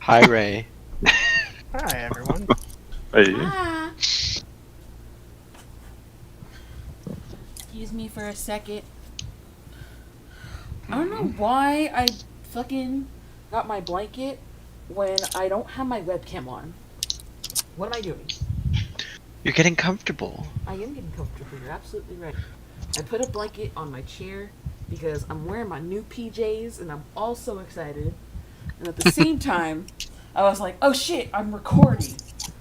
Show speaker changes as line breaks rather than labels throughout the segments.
Hi, Ray.
Hi, everyone.
Hey.
Ah. Excuse me for a second. I don't know why I fucking got my blanket when I don't have my webcam on. What am I doing?
You're getting comfortable.
I am getting comfortable. You're absolutely right. I put a blanket on my chair because I'm wearing my new PJs and I'm all so excited. And at the same time, I was like, oh shit, I'm recording.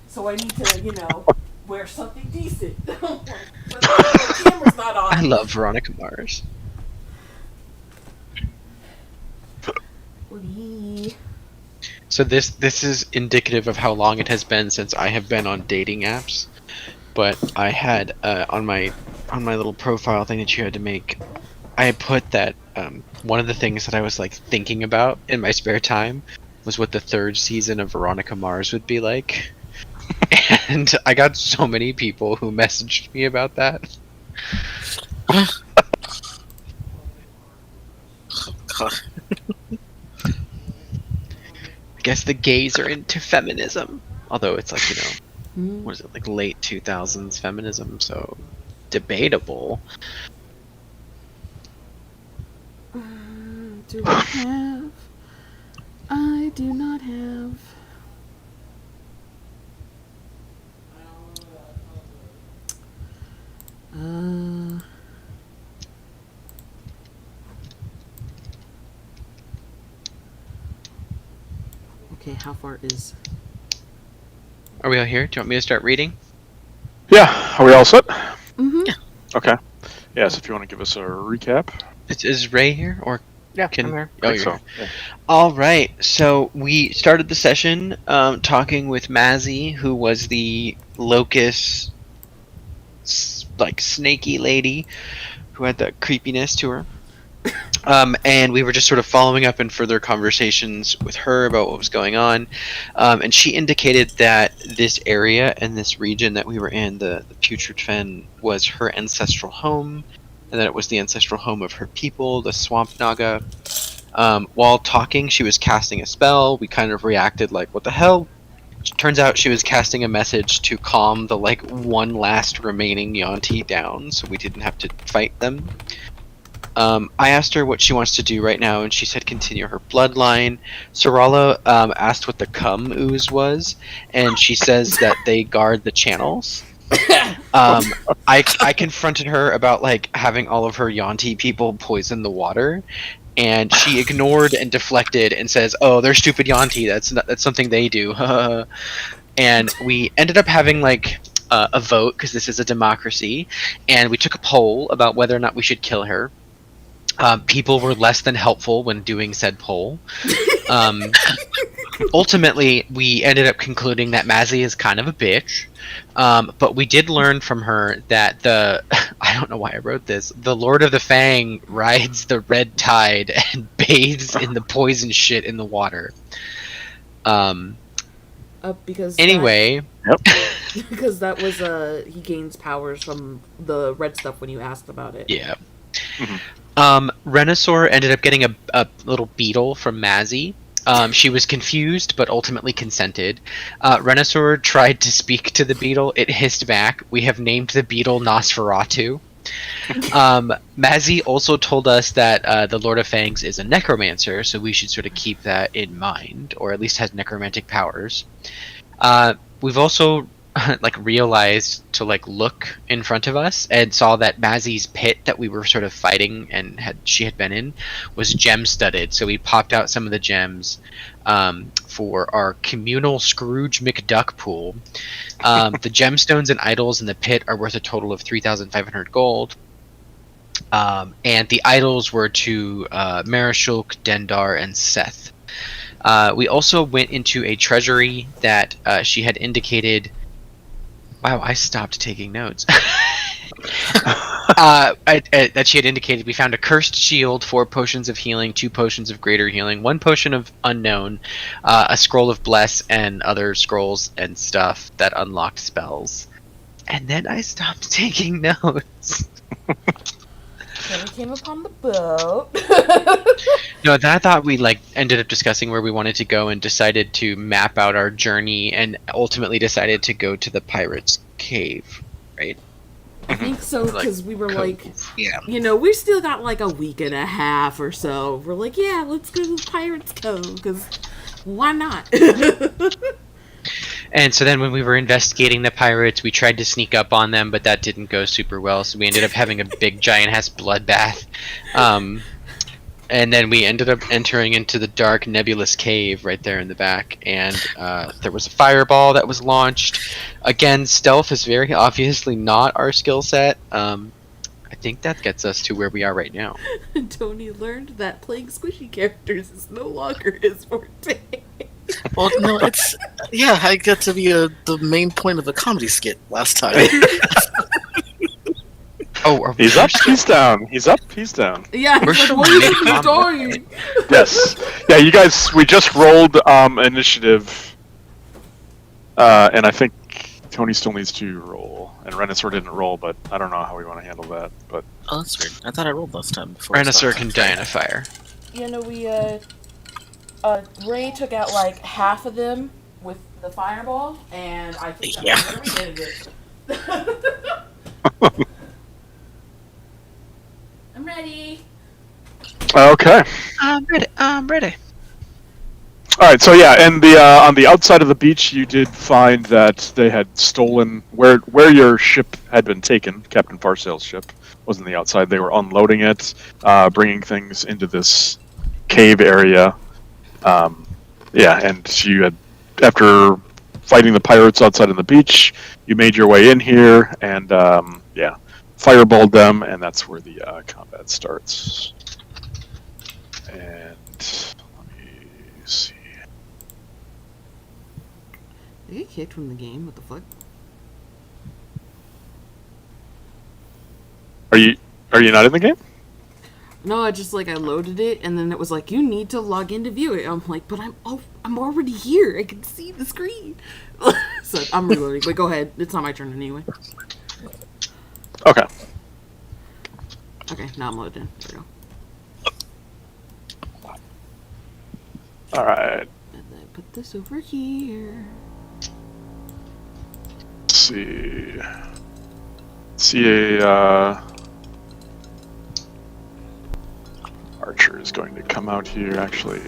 So I need to, wear something decent. But the camera's not on.
I love Veronica Mars.
Lee.
So this is indicative of how long it has been since I have been on dating apps. But I had on my little profile thing that you had to make, I had put that one of the things that I was like thinking about in my spare time was what the third season of Veronica Mars would be like. And I got so many people who messaged me about that.
God.
I guess the gays are into feminism. Although it's like, what is it, like late 2000s feminism, so debatable.
Do I have? I do not have. Okay, how far is?
Are we all here? Do you want me to start reading?
Yeah, are we all set?
Mm-hmm.
Yeah.
Okay. Yes, if you want to give us a recap.
Is Ray here? Or
Yeah,
can...
I'm here.
Oh,
I
you're
think so.
here.
Yeah.
All right. So we started the session talking with Mazzy, who was the locust, like snaky lady who had the creepiness to her. And we were just sort of following up in further conversations with her about what was going on. And she indicated that this area and this region that we were in, the Putrid Fen, was her ancestral home, and that it was the ancestral home of her people, the Swamp Naga. While talking, she was casting a spell. We kind of reacted like, what the hell? Turns out she was casting a message to calm the like one last remaining Yuan-ti down, so we didn't have to fight them. I asked her what she wants to do right now, and she said continue her bloodline. Sarala asked what the cum ooze was, and she says that they guard the channels. I confronted her about like having all of her Yuan-ti people poison the water, and she ignored and deflected and says, "Oh, they're stupid Yuan-ti. That's something they do." And we ended up having like a vote because this is a democracy, and we took a poll about whether or not we should kill her. People were less than helpful when doing said poll. Ultimately, we ended up concluding that Mazzy is kind of a bitch. But we did learn from her that I don't know why I wrote this, the Lord of the Fang rides the red tide and bathes in the poison shit in the water.
Because
Anyway.
because that was he gains powers from the red stuff when you asked about it.
Yeah.
Mhm.
Renasaur ended up getting a little beetle from Mazzy. She was confused, but ultimately consented. Renasaur tried to speak to the beetle. It hissed back. We have named the beetle Nosferatu. Mazzy also told us that the Lord of Fangs is a necromancer, so we should sort of keep that in mind, or at least has necromantic powers. We've also like realized to like look in front of us and saw that Mazzy's pit that we were sort of fighting and she had been in was gem studded, so we popped out some of the gems for our communal Scrooge McDuck pool. The gemstones and idols in the pit are worth a total of 3,500 gold, and the idols were to Marishulk, Dendar, and Seth. We also went into a treasury that she had indicated. Wow, I stopped taking notes. That she had indicated we found a cursed shield, 4 potions of healing, 2 potions of greater healing, 1 potion of unknown, a scroll of bless, and other scrolls and stuff that unlocked spells. And then I stopped taking notes.
Then we came upon the boat.
No, I thought we ended up discussing where we wanted to go and decided to map out our journey and ultimately decided to go to the pirates' cave, right?
I think so, because we were like,
Yeah.
you know, we still got like a week and a half or so. We're like, yeah, let's go to the Pirates Cove, because why not?
And so then when we were investigating the pirates, we tried to sneak up on them, but that didn't go super well. So we ended up having a big giant-ass bloodbath. And then we ended up entering into the dark, nebulous cave right there in the back. And there was a fireball that was launched. Again, stealth is very obviously not our skill set. I think that gets us to where we are right now.
Tony learned that playing squishy characters is no longer his forte.
Well, no, it's yeah. I got to be the main point of a comedy skit last time.
Oh, are we
He's up, he's down. He's up, he's down.
Yeah,
We're
he's like,
still
what is he
mid-combat,
doing?
Yes. Yeah, you guys, we just rolled initiative. And I think Tony still needs to roll. And Renasaur didn't roll, but I don't know how we want to handle that. But
Oh, that's weird. I thought I rolled last time before. I
Renasaur
stopped.
can die in a fire.
You know, we, Ray took out like half of them with the fireball, and I think that's
Yeah.
where we did it. I'm ready.
okay.
I'm ready.
All right. So yeah, and the on the outside of the beach, you did find that they had stolen where your ship had been taken. Captain Farsail's ship was on the outside. They were unloading it, bringing things into this cave area. Yeah, and you had, after fighting the pirates outside on the beach, you made your way in here and yeah, fireballed them, and that's where the combat starts. And let me see.
Did you get kicked from the game? What the fuck?
Are you not in the game?
No, I just like I loaded it, and then it was like you need to log in to view it. I'm like, but I'm already here. I can see the screen. So I'm reloading. But go ahead. It's not my turn anyway.
Okay.
Okay, now I'm loaded in. There we go.
All right.
And then put this over here.
Let's see. See a archer is going to come out here. Actually,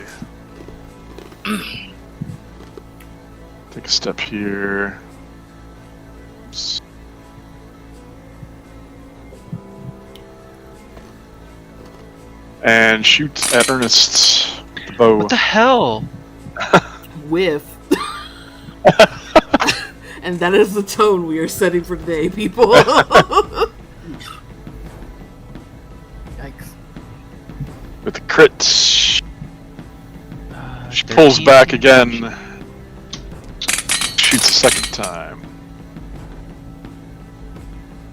take a step here. Oops. And shoot at Ernest with the bow.
What the hell?
Whiff. And that is the tone we are setting for today, people.
Yikes.
With the crit. She pulls
13.
back again. Shoots a second time.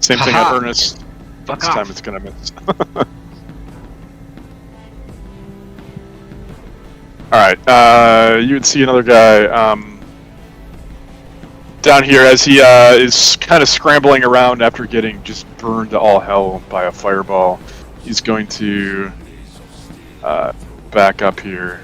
Same thing at
Haha.
Ernest.
Fuck
This
off.
time it's gonna miss. Alright, you would see another guy down here as he is kind of scrambling around after getting just burned to all hell by a fireball. He's going to back up here.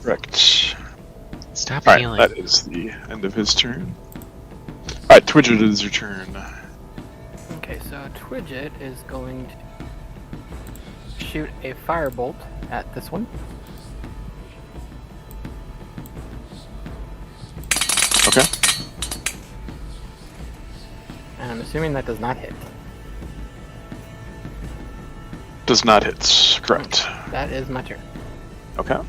Correct.
Stop
Alright,
healing.
that is the end of his turn. Alright, Twidget, it is your turn.
Okay, so Twidget is going to shoot a firebolt at this one.
Okay.
And I'm assuming that does not hit.
Does not hit. Correct.
That is my turn.
Okay.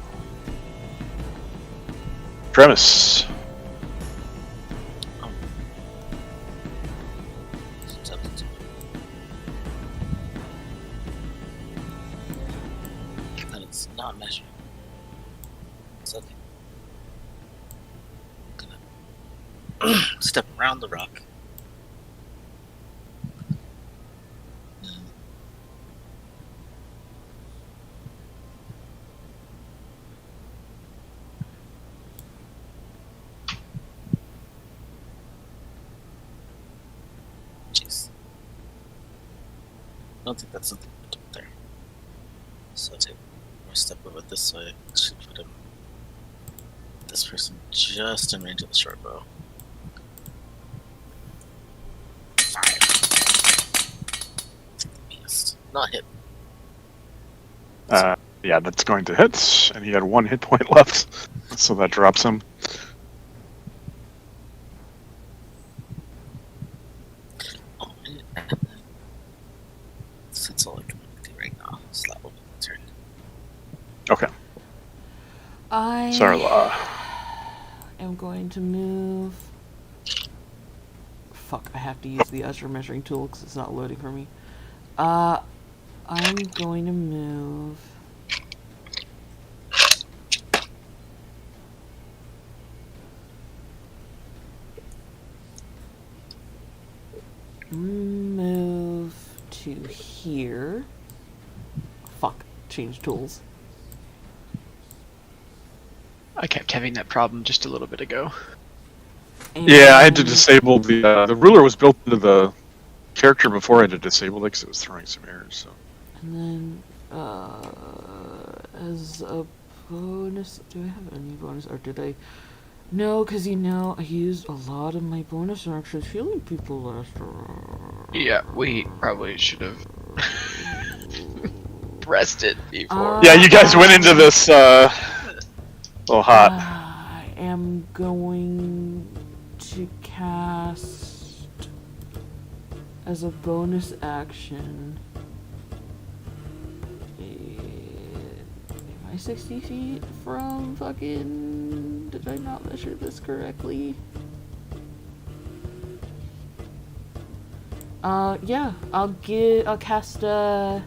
Premise.
That is not measured. It's okay. Gonna step around the rock. don't think that's something to do there. So I'll take one more step over this way. Should put him. This person just in range of the short bow. 5. Missed. Not hit.
Yeah, that's going to hit, and he had 1 hit point left, so that drops him.
Oh, that's all I can do right now. So that will be my turn.
Okay,
I
Sarla.
am going to move. Fuck, I have to use the Usher measuring tool because it's not loading for me. I'm going to move. Move to here. Fuck, change tools.
I kept having that problem just a little bit ago.
Yeah, I had to disable the ruler was built into the character before I had to disable it because it was throwing some errors. So.
And then, as a bonus, do I have any bonus, or did I? No, because I used a lot of my bonus on actually healing people last time.
Yeah, we probably should have pressed it before.
Yeah, you guys went into this little hot.
I am going to cast as a bonus action. Am I 60 feet from fucking... Did I not measure this correctly? Yeah. I'll cast a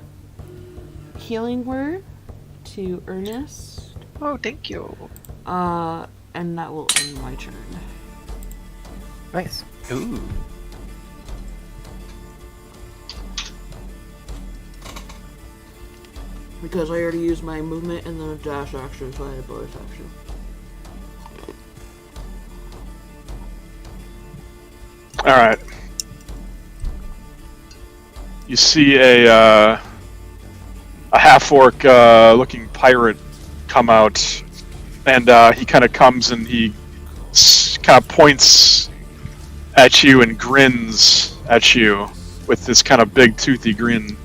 healing word to Ernest.
Oh, thank you.
And that will end my turn.
Nice.
Ooh.
Because I already used my movement and then a dash action, so I had a bonus action.
Alright. You see a half-orc looking pirate come out, and he kind of comes and he kind of points at you and grins at you with this kind of big toothy grin.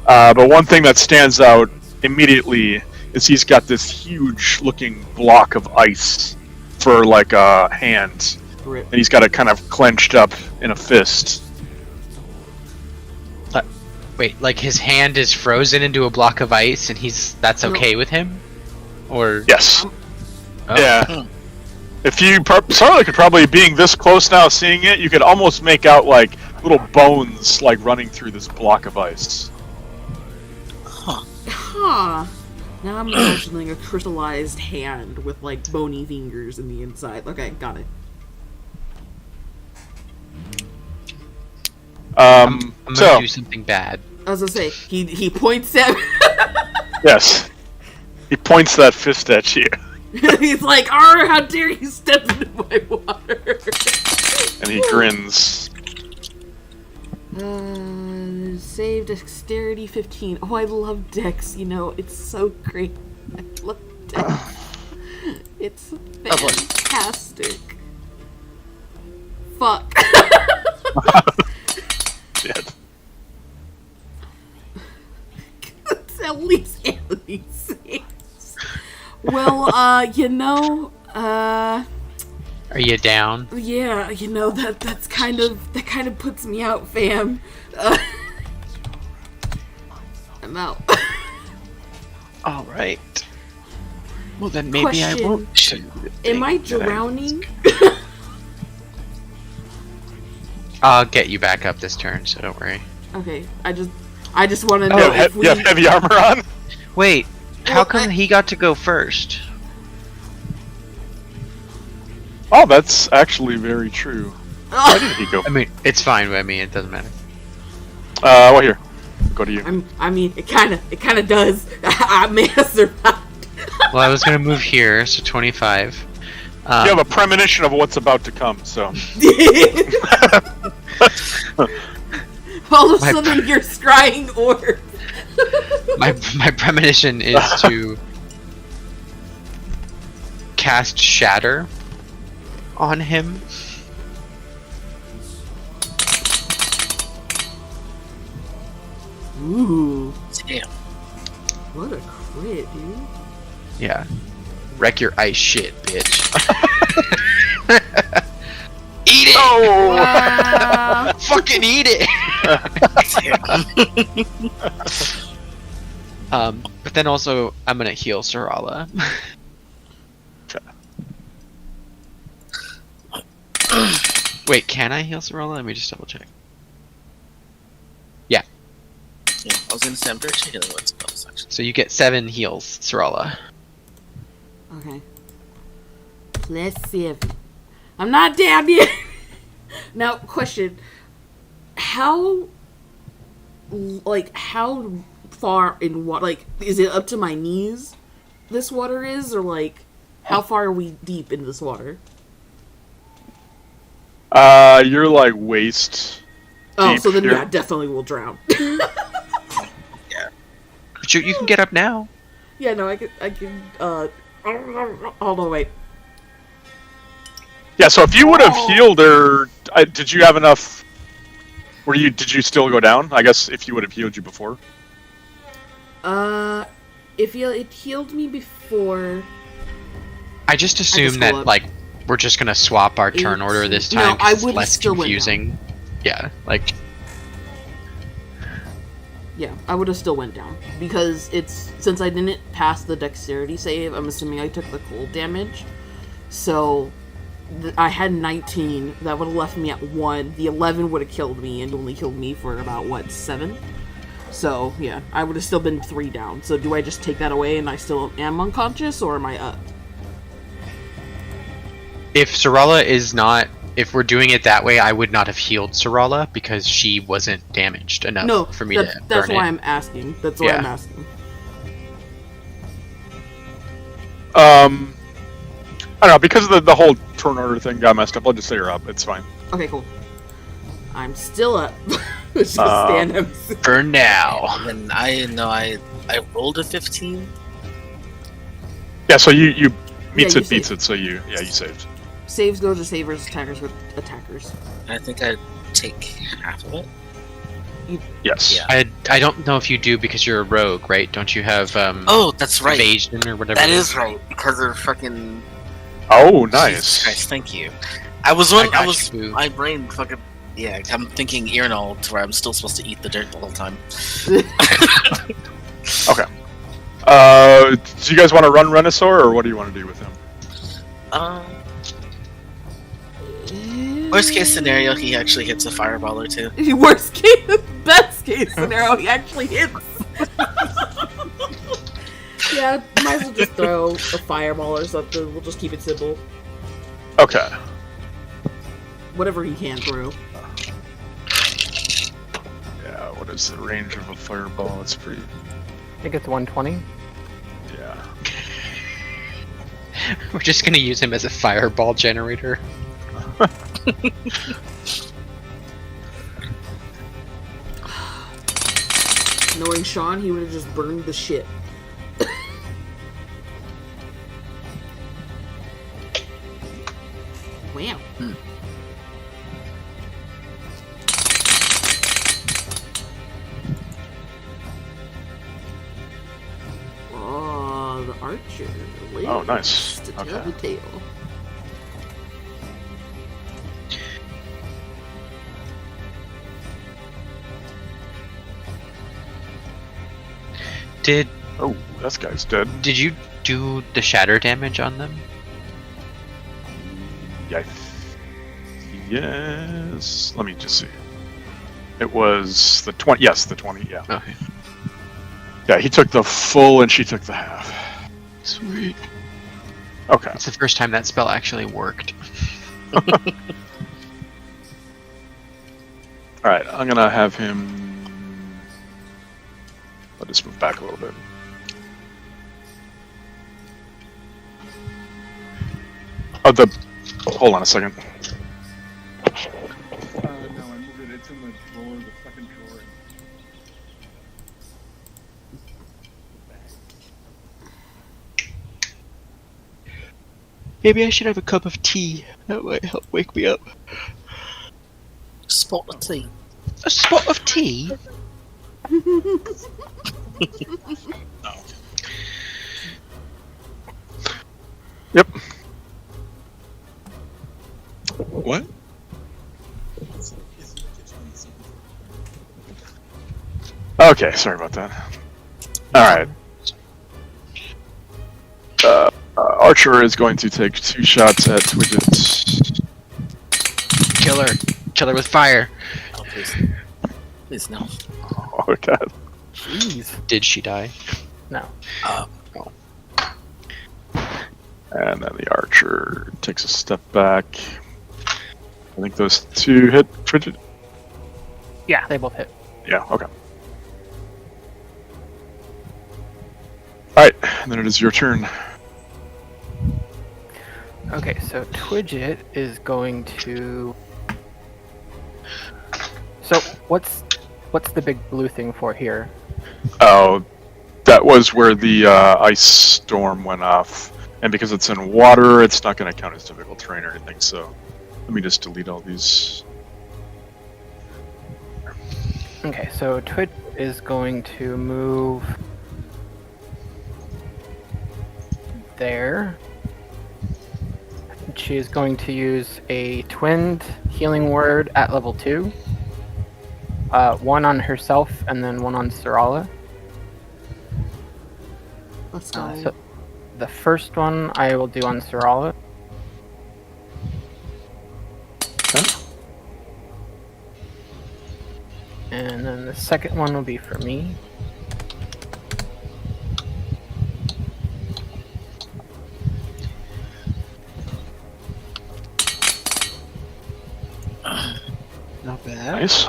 But one thing that stands out immediately is he's got this huge looking block of ice for like a hand,
Rip.
and he's got it kind of clenched up in a fist.
Wait, like his hand is frozen into a block of ice, and that's
No.
okay with him, or
Yes.
Oh.
Yeah. If you Sarla could probably, being this close now, seeing it, you could almost make out like little bones like running through this block of ice.
Huh. Now I'm imagining a crystallized hand with like bony fingers in the inside. Okay, got it.
I'm gonna
So
do something bad.
I was gonna say, he points at
yes, he points that fist at you,
he's like, "Arr, how dare you step into my water!"
and he grins.
Save dexterity 15. Oh, I love dex. It's so great. I love dex. It's fantastic. Fuck.
Shit.
It's at least Anthony saves. Well,
Are you down?
yeah, that kind of puts me out, fam. I'm out.
All right. Well, then maybe
Question.
I won't. do the
Am I
thing that
drowning?
I'll get you back up this turn, so don't worry.
Okay, I just want to know
You have,
if we.
you have heavy armor on?
Wait, how
Well,
come he got to go first?
Oh, that's actually very true. Why did he go?
I mean, it's fine with me. It doesn't matter.
Well, here. Go to you.
It kind of does. I may have survived.
Well, I was gonna move here, so 25.
You have a premonition of what's about to come, so.
All of a
My-
sudden, you're scrying orbs.
My premonition is to cast Shatter on him.
Ooh,
Damn.
what a crit, dude.
Yeah. Wreck your ice shit, bitch. Eat it!
Oh!
Wow.
Fucking eat it! But then also, I'm gonna heal Sarala. Wait, can I heal Sarala? Let me just double check.
Yeah, I was gonna say I'm very sure healing word spells actually.
So you get 7 heals, Sarala.
Okay. Plus 7. I'm not down yet. Now, question. How far in what, like, is it up to my knees, this water is? Or, like, how far are we deep in this water?
You're like waist.
Oh,
Deep
so then,
here.
yeah, definitely will drown.
But you can get up now.
Yeah, no, I can, hold on, wait.
Yeah, so if you would have healed her, did you have enough? Did you still go down? I guess if you would have healed you before.
If it healed me before...
I just assume
scroll
that,
up.
like, we're just gonna swap our turn order this time
No, I
because it's
would've
less
still went
confusing. Yeah, like,
Yeah, I would have still went down. Because since I didn't pass the dexterity save, I'm assuming I took the cold damage. So, I had 19. That would have left me at 1. The 11 would have killed me and only killed me for about, 7? So, yeah, I would have still been 3 down. So, do I just take that away and I still am unconscious, or am I up?
if Sarala is not, if we're doing it that way, I would not have healed Sarala because she wasn't damaged enough
No,
for me
that's
to
why
burn it.
I'm asking. That's why
Yeah.
I'm asking.
I don't know, because of the whole turn order thing got messed up, I'll just say you're up. It's fine.
Okay, cool. I'm still up. Just stand up.
For now.
And I know I rolled a 15.
Yeah, so you meets
you
it, beats
saved.
it, so you saved.
Saves go to savers, attackers go to attackers.
I think I take half of it.
Yes.
Yeah.
I don't know if you do because you're a rogue, right? Don't you have
Oh, that's right.
evasion or whatever?
That
it
is right because of fucking.
Oh,
Jesus
nice.
Christ, thank you. I was
you, boo.
my brain fucking. Yeah, I'm thinking Earnol to where I'm still supposed to eat the dirt the whole time.
Okay. Do you guys want to run Renasaur, or what do you want to do with him?
Worst case scenario, he actually hits a fireball or two.
Worst case, best case scenario, he actually hits. Yeah, might as well just throw a fireball or something. We'll just keep it simple.
Okay.
Whatever he can throw.
Yeah, what is the range of a fireball? It's pretty...
I think it's 120.
Yeah.
We're just gonna use him as a fireball generator.
Knowing Sean, he would have just burned the ship. Wow. Oh, the archer.
Oh, nice.
To tell
Okay.
the tale.
Did
Oh, this guy's dead.
you do the shatter damage on them?
Yeah. Yes. Let me just see. It was the 20. Yes, the 20. Yeah.
Okay.
Yeah, he took the full and she took the half.
Sweet.
Okay.
It's the first time that spell actually worked.
Alright, I'm gonna have him... I'll just move back a little bit. Oh, hold on a second. No, I moved it. It's in the drawer, the second drawer.
Maybe I should have a cup of tea. That might help wake me up.
Spot the tea.
A spot of tea?
Yep. What? Okay, sorry about that. Alright. Archer is going to take 2 shots at Twidget.
Kill her. Kill her with fire.
Oh, please. Please, no.
Oh, God.
Jeez.
Did she die?
No.
And then the Archer takes a step back. I think those 2 hit Twidget.
Yeah, they both hit.
Yeah, okay. Alright, then it is your turn.
Okay, so Twidget is going to. So what's the big blue thing for here?
Oh, that was where the ice storm went off. And because it's in water, it's not going to count as difficult terrain or anything, so let me just delete all these.
Okay, so Twidget is going to move there. She is going to use a twinned healing word at level 2. 1 on herself and then 1 on Sarala.
Let's go.
So the first one I will do on Sarala.
Okay.
And then the second one will be for me.
Not bad.
Nice.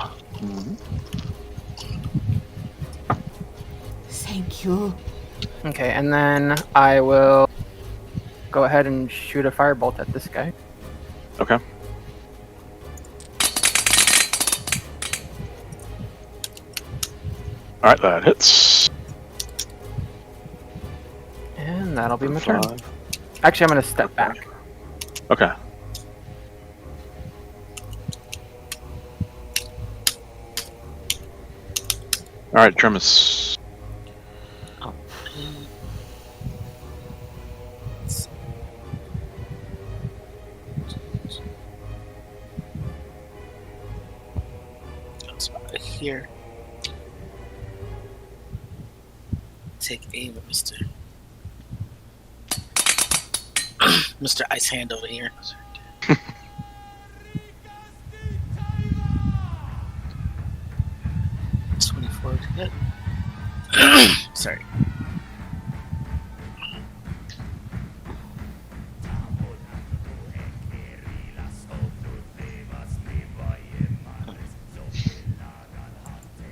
Thank you.
Okay, and then I will go ahead and shoot a firebolt at this guy.
Okay. Alright, that hits.
And that'll be my
For
turn.
5.
Actually, I'm going to step back.
Okay. Alright, Tremis.
Oh. Goes right here. Take aim at Mr. Mr. Ice Hand over here. 24 to hit. Sorry.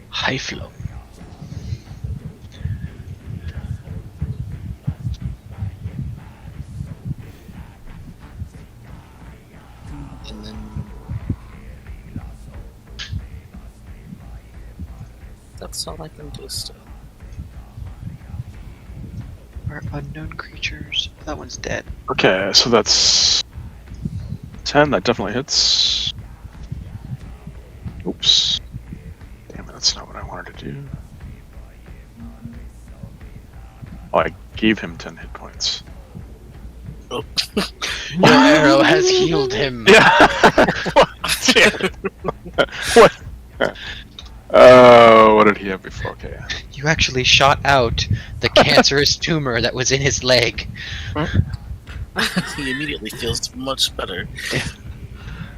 High flow.
And then that's all I can do still.
Are unknown creatures. That one's dead.
Okay, so that's 10. That definitely hits. Oops. Damn it, that's not what I wanted to do. Oh, I gave him 10 hit points.
Oh.
Your arrow has healed him.
Yeah. What? Oh, what did he have before? Okay.
You actually shot out the cancerous tumor that was in his leg.
He immediately feels much better.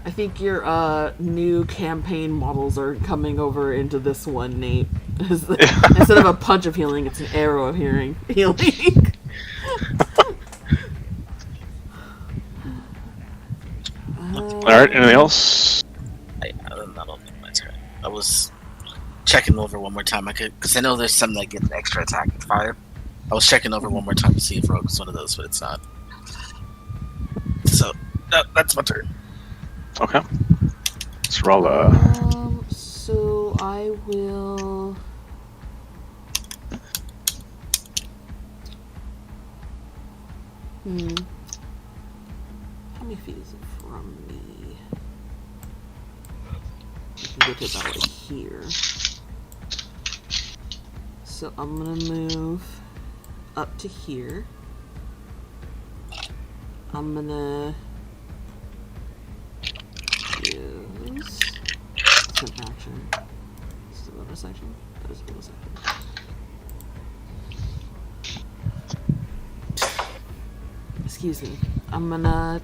I think your new campaign models are coming over into this one, Nate. Instead of a punch of healing, it's an arrow of healing.
Alright, anything else?
That'll be my turn. I was checking over one more time. Because I know there's some that get an extra attack at 5. I was checking over one more time to see if Rogue is one of those, but it's not. So, that's my turn.
Okay. Let's roll
So I will. many feet is it from me? I can get to about like here. So I'm gonna move up to here. I'm gonna use. It's an action. Is it a bonus action? That is a bonus action. Excuse me. I'm gonna.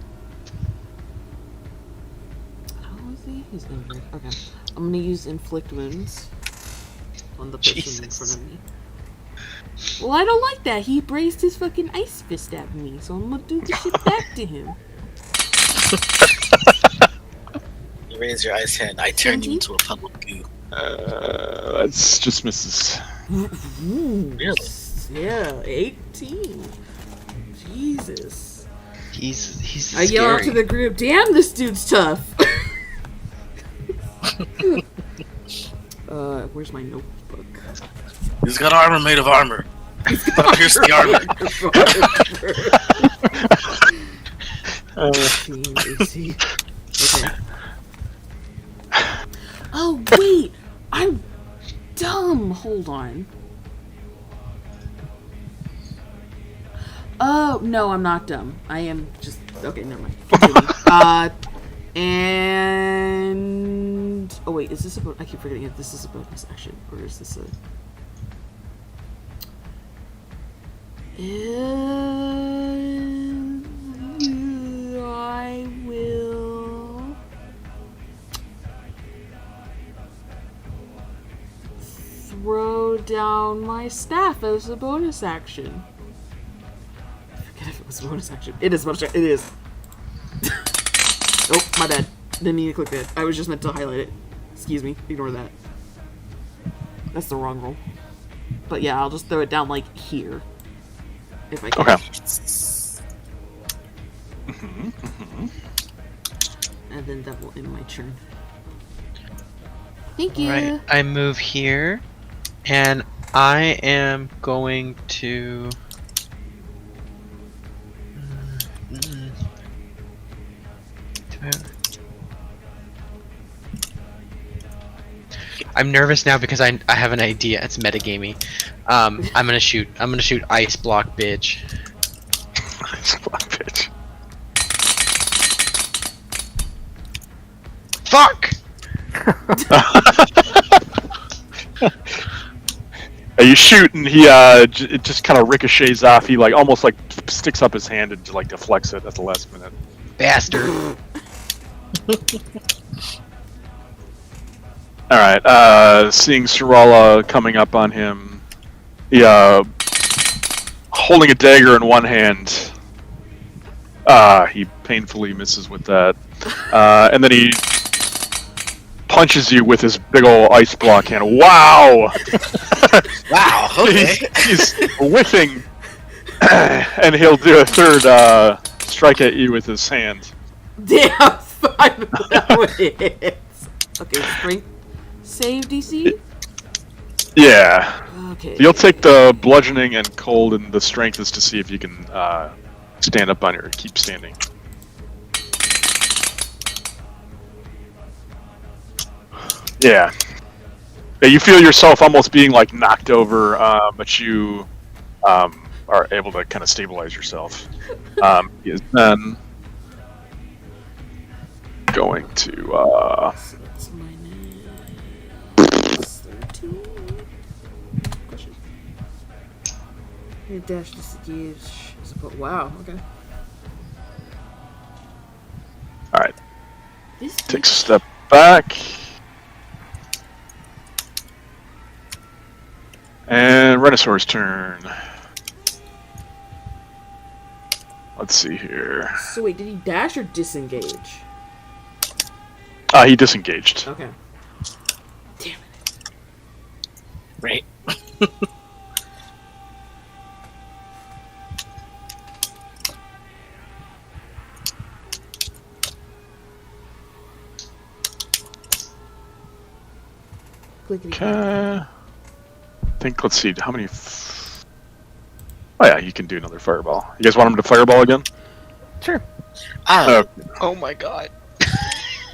How is he? He's injured. Okay. I'm gonna use inflict wounds on the person in front of me. Well, I don't like that. He braced his fucking ice fist at me, so I'm gonna do the shit back to him.
You raise your ice hand. I turn you into a puddle of goo.
That's just misses.
Really?
Yeah, 18. Jesus.
He's
I yell out to the group, damn, this dude's tough. Where's my notebook?
He's got armor made of armor. Pierce the armor.
18. Okay. Oh, wait! I'm dumb! Hold on. Oh, no, I'm not dumb. I am just... Okay, never mind. Continue. And... Oh, wait, is this a... I keep forgetting if this is a bonus action, or is this a... I will... throw down my staff as a bonus action. I forget if it was a bonus action. It is a bonus action. It is. Oh, my bad. Didn't mean to click that. I was just meant to highlight it. Excuse me. Ignore that. That's the wrong roll. But yeah, I'll just throw it down like here. If I can.
Okay.
And then that will end my turn. Thank you.
Right, I move here, and I am going to. I'm nervous now because I have an idea. It's metagamey. I'm gonna shoot ice block bitch.
Ice block bitch.
Fuck!
You shoot and he it just kind of ricochets off. He like almost like sticks up his hand and like deflects it at the last minute.
Bastard.
All right. Seeing Sarala coming up on him, he holding a dagger in one hand. He painfully misses with that, and then he punches you with his big ol' ice block hand. Wow!
Wow. Okay.
He's whiffing, and he'll do a third strike at you with his hand.
Damn, 5 hits. Okay, strength save DC?
Yeah.
Okay.
You'll take the bludgeoning and cold, and the strength is to see if you can stand up on your keep standing. Yeah. Yeah, you feel yourself almost being like knocked over, but you are able to kind of stabilize yourself. He is then going to
So that's minus 13. Question. Your dash disengage. Wow, okay.
all right.
This
Takes a step back. And Renasaur's turn. Let's see here.
So wait, did he dash or disengage?
He disengaged.
Okay. Damn it.
Right.
Clickety.
Okay. I think, let's see, how many... Oh yeah, you can do another fireball. You guys want him to fireball again?
Sure.
Ah,
Oh my god.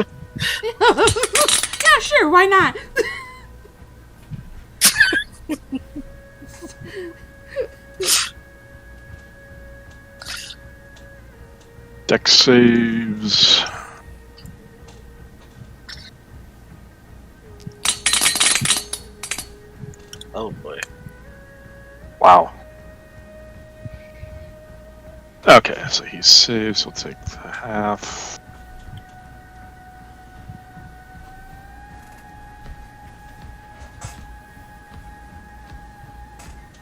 Yeah, sure, why not?
Dex saves.
oh boy.
Wow. Okay, so he saves. We'll take the half.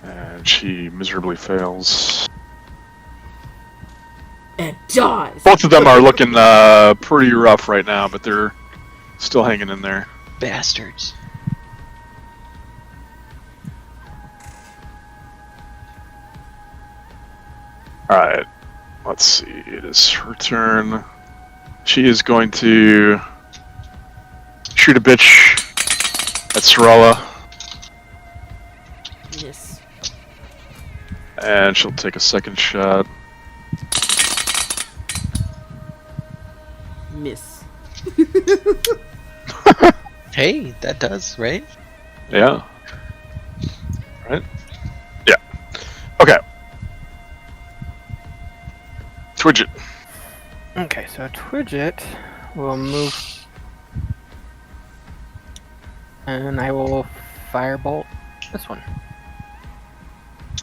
And she miserably fails.
It dies.
Both of them are looking pretty rough right now, but they're still hanging in there.
Bastards.
Alright, let's see. It is her turn. She is going to shoot a bitch at Sorala,
Yes.
and she'll take a second shot.
Miss.
Hey, that does, right?
Yeah. Right? Yeah. Okay. Twidget.
Okay, so Twidget will move, and I will firebolt this one.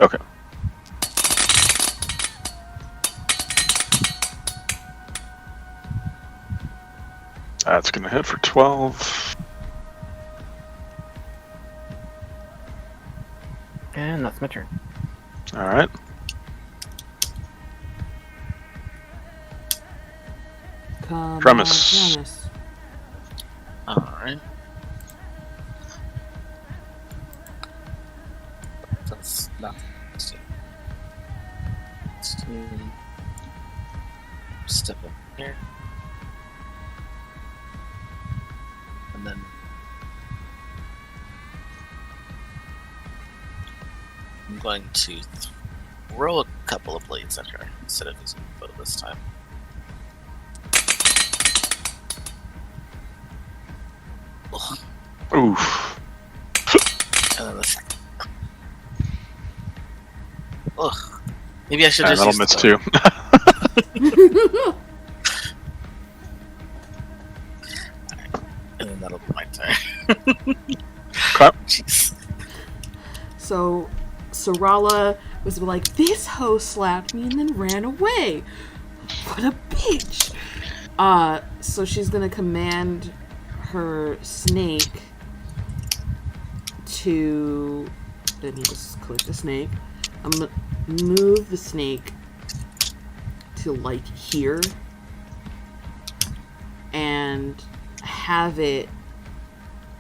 Okay. That's gonna hit for 12.
And that's my turn.
Alright.
Come
Premise.
on, Premise.
Alright. That's nothing. Let's do... Step up here. And then... I'm going to throw a couple of blades at her instead of using the bow this time. Ugh.
Oof.
And then the second. Ugh. Maybe I should
And
just
that'll
use
miss
the bow.
too.
And then that'll be my turn.
Okay.
Jeez.
So, Sorala was like, this hoe slapped me and then ran away. What a bitch. So she's gonna command her snake to... Let me just click the snake. I'm gonna move the snake to, like, here. And have it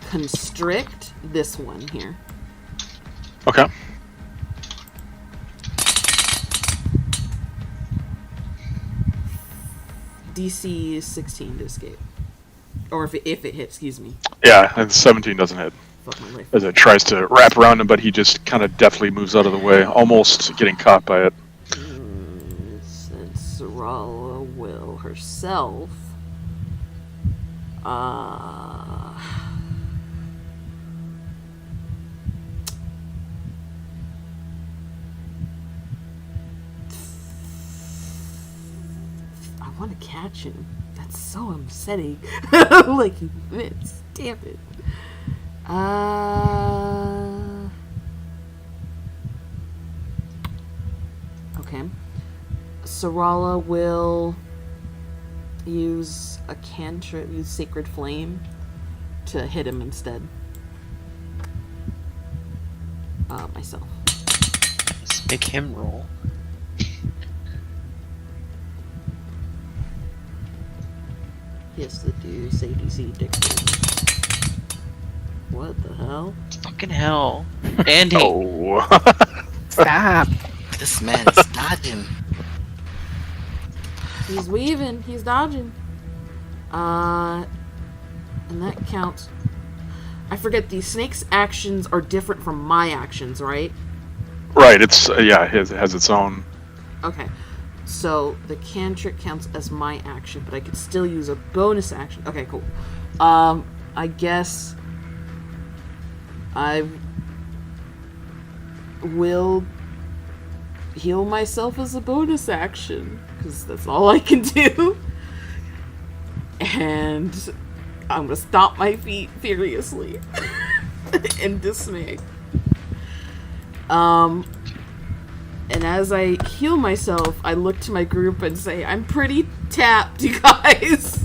constrict this one here.
Okay.
DC is 16 to escape. Or if it hits, excuse me.
Yeah, and 17 doesn't hit.
Fuck my life.
As it tries to wrap around him, but he just kind of deftly moves out of the way, almost getting caught by it.
Since Sorala will herself. I want to catch him. That's so upsetting. Like, he missed. Damn it. Okay. Sorala will use a cantrip, use Sacred Flame to hit him instead. Myself.
Let's make him roll.
He has to do say DC dexterity. What the hell?
Fucking hell. And he.
Oh.
Stop!
This man is dodging.
He's weaving. He's dodging. And that counts. I forget, these snake's actions are different from my actions, right?
Right, it's, yeah, it has its own.
Okay. So the cantrip counts as my action, but I could still use a bonus action. Okay, cool. I guess I will heal myself as a bonus action, because that's all I can do. And I'm gonna stomp my feet furiously in dismay. And as I heal myself, I look to my group and say, I'm pretty tapped, you guys.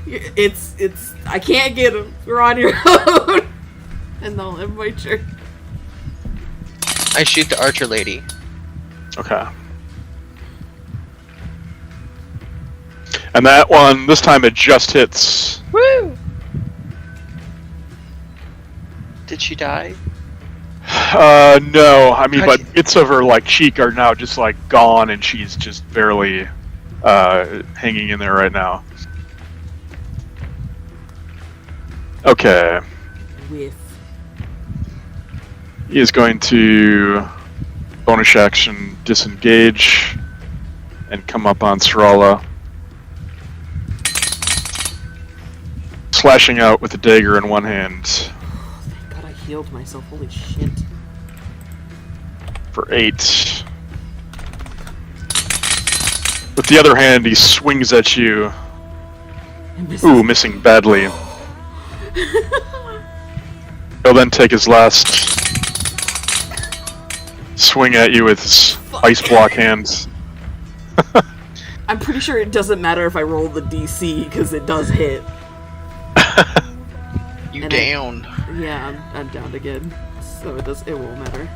it's I can't get him. You're on your own. And I'll end my turn.
I shoot the archer lady.
Okay. And that one, this time it just hits.
Woo! Did she die?
No. I mean,
How'd
but
you-
bits of her like cheek are now just like gone, and she's just barely hanging in there right now. Okay.
With
He is going to bonus action disengage and come up on Sarala. Slashing out with a dagger in one hand
thank God I healed myself. Holy shit.
for 8. With the other hand, he swings at you.
I missed.
Ooh, missing badly. He'll then take his last swing at you with his ice block hands.
I'm pretty sure it doesn't matter if I roll the DC, because it does hit.
You
And
down.
Yeah, I'm down again. So it won't matter.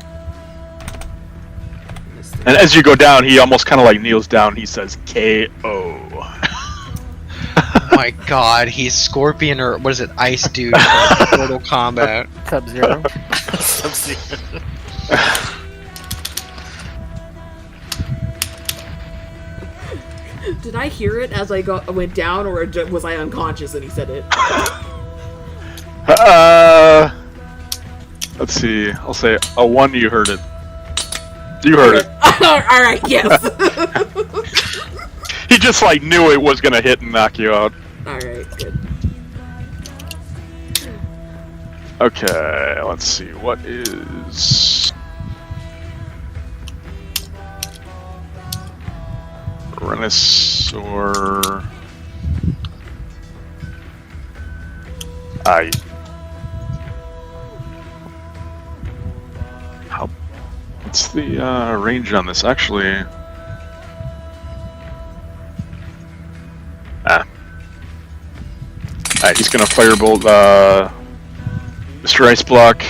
Missed it.
And as you go down, he almost kind of like kneels down. He says, KO.
Oh my god, he's Scorpion or what is it, Ice Dude from Mortal Kombat.
Sub-Zero.
Sub-Zero.
Did I hear it as I went down, or was I unconscious and he said it?
Let's see. I'll say a 1. You heard it. You heard it.
Alright, yes.
He just like knew it was gonna hit and knock you out.
Alright, good.
Okay, let's see. What is Renaissor? What's the range on this? Actually, he's gonna firebolt Mr. Ice Block,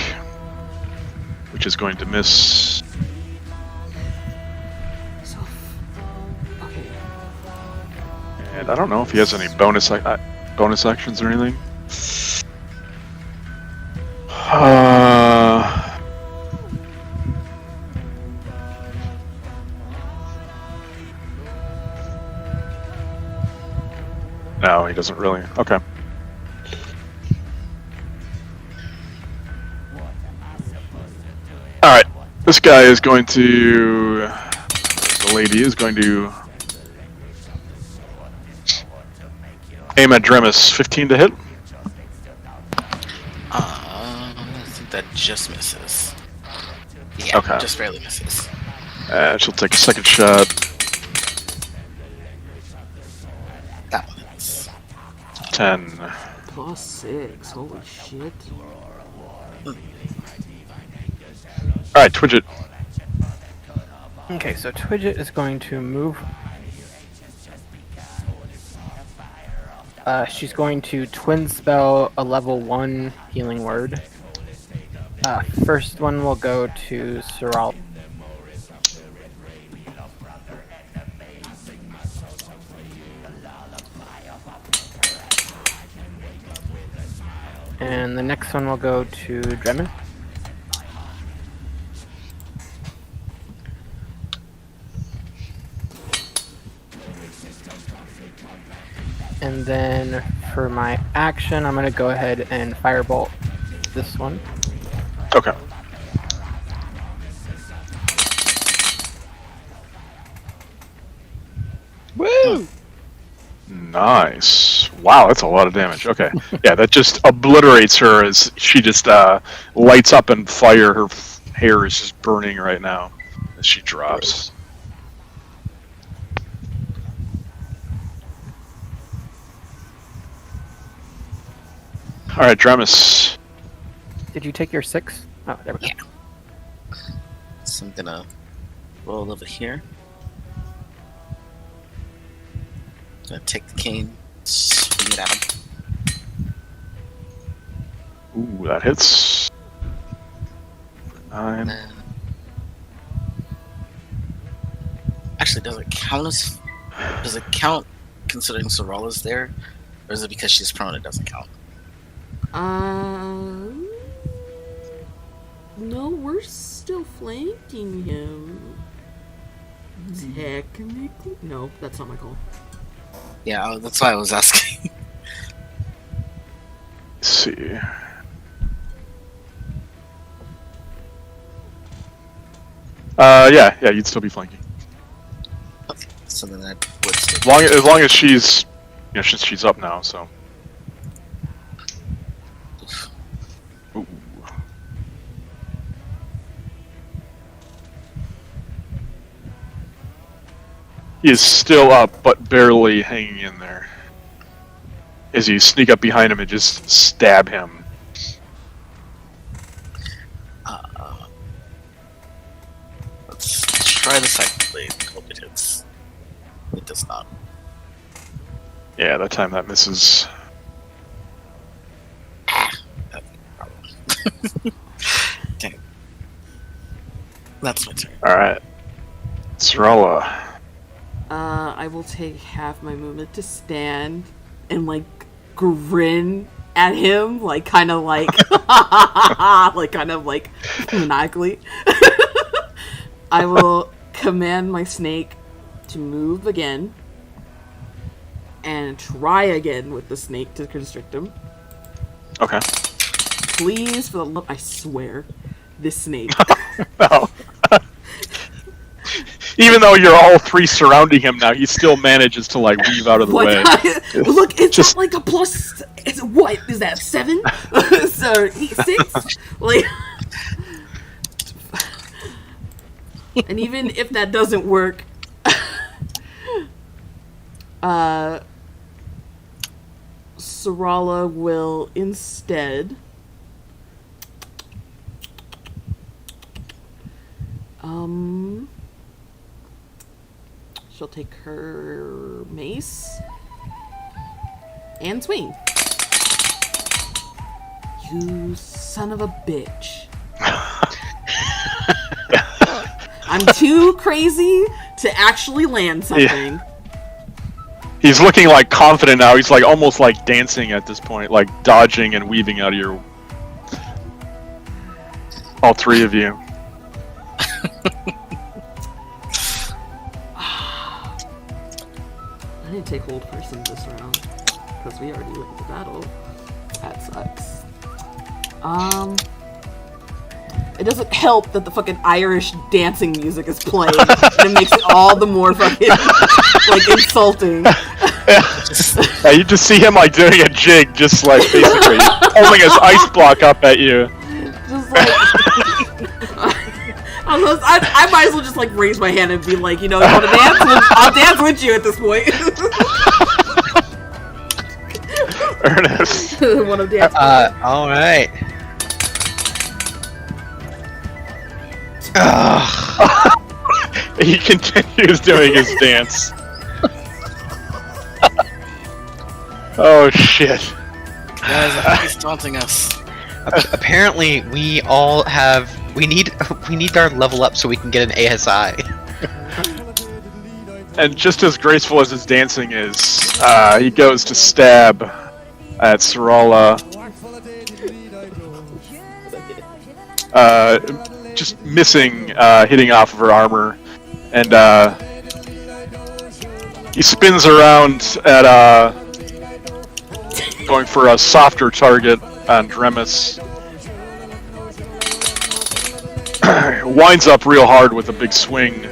which is going to miss.
So, okay.
And I don't know if he has any bonus actions or anything. No, he doesn't really. Okay. Alright, this guy is going to... The lady is going to... aim at Dremis. 15 to hit?
I think that just misses. Yeah,
Okay.
just barely misses.
And she'll take a second shot.
That one hits.
10.
+6, holy shit.
Alright, Twidget.
Okay, so Twidget is going to move. She's going to twin spell a level 1 healing word. First one will go to Siral. And the next one will go to Dremin. And then for my action, I'm going to go ahead and firebolt this one.
Okay. Nice. Wow, that's a lot of damage. Okay. Yeah, that just obliterates her as she just lights up in fire. Her hair is just burning right now as she drops. Alright, Dremis.
Did you take your 6? Oh, there we go.
Yeah. So I'm gonna roll over here. Gonna take the cane, swing it at him.
Ooh, that hits. 9.
And then... Actually, does it count as... Does it count considering Sorola's there? Or is it because she's prone it doesn't count?
No, we're still flanking him. Technically, no, that's not my call.
Yeah, that's why I was asking.
Let's see. Yeah, you'd still be flanking.
Okay, so then that would still...
As long as she's, she's up now, so. Ooh. He is still up, but barely hanging in there. As you sneak up behind him and just stab him.
Let's try the second blade. Hope it hits. It does not.
Yeah, that time that misses.
That's a problem. Dang it. That's my turn.
Alright. Sorolla.
I will take half my movement to stand and like grin at him, like kind of like maniacally. I will command my snake to move again and try again with the snake to constrict him.
Okay.
Please, for the love, I swear, this snake.
No. Even though you're all three surrounding him now, he still manages to like weave out of the way.
Look, it's just like a plus. It's what is that 7? So 6. Like, and even if that doesn't work, Sorolla will instead. She'll take her mace and swing. You son of a bitch. I'm too crazy to actually land something.
Yeah. He's looking like confident now. He's like almost like dancing at this point, like dodging and weaving out of your... All three of you.
I didn't take hold person this round because we already went to battle. That sucks. It doesn't help that the fucking Irish dancing music is playing, and it makes it all the more fucking like insulting.
Yeah, you just see him like doing a jig, just like basically holding his ice block up at you.
Just like I might as well just like raise my hand and be like, you want to dance? I'll dance with you at this point.
Ernest.
Want to dance?
All right.
He continues doing his dance. Oh shit.
Guys, I think he's taunting us.
Apparently, we all have. We need our level up so we can get an ASI.
And just as graceful as his dancing is, he goes to stab at Sorolla. Just missing, hitting off of her armor. And he spins around at going for a softer target on Dremis. Winds up real hard with a big swing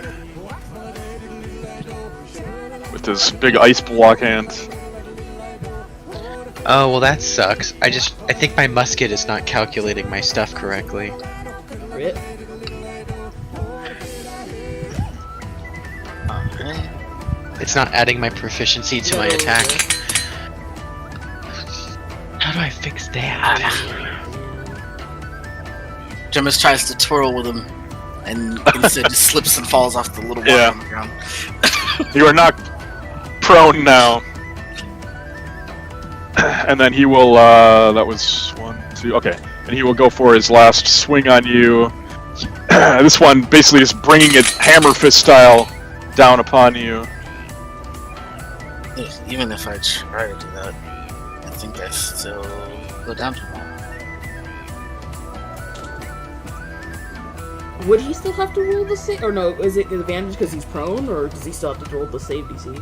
with his big ice block hand.
Oh, well that sucks. I think my musket is not calculating my stuff correctly.
Rip.
Alright.
It's not adding my proficiency to my attack. How do I fix that?
Jemus tries to twirl with him, and instead just slips and falls off the little wall
Yeah.
on the ground.
You are knocked prone now. And then he will, that was 1, 2, okay. And he will go for his last swing on you. This one basically just bringing it hammer fist style down upon you.
Even if I try to do that, I think I still go down to 1.
Would he still have to roll the save? Or no, is it advantage because he's prone, or does he still have to roll the save DC?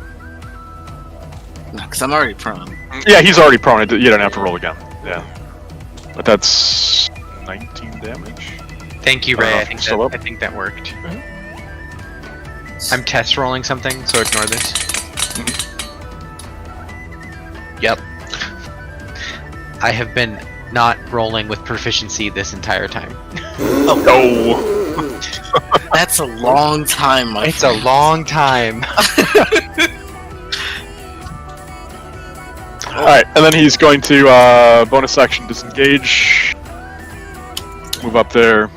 No, because I'm already prone.
Yeah, he's already prone. You don't have to roll again. Yeah. But that's 19 damage.
Thank you,
I don't know
Ray.
if it's still up.
I think that worked. I'm test rolling something, so ignore this. Yep. I have been not rolling with proficiency this entire time.
Oh.
That's a long time, my
It's a
friend.
long time.
Alright, and then he's going to bonus action disengage. Move up there.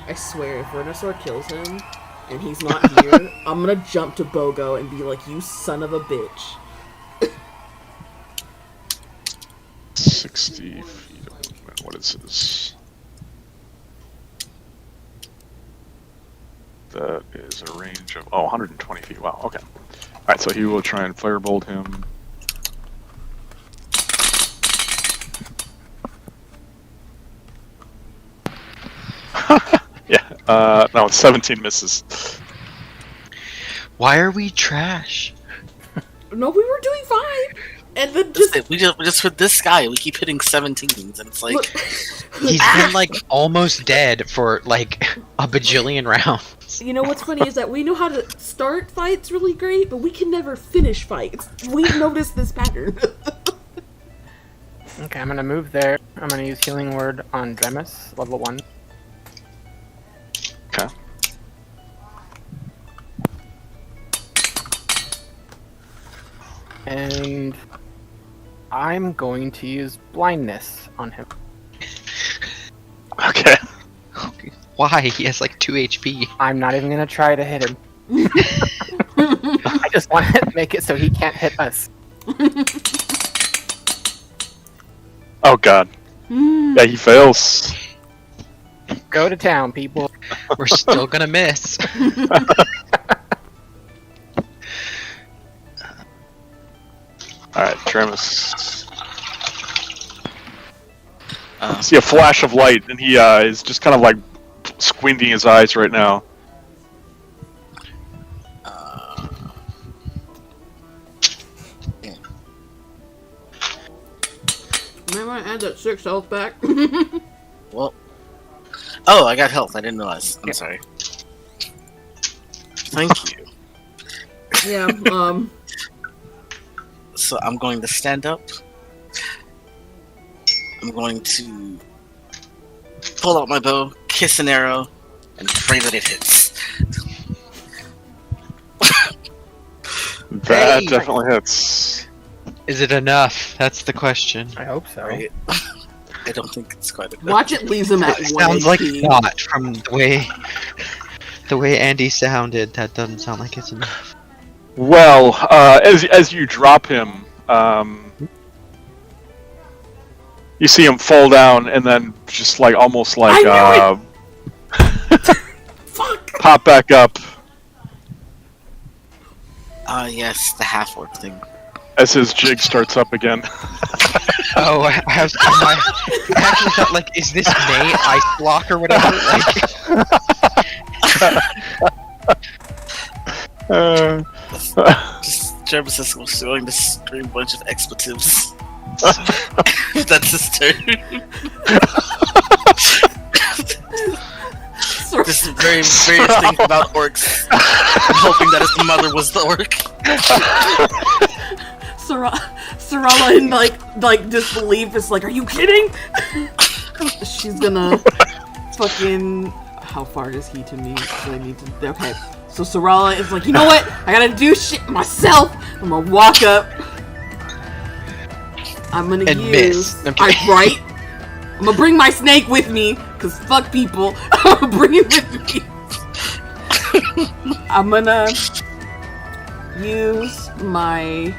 I swear, if Venusaur kills him and he's not here, I'm gonna jump to Bogo and be like, "You son of a bitch."
60 feet of movement. What is this? That is a range of 120 feet. Wow. Okay. All right. So he will try and firebolt him. Yeah. No, 17 misses.
Why are we trash?
No, we were doing fine, and then just
We just with this guy, we keep hitting 17s, and it's like,
look.
He's been like almost dead for like a bajillion rounds.
You know what's funny is that we know how to start fights really great, but we can never finish fights. We've noticed this pattern.
Okay, I'm gonna move there. I'm gonna use Healing Word on Dremus, level 1.
Okay.
And I'm going to use Blindness on him.
Okay.
Why? He has like 2 HP.
I'm not even gonna try to hit him. I just want to make it so he can't hit us.
Oh God. Yeah, he fails.
Go to town, people.
We're still gonna miss.
Alright, Travis.
uh,
See a flash of light, and he is just kind of like squinting his eyes right now.
Might want to add that 6 health back.
well, oh, I got health. I didn't realize. I'm sorry. Thank you.
Yeah,
So I'm going to stand up. I'm going to pull out my bow, kiss an arrow, and pray that it hits.
That
Hey!
definitely hits.
Is it enough? That's the question.
I hope so.
Right? I don't think it's quite enough.
watch it leaves him at
It
1
sounds like
HP.
not from the way Andy sounded. That doesn't sound like it's enough.
Well, as you drop him, you see him fall down, and then just like almost like
I Fuck!
pop back up
Yes, the half-orc thing.
as his jig starts up again.
Oh, I actually thought like, is this May ice block or whatever? Like,
Just Travis is going to scream a bunch of expletives. That's his turn. This is very various things about orcs. I'm hoping that his mother was the orc.
Sorella in like disbelief is like, are you kidding? She's gonna fucking. How far is he to me? Do I need to? Okay. So Sorella is like, you know what? I gotta do shit myself. I'm gonna walk up. I'm gonna
And
use.
miss. Okay.
Right? I'm gonna bring my snake with me, cause fuck people. I'm gonna bring it with me. I'm gonna use my.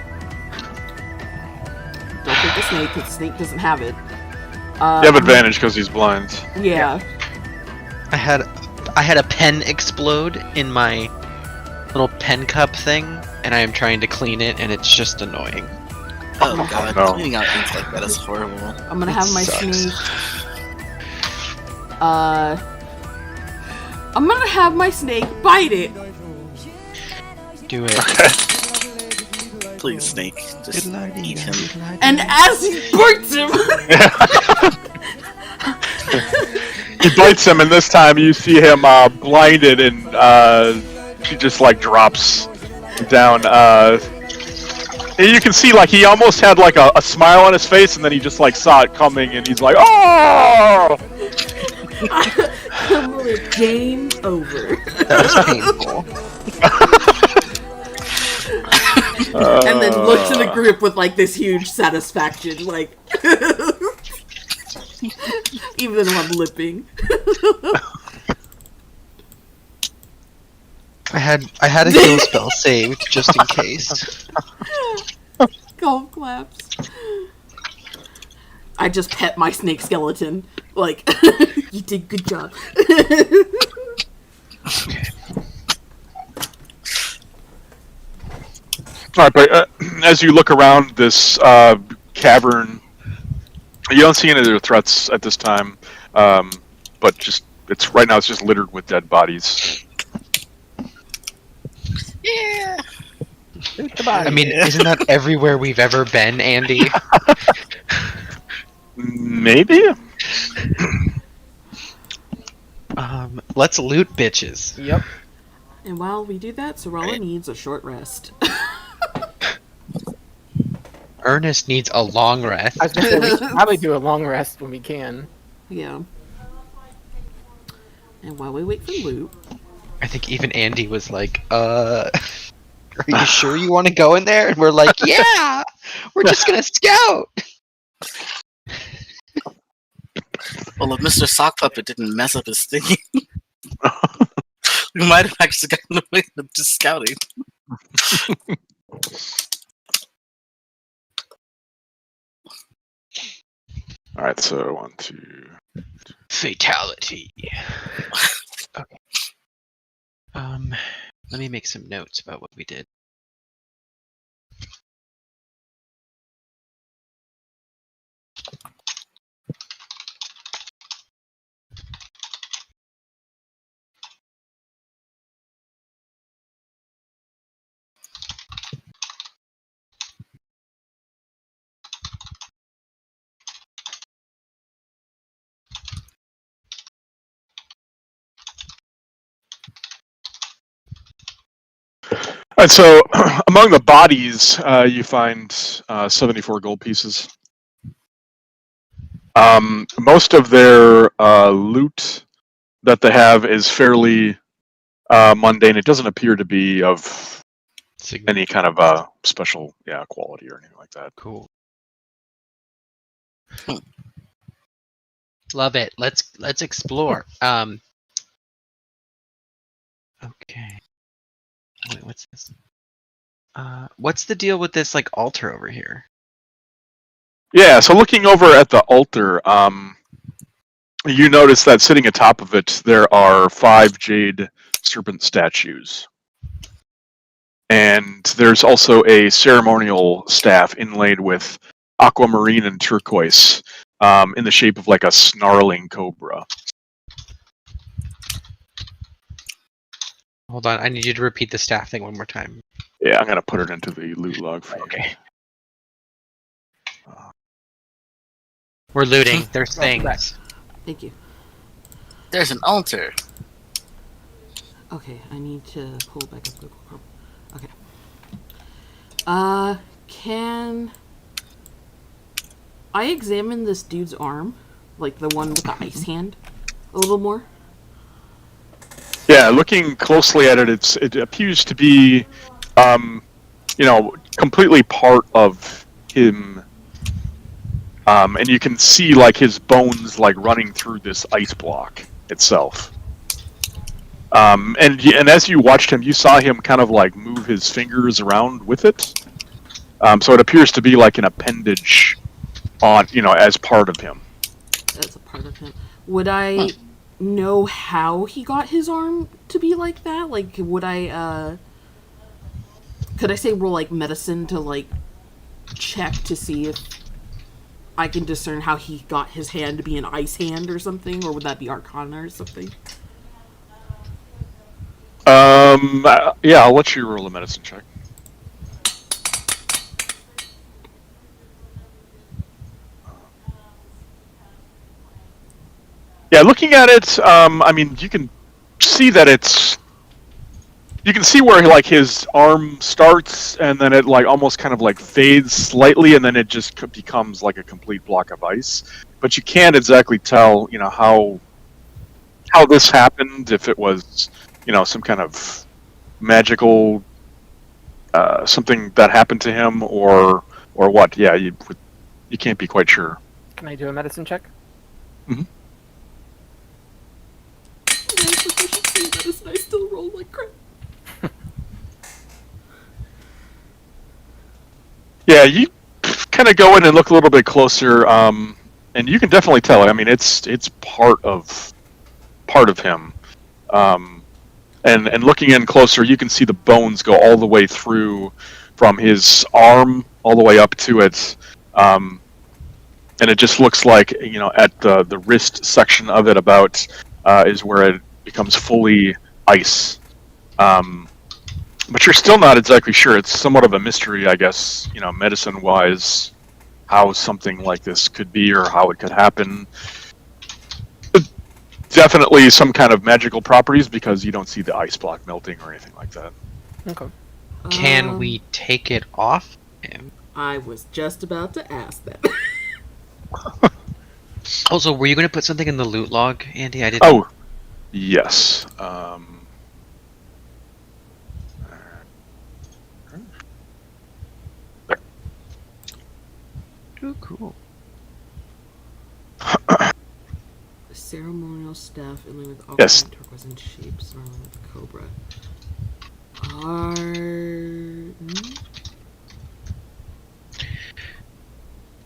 Don't take the snake, cause the snake doesn't have it.
You have advantage because he's blind.
Yeah.
I had a pen explode in my little pen cup thing, and I am trying to clean it, and it's just annoying.
Oh god,
no.
cleaning out things like that is horrible.
I'm gonna have my
sucks.
snake. I'm gonna have my snake bite it.
Do it.
Please, Snake, just eat him.
And as he bites him,
He bites him, and this time you see him blinded, and he just like drops down. And you can see like he almost had like a smile on his face, and then he just like saw it coming, and he's like, "Oh!"
I'm like, game over.
That was painful.
And then looks in the group with like this huge satisfaction, like even though I'm lipping.
I had a heal spell saved just in case.
Golf claps. I just pet my snake skeleton. Like, you did good job.
Alright, but as you look around this cavern, you don't see any other threats at this time. But just right now it's just littered with dead bodies.
Yeah.
I mean, isn't that everywhere we've ever been, Andy?
Maybe?
Let's loot bitches.
Yep.
And while we do that, Sorella needs a short rest.
Ernest needs a long rest.
I was gonna say we should probably do a long rest when we can.
Yeah. And while we wait for loot,
I think even Andy was like, are you sure you want to go in there? And we're like, yeah! We're just gonna scout!
Well, if Mr. Sock Puppet didn't mess up his thinking, we might have actually gotten away with just scouting.
Alright, so 1, 2.
Fatality. Okay. Let me make some notes about what we did.
Alright, so among the bodies, you find 74 gold pieces. Most of their loot that they have is fairly mundane. It doesn't appear to be of any kind of special quality or anything like that.
Cool. Love it. Let's explore. Okay. Wait, what's this? What's the deal with this like altar over here?
Yeah, so looking over at the altar, you notice that sitting atop of it, there are 5 jade serpent statues. And there's also a ceremonial staff inlaid with aquamarine and turquoise in the shape of like a snarling cobra.
Hold on, I need you to repeat the staff thing one more time.
Yeah, I'm going to put it into the loot log for you.
Okay. We're looting. There's things.
thank you.
There's an altar.
Okay, I need to pull back up Google Chrome. Okay. Can I examine this dude's arm, like the one with the ice hand, a little more.
Yeah, looking closely at it, it appears to be, completely part of him. And you can see like his bones like running through this ice block itself. And as you watched him, you saw him kind of like move his fingers around with it. So it appears to be like an appendage on, as part of him.
That's a part of him. Would I know how he got his arm to be like that? Like, would I, could I say roll, like, medicine to, like, check to see if I can discern how he got his hand to be an ice hand or something? Or would that be Arcana or something?
Yeah, I'll let you roll a medicine check. Yeah, looking at it, I mean, you can see that you can see where like his arm starts, and then it like almost kind of like fades slightly, and then it just becomes like a complete block of ice. But you can't exactly tell, how this happened. If it was, some kind of magical something that happened to him, or what? Yeah, you can't be quite sure.
Can I do a medicine check?
Mm-hmm.
I still roll like crap.
Yeah, you kind of go in and look a little bit closer, and you can definitely tell. I mean, it's part of him. And looking in closer, you can see the bones go all the way through, from his arm all the way up to it, and it just looks like at the wrist section of it about is where it becomes fully ice. But you're still not exactly sure. It's somewhat of a mystery, I guess, medicine-wise, how something like this could be or how it could happen. Definitely some kind of magical properties, because you don't see the ice block melting or anything like that.
Okay.
Can we take it off him?
I was just about to ask that.
Also, were you going to put something in the loot log, Andy? I didn't.
Oh, yes. There.
Oh, cool.
Ceremonial staff inlaid with
Yes.
turquoise and shape, snarling with a cobra.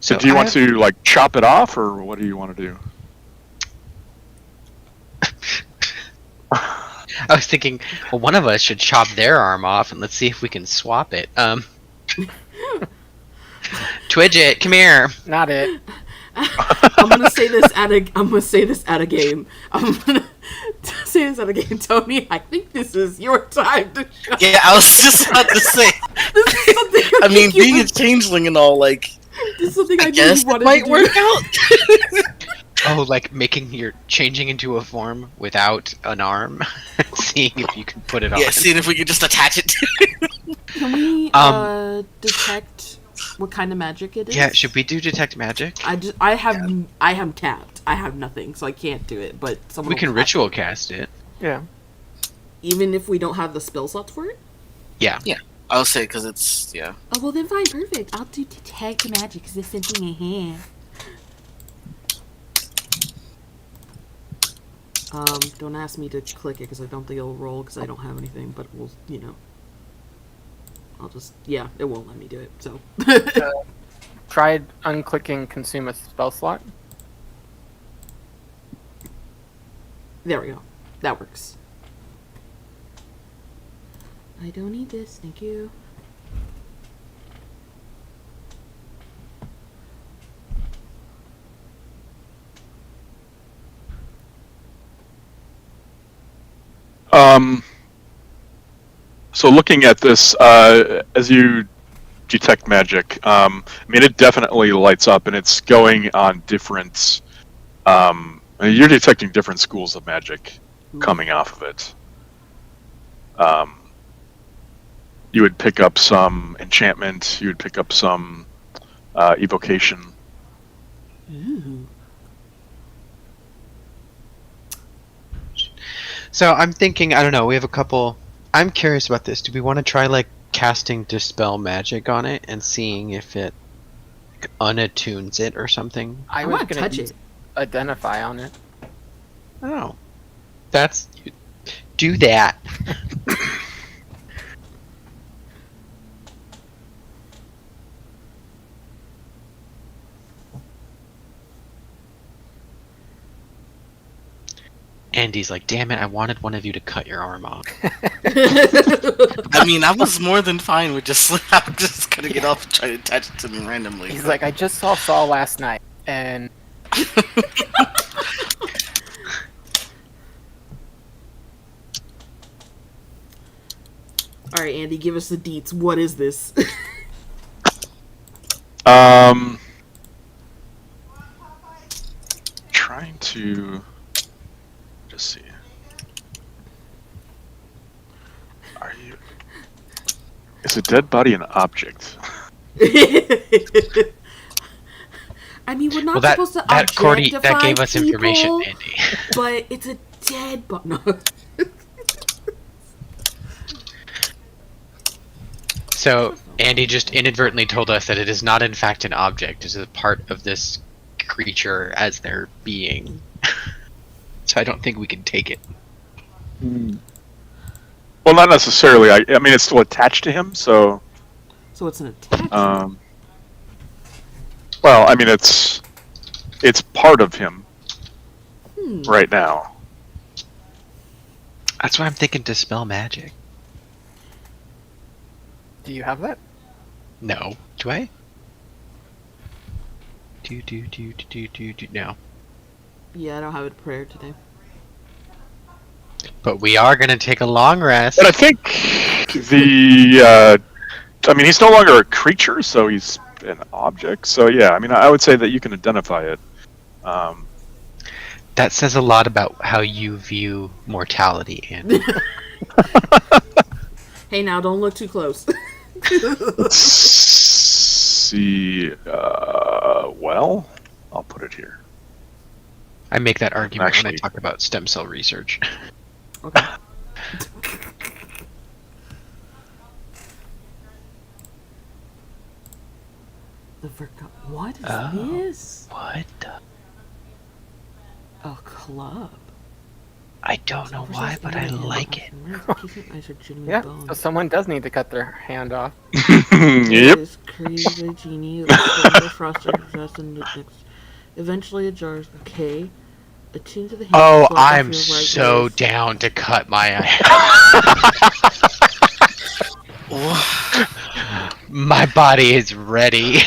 So do you want to like chop it off, or what do you want to do?
I was thinking, well, one of us should chop their arm off, and let's see if we can swap it. Twidget, come here.
Not it.
I'm gonna say this at a game. I'm gonna say this at a game, Tony. I think this is your time to shine.
Yeah, I was just about to say.
This is something
I mean, being a changeling and all, like,
this is something
I
I
guess
really
it
wanted
might
to
work
do.
out.
Oh, like changing into a form without an arm, seeing if you can put it on.
Yeah, seeing if we can just attach it to it.
Can we detect what kind of magic it is?
Yeah, should we do detect magic?
I am tapped. I have nothing, so I can't do it. But someone
We
will
can
tap
ritual
me.
cast it.
Yeah.
Even if we don't have the spell slots for it.
Yeah.
I'll say, because it's, yeah.
Oh well, then fine, perfect. I'll do detect magic because there's something in here. Don't ask me to click it because I don't think it'll roll because I don't have anything. But we'll, I'll just, it won't let me do it. So.
Tried unclicking consume a spell slot.
There we go. That works. I don't need this, thank you.
So looking at this, as you detect magic, I mean, it definitely lights up, and it's going on different. You're detecting different schools of magic coming off of it. You would pick up some enchantment. You would pick up some evocation.
Ooh.
So I'm thinking, I don't know, we have a couple. I'm curious about this. Do we want to try like casting Dispel Magic on it and seeing if it unattunes it or something?
I
was
want to
gonna
touch
use
it.
Identify on it.
Oh. That's. Do that. Andy's like, damn it, I wanted one of you to cut your arm off.
I mean, I was more than fine with just I'm just gonna get off and try to attach it to me randomly.
He's like, I just saw Saul last night, and
All right, Andy, give us the deets. What is this?
Trying to just see. Are you? Is a dead body an object?
I mean, we're not
Well, that
supposed to
that Cordy that
objectify
gave us information,
people,
Andy.
but it's a dead body. No.
So Andy just inadvertently told us that it is not in fact an object. It is a part of this creature as their being. So I don't think we can take it.
Well, not necessarily. I mean, it's still attached to him, so.
So it's an attachment.
Well, I mean, it's part of him right now.
That's why I'm thinking Dispel Magic.
do you have that?
No. Do I? Do. No.
Yeah, I don't have a prayer today.
But we are going to take a long rest.
But I think I mean, he's no longer a creature, so he's an object. So yeah, I mean, I would say that you can identify it.
That says a lot about how you view mortality, Andy.
Hey, now don't look too close.
Let's see. Well, I'll put it here.
I make that argument when I
Actually-
talk about stem cell research.
Okay. What is this?
What?
A club.
I don't know why, but I like it.
Yeah. So someone does need to cut their hand off.
Yep.
Is created by genie. The frost possessed and next. Eventually it jars. Okay. Attune to the hand.
Oh,
swap off
I'm
your right
so
wrist.
down to cut my My body is ready.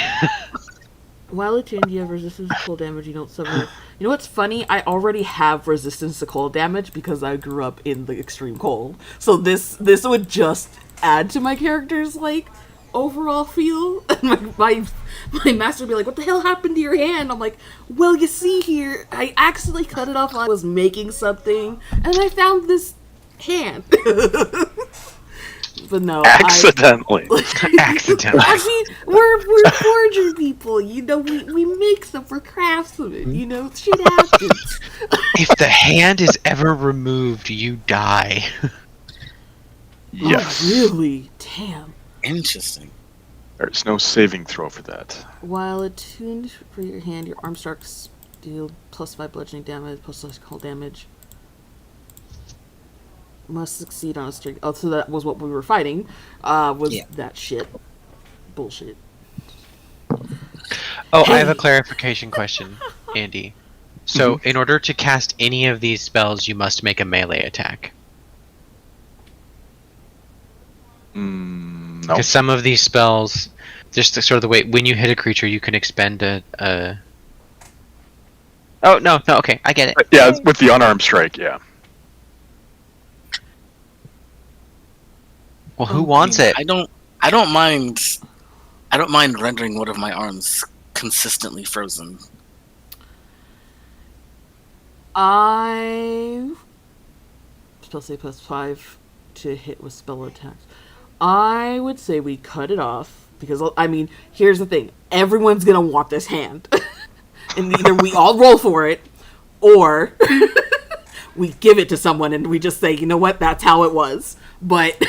While attuned, you have resistance to cold damage. You don't suffer. You know what's funny? I already have resistance to cold damage because I grew up in the extreme cold. So this would just add to my character's like overall feel. And my master would be like, "What the hell happened to your hand?" I'm like, "Well, you see here, I accidentally cut it off while I was making something, and I found this hand." But no,
Accidentally.
Accidentally.
I mean, we're forger people, you know. We make stuff, we're craftsmen, you know. Shit happens.
If the hand is ever removed, you die.
Yes.
Oh, really? Damn.
Interesting.
There's no saving throw for that.
While attuned for your hand, your arm strikes deal +5 bludgeoning damage, +6 cold damage. Must succeed on a string. Oh, so that was what we were fighting. That shit. Bullshit.
Oh, I have a clarification question, Andy. So, in order to cast any of these spells, you must make a melee attack.
No.
Because some of these spells, just the, sort of the way when you hit a creature, you can expend a. Oh no, okay, I get it.
Yeah, with the unarmed strike, yeah.
Well, who wants it?
I don't mind rendering one of my arms consistently frozen.
Spell save +5 to hit with spell attacks. I would say we cut it off because, I mean, here's the thing: everyone's gonna want this hand. And either we all roll for it, or we give it to someone and we just say, you know what, that's how it was. But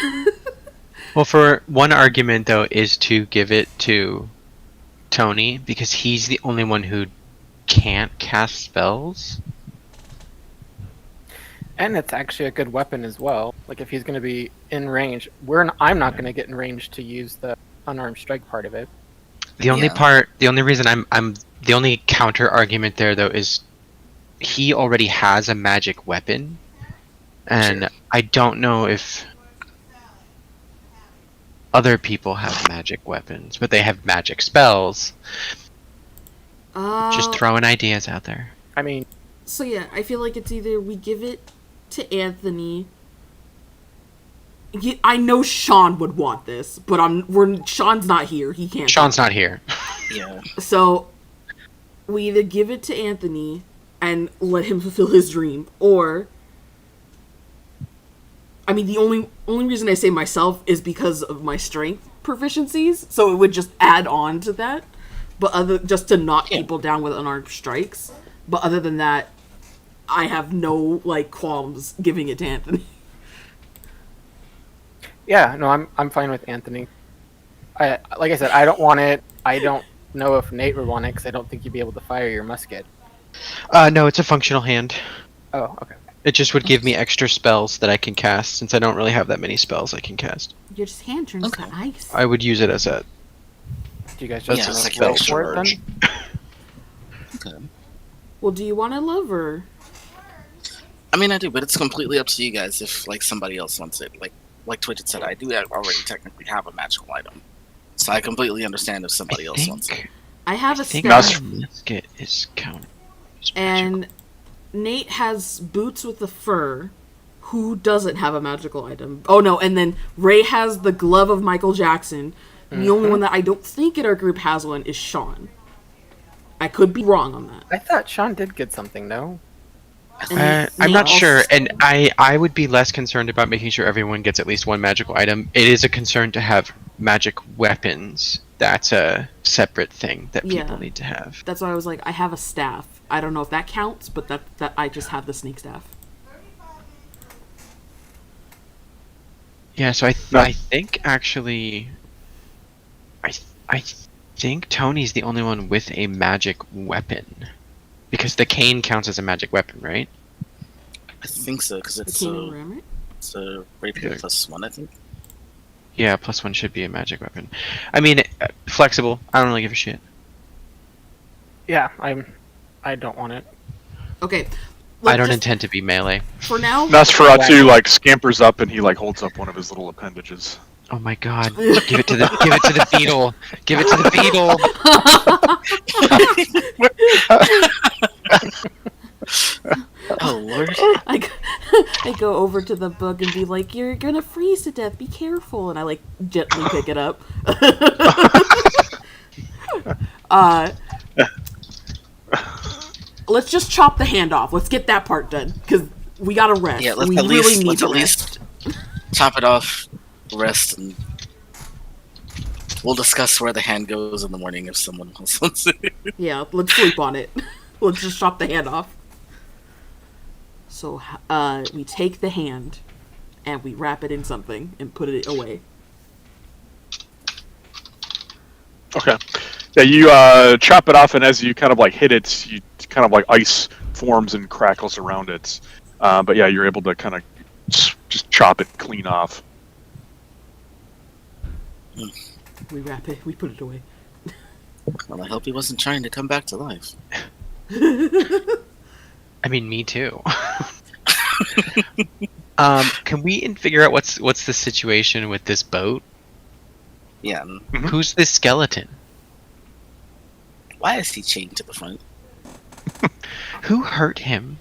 Well, for one argument though is to give it to Tony because he's the only one who can't cast spells.
And it's actually a good weapon as well. Like if he's going to be in range, I'm not going to get in range to use the unarmed strike part of it.
The only reason I'm the only counter argument there though is he already has a magic weapon, and
Sure.
I don't know if other people have magic weapons, but they have magic spells. Just throwing ideas out there.
I mean,
so yeah, I feel like it's either we give it to Anthony. I know Sean would want this, but Sean's not here. He can't.
Sean's not here.
Yeah.
So we either give it to Anthony and let him fulfill his dream, or I mean, the only reason I say myself is because of my strength proficiencies, so it would just add on to that. But just to knock people down with unarmed strikes. But other than that, I have no qualms giving it to Anthony.
yeah, no, I'm fine with Anthony. Like I said, I don't want it. I don't know if Nate would want it because I don't think you'd be able to fire your musket.
No, it's a functional hand.
Oh, okay.
It just would give me extra spells that I can cast, since I don't really have that many spells I can cast.
Your just hand turns
Okay.
to ice.
I would use it as a...
Do you guys
That's
just
like
roll
extra
for it
merge.
then?
Okay.
Well, do you want a lover?
I mean, I do, but it's completely up to you guys if somebody else wants it. Like Twitch had said, I do already technically have a magical item, so I completely understand if somebody else wants it.
I have
I
a
think
staff,
our musket is counted. as magical.
and Nate has boots with the fur. Who doesn't have a magical item? Oh no, and then Ray has the glove of Michael Jackson. And the only one that I don't think in our group has one is Sean. I could be wrong on that.
I thought Sean did get something, no?
And
I'm
Nate
not
also-
sure, and I would be less concerned about making sure everyone gets at least one magical item. It is a concern to have magic weapons. That's a separate thing that people
Yeah.
need to have.
That's why I was like, I have a staff. I don't know if that counts, but that I just have the snake staff.
Yeah, so
No.
I think actually, I think Tony's the only one with a magic weapon, because the cane counts as a magic weapon, right?
I think so, because
The
it's
king and ram, right?
a rapier
Yeah.
+1, I think.
Yeah, +1 should be a magic weapon. I mean, flexible. I don't really give a shit.
Yeah, I don't want it.
Okay.
I don't
just,
intend to be melee.
For now,
Nosferatu scampers up and he holds up one of his little appendages.
Oh my god! Give it to the beetle. Give it to the beetle.
Oh lord.
I go over to the bug and be like, "You're gonna freeze to death. Be careful." And I gently pick it up. Let's just chop the hand off. Let's get that part done because we gotta rest.
Yeah, let's
we
at
really
least
need
let's
to
at
rest.
least chop it off, rest, and we'll discuss where the hand goes in the morning if someone else wants it.
Yeah, let's sleep on it. Let's just chop the hand off. So, we take the hand and we wrap it in something and put it away.
Okay. Yeah, you chop it off, and as you kind of hit it, you kind of ice forms and crackles around it. But yeah, you're able to kind of just chop it clean off.
We wrap it. We put it away.
Well, I hope he wasn't trying to come back to life.
I mean, me too. Can we figure out what's the situation with this boat?
Yeah.
Mhm.
Who's this skeleton?
Why is he chained to the front?
Who hurt him?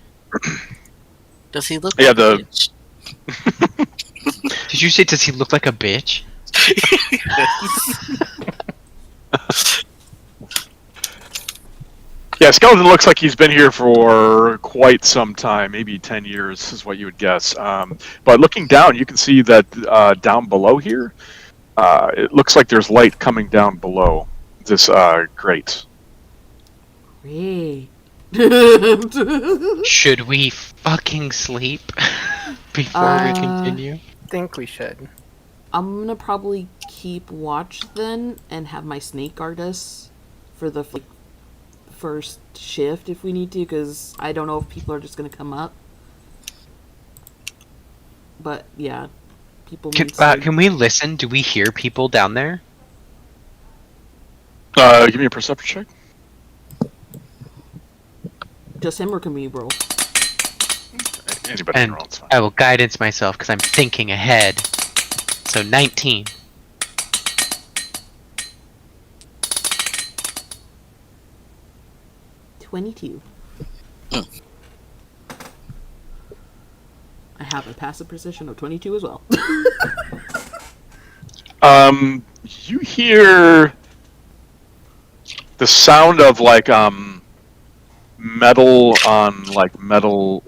Does he look
Yeah,
like a
the-
bitch?
Did you say does he look like a bitch?
Yeah, skeleton looks like he's been here for quite some time, maybe 10 years is what you would guess. But looking down, you can see that down below here, it looks like there's light coming down below this grate.
Ray.
Should we fucking sleep before we continue?
Think we should.
I'm gonna probably keep watch then and have my snake guard us for the first shift if we need to, because I don't know if people are just gonna come up. But yeah, people need to...
Can we listen? Do we hear people down there?
Give me a perception check.
Just him, or can we roll?
Anybody can
And
roll, it's fine.
I will guidance myself because I'm thinking ahead. So 19.
$22. I have a passive precision of 22 as well.
You hear the sound of metal on metal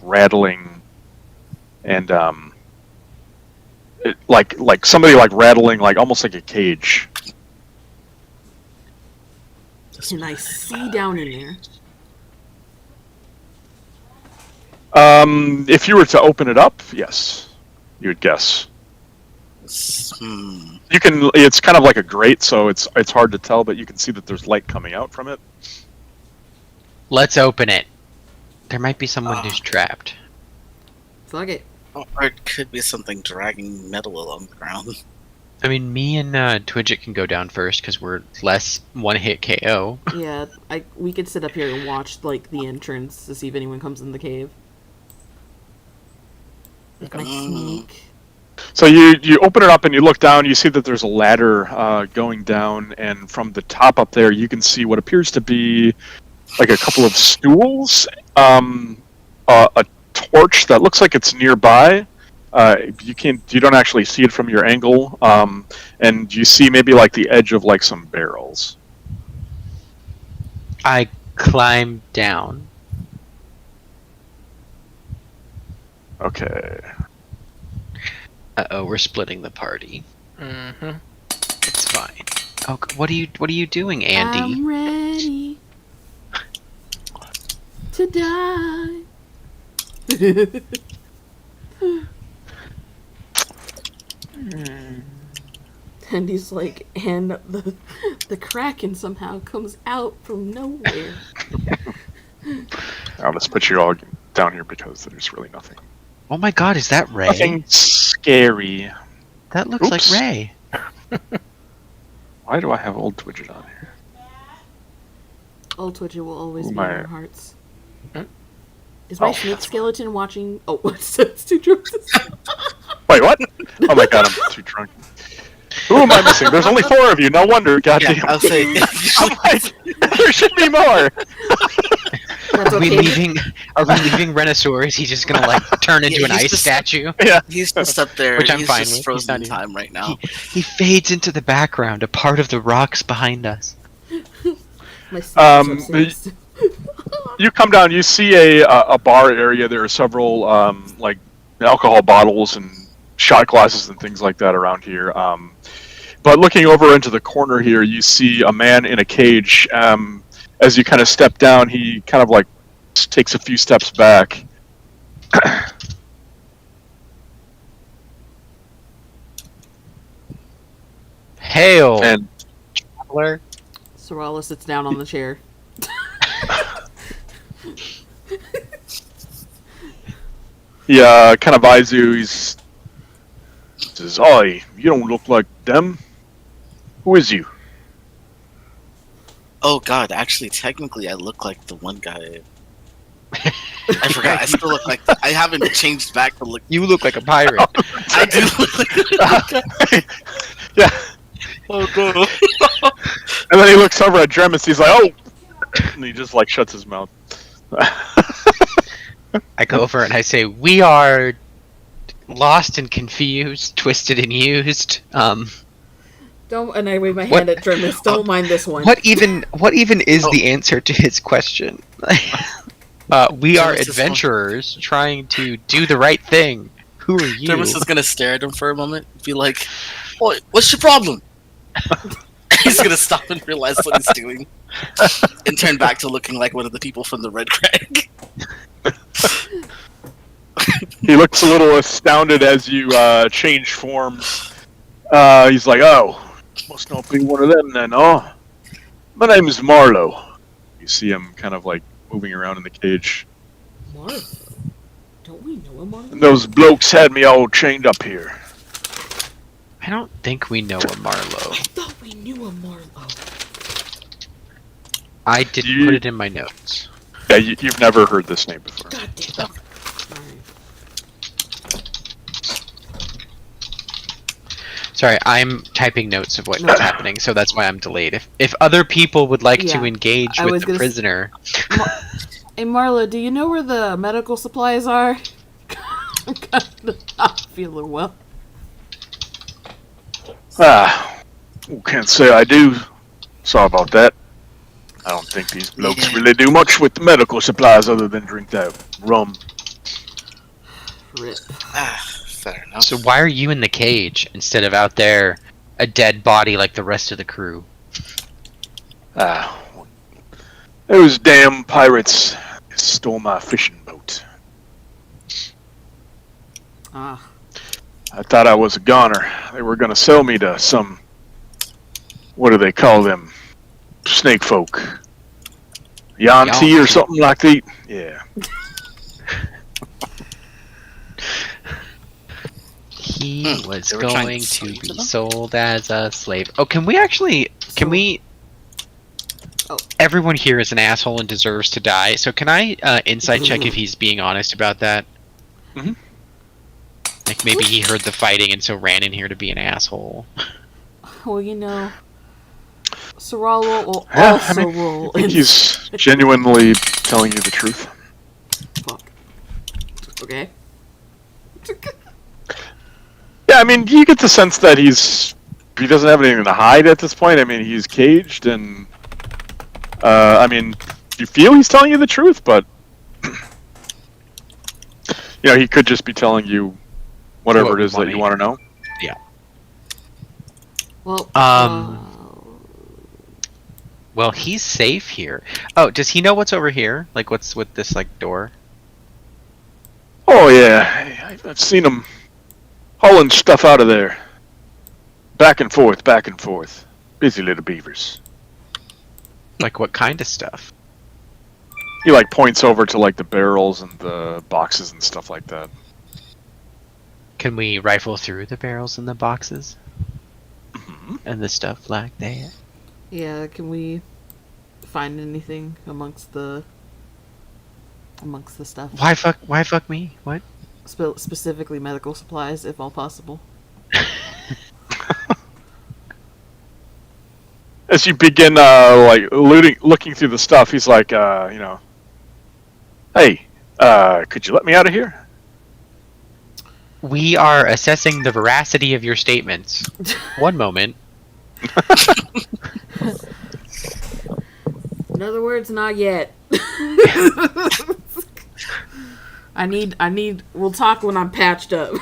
rattling, and like somebody rattling almost like a cage.
Can I see down in there?
If you were to open it up, yes, you would guess. You can. It's kind of like a grate, so it's hard to tell, but you can see that there's light coming out from it.
Let's open it. There might be someone who's trapped.
Fuck it.
Or it could be something dragging metal along the ground.
I mean, me and Twidget can go down first because we're less one-hit KO.
Yeah, we could sit up here and watch the entrance to see if anyone comes in the cave. With my sneak.
So you open it up and you look down. You see that there's a ladder going down, and from the top up there, you can see what appears to be like a couple of stools, a torch that looks like it's nearby. You don't actually see it from your angle, and you see maybe the edge of some barrels.
I climb down.
Okay.
Uh-oh, we're splitting the party.
Mm-hmm.
It's fine. Oh, what are you doing, Andy?
I'm ready to die. And he's and the Kraken somehow comes out from nowhere.
I'll just put you all down here because there's really nothing.
Oh my god, is that Ray?
Nothing scary.
That looks
Oops.
like Ray.
Why do I have old Twidget on here?
Old Twitcher will always
Who
be
am
in
I?
our hearts.
Huh?
Is my
Oh,
snake
that's
skeleton watching? Oh, it's too drunk.
Wait, what? Oh my god, I'm too drunk. Who am I missing? There's only 4 of you. No wonder. Goddamn.
Yeah, I'll say.
I'm like, there should be more.
That's
Are we
okay.
leaving Renosaur? Is he just gonna turn into an
he's
ice
just-
statue?
Yeah.
He's just up there.
Which I'm
he's
fine
just
with. He's
frozen
not
in
even-
time right now.
He fades into the background, a part of the rocks behind us.
My snake
Um,
is upstairs.
You come down. You see a bar area. There are several alcohol bottles and shot glasses and things like that around here. But looking over into the corner here, you see a man in a cage. As you kind of step down, he kind of takes a few steps back.
Hail,
And
traveler.
Sorala sits down on the chair.
he kind of eyes you. He says, "Oi, you don't look like them. Who is you?"
Oh god, actually, technically, I look like the one guy. I forgot. I still look like. I haven't changed back to look.
You look like a pirate.
I do look like.
Yeah.
Oh no.
And then he looks over at Dremis. He's like, "Oh," and he just shuts his mouth.
I go over and I say, "We are lost and confused, twisted and used.
Don't. And I wave my
What-
hand at Dremis. Don't mind this one.
What even is the answer to his question? We are
Dermis is
adventurers trying to do the right thing. Who are you?"
Dermis is gonna stare at him for a moment, be like, "What's your problem?" He's gonna stop and realize what he's doing, and turn back to looking like one of the people from the Red Crag.
He looks a little astounded as you change forms. He's like, "Oh, must not be one of them then. Oh, my name is Marlowe." You see him kind of like moving around in the cage.
Marlowe? Don't we know a Marlowe?
And those blokes had me all chained up here.
I don't think we know a Marlowe.
I thought we knew a Marlowe.
I didn't put it in my notes.
Yeah, you've never heard this name before.
God damn. Alright.
Sorry, I'm typing notes of what's happening, so that's why I'm delayed. If other people would like to engage with the prisoner...
Hey Marla, do you know where the medical supplies are? I'm kind of not feeling well.
Can't say I do. Sorry about that. I don't think these blokes really do much with the medical supplies other than drink that rum.
Rip.
Fair enough.
So why are you in the cage instead of out there, a dead body like the rest of the crew?
Those damn pirates stole my fishing boat.
Ah.
I thought I was a goner. They were gonna sell me to some... What do they call them? Snake folk. Yanti or something like that? Yeah.
He was
They were trying
going
to
to
sell you to
be
them?
sold as a slave. Oh, can we...
Oh.
Everyone here is an asshole and deserves to die, so can I insight check if he's being honest about that?
Mhm.
Like maybe he heard the fighting and so ran in here to be an asshole.
Well, you know, Sorala will
Yeah,
also
I mean,
roll.
I think he's genuinely telling you the truth.
Fuck. Okay.
Yeah, I mean, you get the sense that he doesn't have anything to hide at this point. I mean, he's caged, and I mean, you feel he's telling you the truth, but you know, he could just be telling you whatever it is that you want to know.
Yeah.
Well,
Well, he's safe here. Oh, does he know what's over here? Like, what's with this, like, door?
Oh yeah, I've seen him hauling stuff out of there, back and forth, back and forth. Busy little beavers.
Like, what kind of stuff?
He like points over to like the barrels and the boxes and stuff like that.
Can we rifle through the barrels and the boxes?
Mm-hmm.
And the stuff like that?
yeah, can we find anything amongst the stuff?
Why fuck me? What?
Specifically medical supplies, if all possible.
As you begin like looking through the stuff, he's like, hey, could you let me out of here?
We are assessing the veracity of your statements. One moment.
In other words, not yet. I need. We'll talk when I'm patched up.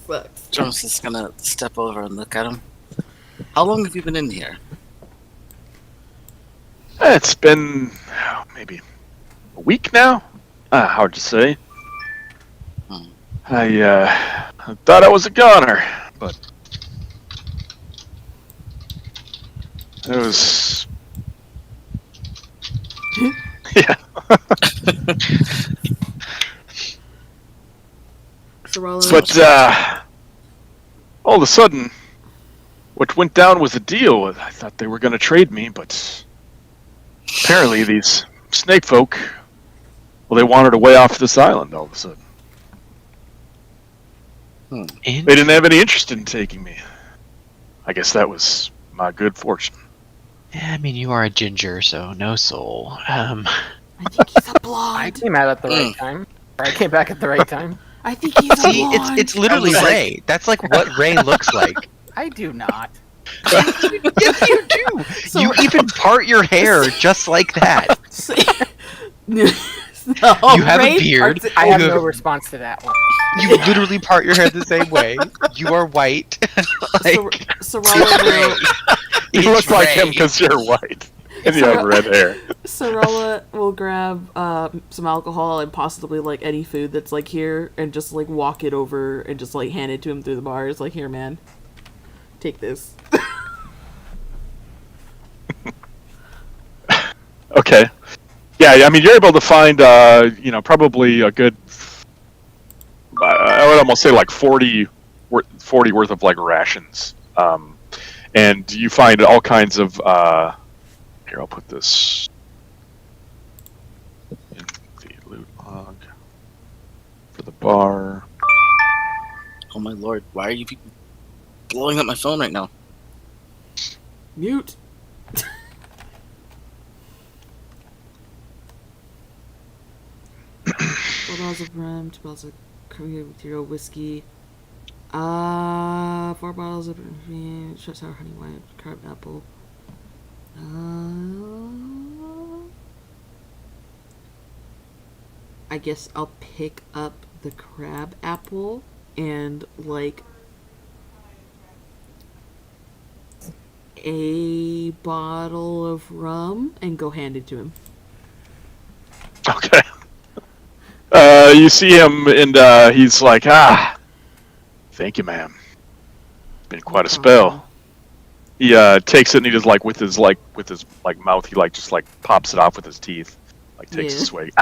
Sucks.
Jones is gonna step over and look at him. How long have you been in here?
It's been maybe a week now. Hard to say. I thought I was a goner, but it was. Yeah. But all of a sudden, what went down was a deal. I thought they were going to trade me, but apparently these snake folk, well, they wandered away off this island all of a sudden. They didn't have any interest in taking me. I guess that was my good fortune.
Yeah, I mean, you are a ginger, so no soul.
I think he's a
I
blonde.
came out at the right time. Or I came back at the right time.
I think he's a
See,
blonde.
it's literally
I was like-
Ray. That's like what Ray looks like.
I do not.
Yes, you do.
So-
You even part your hair just like that. You have a beard.
I have
You
no response to that one.
You literally part your hair the same way. You are white.
Sorella will.
You look like him because you're white and you have red hair.
Sorella will grab some alcohol and possibly like any food that's like here, and just like walk it over and just like hand it to him through the bars. Like, here, man, take this.
Okay. Yeah, I mean, you're able to find, probably a good, I would almost say like 40 worth of like rations. And you find all kinds of, here, I'll put this in the loot log for the bar.
Oh my lord, why are you people blowing up my phone right now?
Mute. Four bottles of rum, 2 bottles of material whiskey, 4 bottles of sour honey wine, crab apple. I guess I'll pick up the crab apple and like a bottle of rum and go hand it to him.
Okay. You see him, and he's like, thank you, ma'am. It's been quite a spell. He takes it, and he just with his mouth, he just pops it off with his teeth, takes a swig.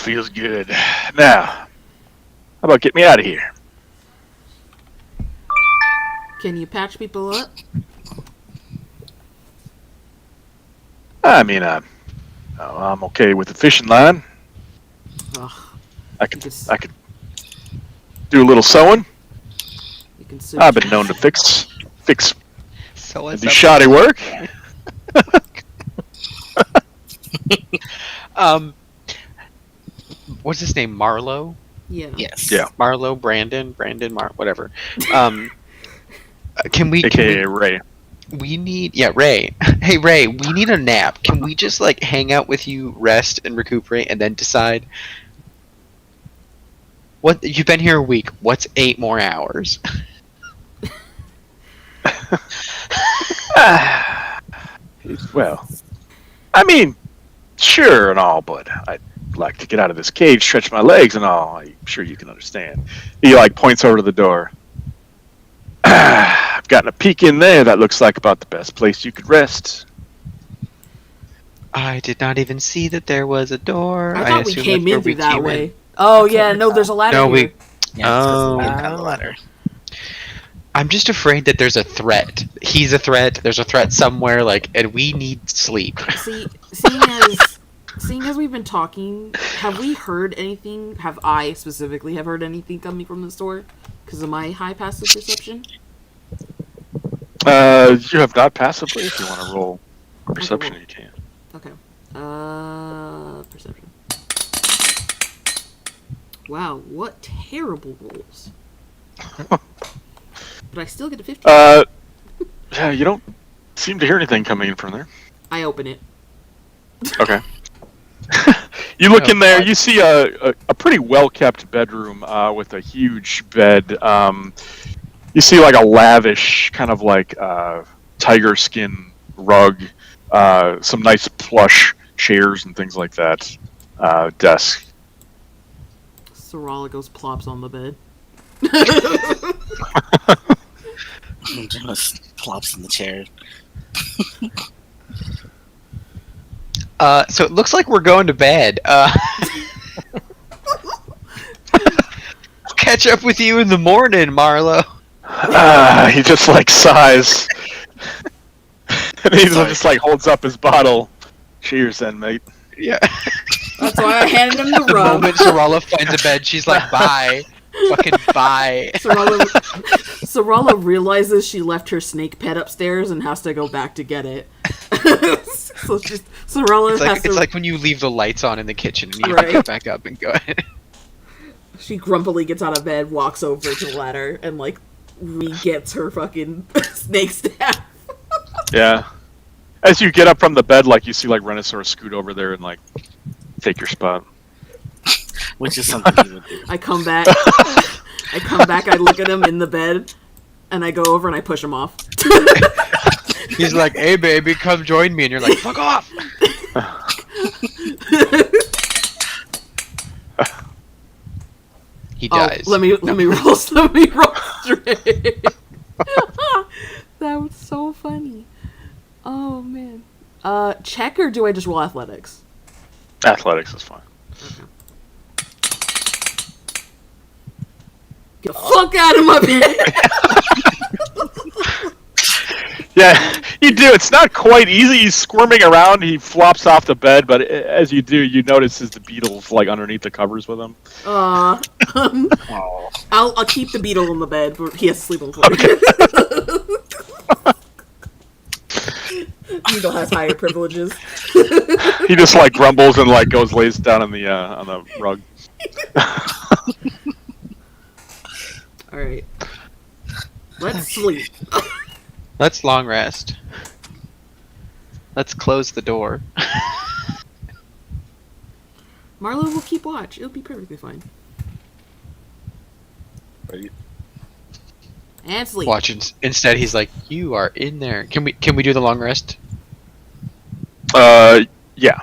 Feels good. Now, how about get me out of here?
Can you patch people up?
I mean, I'm okay with the fishing line.
Ugh,
I could do a little sewing.
you can sue.
I've been known to fix
So
and do shoddy work.
What's his name? Marlowe?
Yeah.
Yes.
Yeah.
Marlowe, Brandon, whatever. Can we?
AKA Ray.
We need, Ray. Hey, Ray, we need a nap. Can we just hang out with you, rest and recuperate, and then decide? What, you've been here a week. What's 8 more hours?
Well, I mean, sure and all, but I'd like to get out of this cage, stretch my legs and all. I'm sure you can understand. He points over to the door. I've gotten a peek in there. That looks like about the best place you could rest.
I did not even see that there was a door.
I thought we
assume
came
that's where
in through
we
that
came
way.
in.
Oh yeah, no, there's a ladder
No,
here.
Yeah,
Oh.
it's on the ladder.
I'm just afraid that there's a threat. He's a threat. There's a threat somewhere. And we need sleep.
See, seeing as we've been talking, have we heard anything? Have I specifically heard anything coming from the store? Because of my high passive perception.
You have not passively. If you want to roll perception, you can.
Okay. Perception. Wow, what terrible rolls. But I still get a 15.
Yeah, you don't seem to hear anything coming in from there.
I open it.
Okay. You look in there. You see a pretty well kept bedroom with a huge bed. You see a lavish kind of tiger skin rug, some nice plush chairs and things like that. Desk.
Sorala goes plops on the bed.
Just plops in the chair.
So it looks like we're going to bed. Catch up with you in the morning, Marlo.
He just sighs. And he just holds up his bottle. Cheers then, mate.
Yeah.
That's why I handed him the
The
rum.
moment Sorala finds a bed, she's like, bye. Fucking bye.
Sorala realizes she left her snake pet upstairs and has to go back to get it. So Sorala
It's like when you leave the lights on in the kitchen and you have to
Right.
get back up and go ahead.
She grumpily gets out of bed, walks over to the ladder, and re-gets her fucking snake staff.
Yeah. As you get up from the bed, like you see like Renosaur scoot over there and like take your spot.
Which is something he would do.
I come back. I look at him in the bed, and I go over and I push him off.
He's like, "Hey, baby, come join me," and you're like, "Fuck off." He dies.
Let me roll straight. That was so funny. Oh man. Check, or do I just roll athletics?
Athletics is fine.
Get the fuck out of my bed!
Yeah, you do. It's not quite easy. He's squirming around. He flops off the bed, but as you do, you notice the beetle's like underneath the covers with him.
Oh.
I'll keep the beetle on the bed, but he has to sleep on the floor. Beetle has higher privileges.
He just like grumbles and like goes lays down on the rug.
All right, let's sleep.
Let's long rest. Let's close the door.
Marlo will keep watch. It'll be perfectly fine.
Right.
And sleep.
Watch instead. He's like, "You are in there." Can we do the long rest?
Yeah.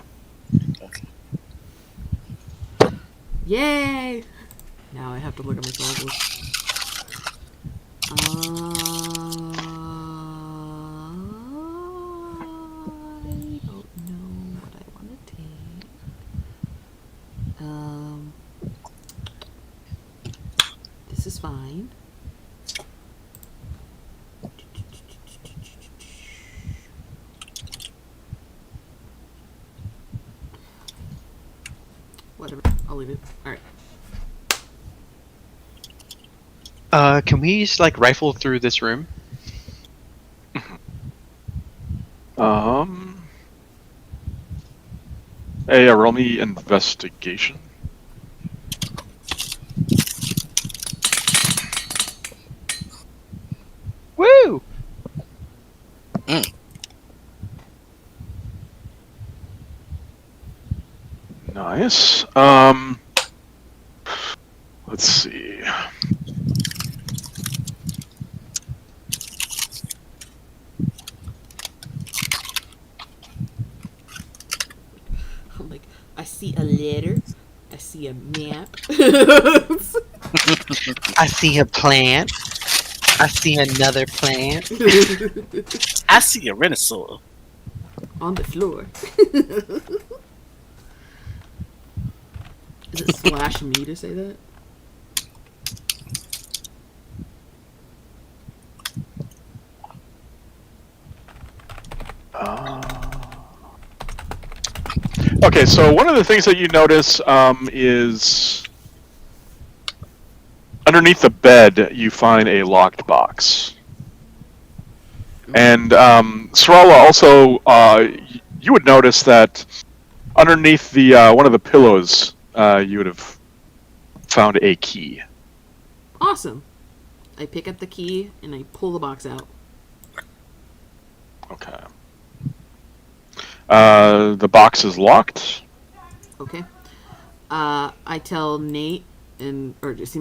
Yay! Now I have to look at my syllables. I don't know what I want to take. This is fine. Whatever. I'll leave it. Alright.
Can we just like rifle through this room?
Roll me investigation.
Woo!
Nice. Let's see.
I'm like, I see a letter. I see a map.
I see a plant. I see another plant.
I see a Renosaur.
On the floor. Is it slash me to say that?
Okay, so one of the things that you notice is underneath the bed you find a locked box. And Sarala also, you would notice that underneath the one of the pillows you would have found a key.
Awesome. I pick up the key and I pull the box out.
Okay. The box is locked.
Okay. I tell Nate I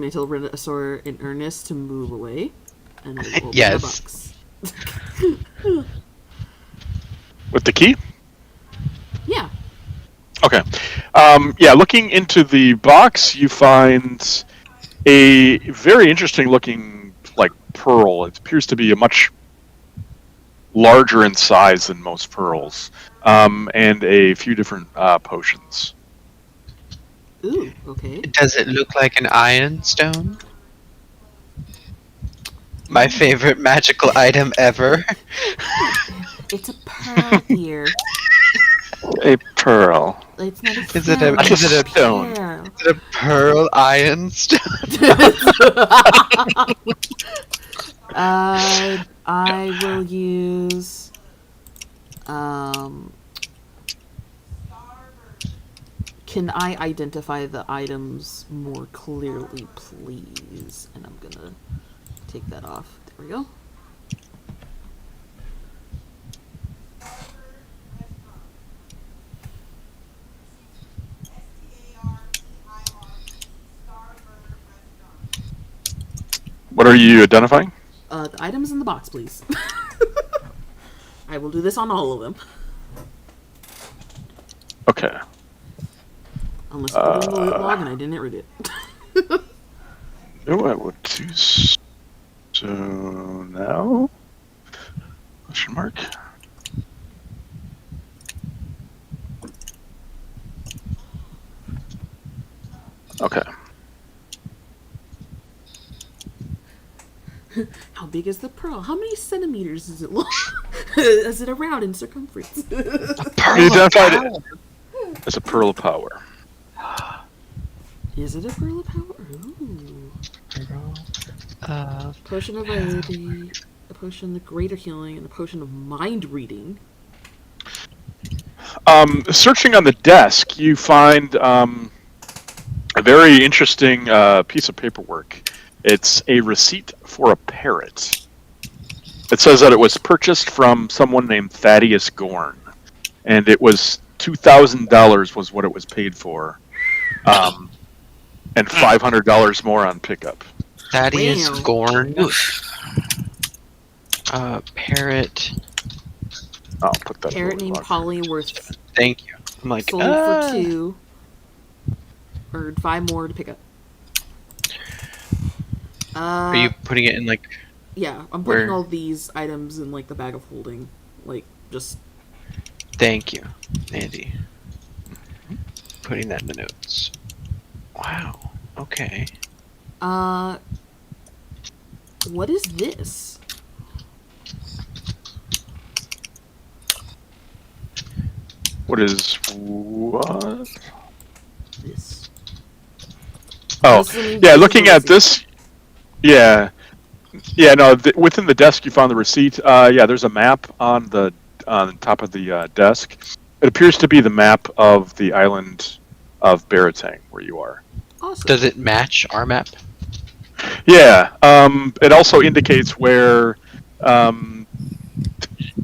tell Renosaur and Ernest to move away, and I open
Yes.
the box.
With the key?
Yeah.
Okay. Yeah, looking into the box, you find a very interesting looking, like, pearl. It appears to be a much larger in size than most pearls, and a few different potions.
Ooh. Okay.
Does it look like an iron stone? My favorite magical item ever.
It's a pearl here.
A pearl.
It's not a
Is it a
stone?
pearl.
Is it a pearl iron stone?
I will use can I identify the items more clearly, please? And I'm gonna take that off. There we go.
What are you identifying?
The items in the box, please. I will do this on all of them.
Okay.
Unless you put it in the loot log and I didn't read it.
No, I would do so now. Question mark. Okay.
How big is the pearl? How many centimeters is it long? Is it around in circumference?
You identified it as a pearl of power.
Is it a pearl of power? Ooh. Potion of variety, a potion of greater healing, and a potion of mind reading.
Searching on the desk, you find a very interesting piece of paperwork. It's a receipt for a parrot. It says that it was purchased from someone named Thaddeus Gorn, and it was $2,000 was what it was paid for, and $500 more on pickup.
Thaddeus
Wow.
Gorn. Parrot.
I'll put that.
Parrot
in the
named
log.
Polly worth
Thank you. I'm like,
sold for 2. Earned 5 more to pick up.
Are you putting it in like?
Yeah, I'm putting
where?
all these items in like the bag of holding. Like, just
Thank you, Andy. Putting that in the notes. Wow. Okay.
what is this?
What is what?
This.
Oh,
This is
yeah.
the
Looking at
receipt.
this, yeah, No, within the desk, you found the receipt. Yeah, there's a map on the top of the desk. It appears to be the map of the island of Baratang, where you are.
Awesome.
Does it match our map?
Yeah. It also indicates where.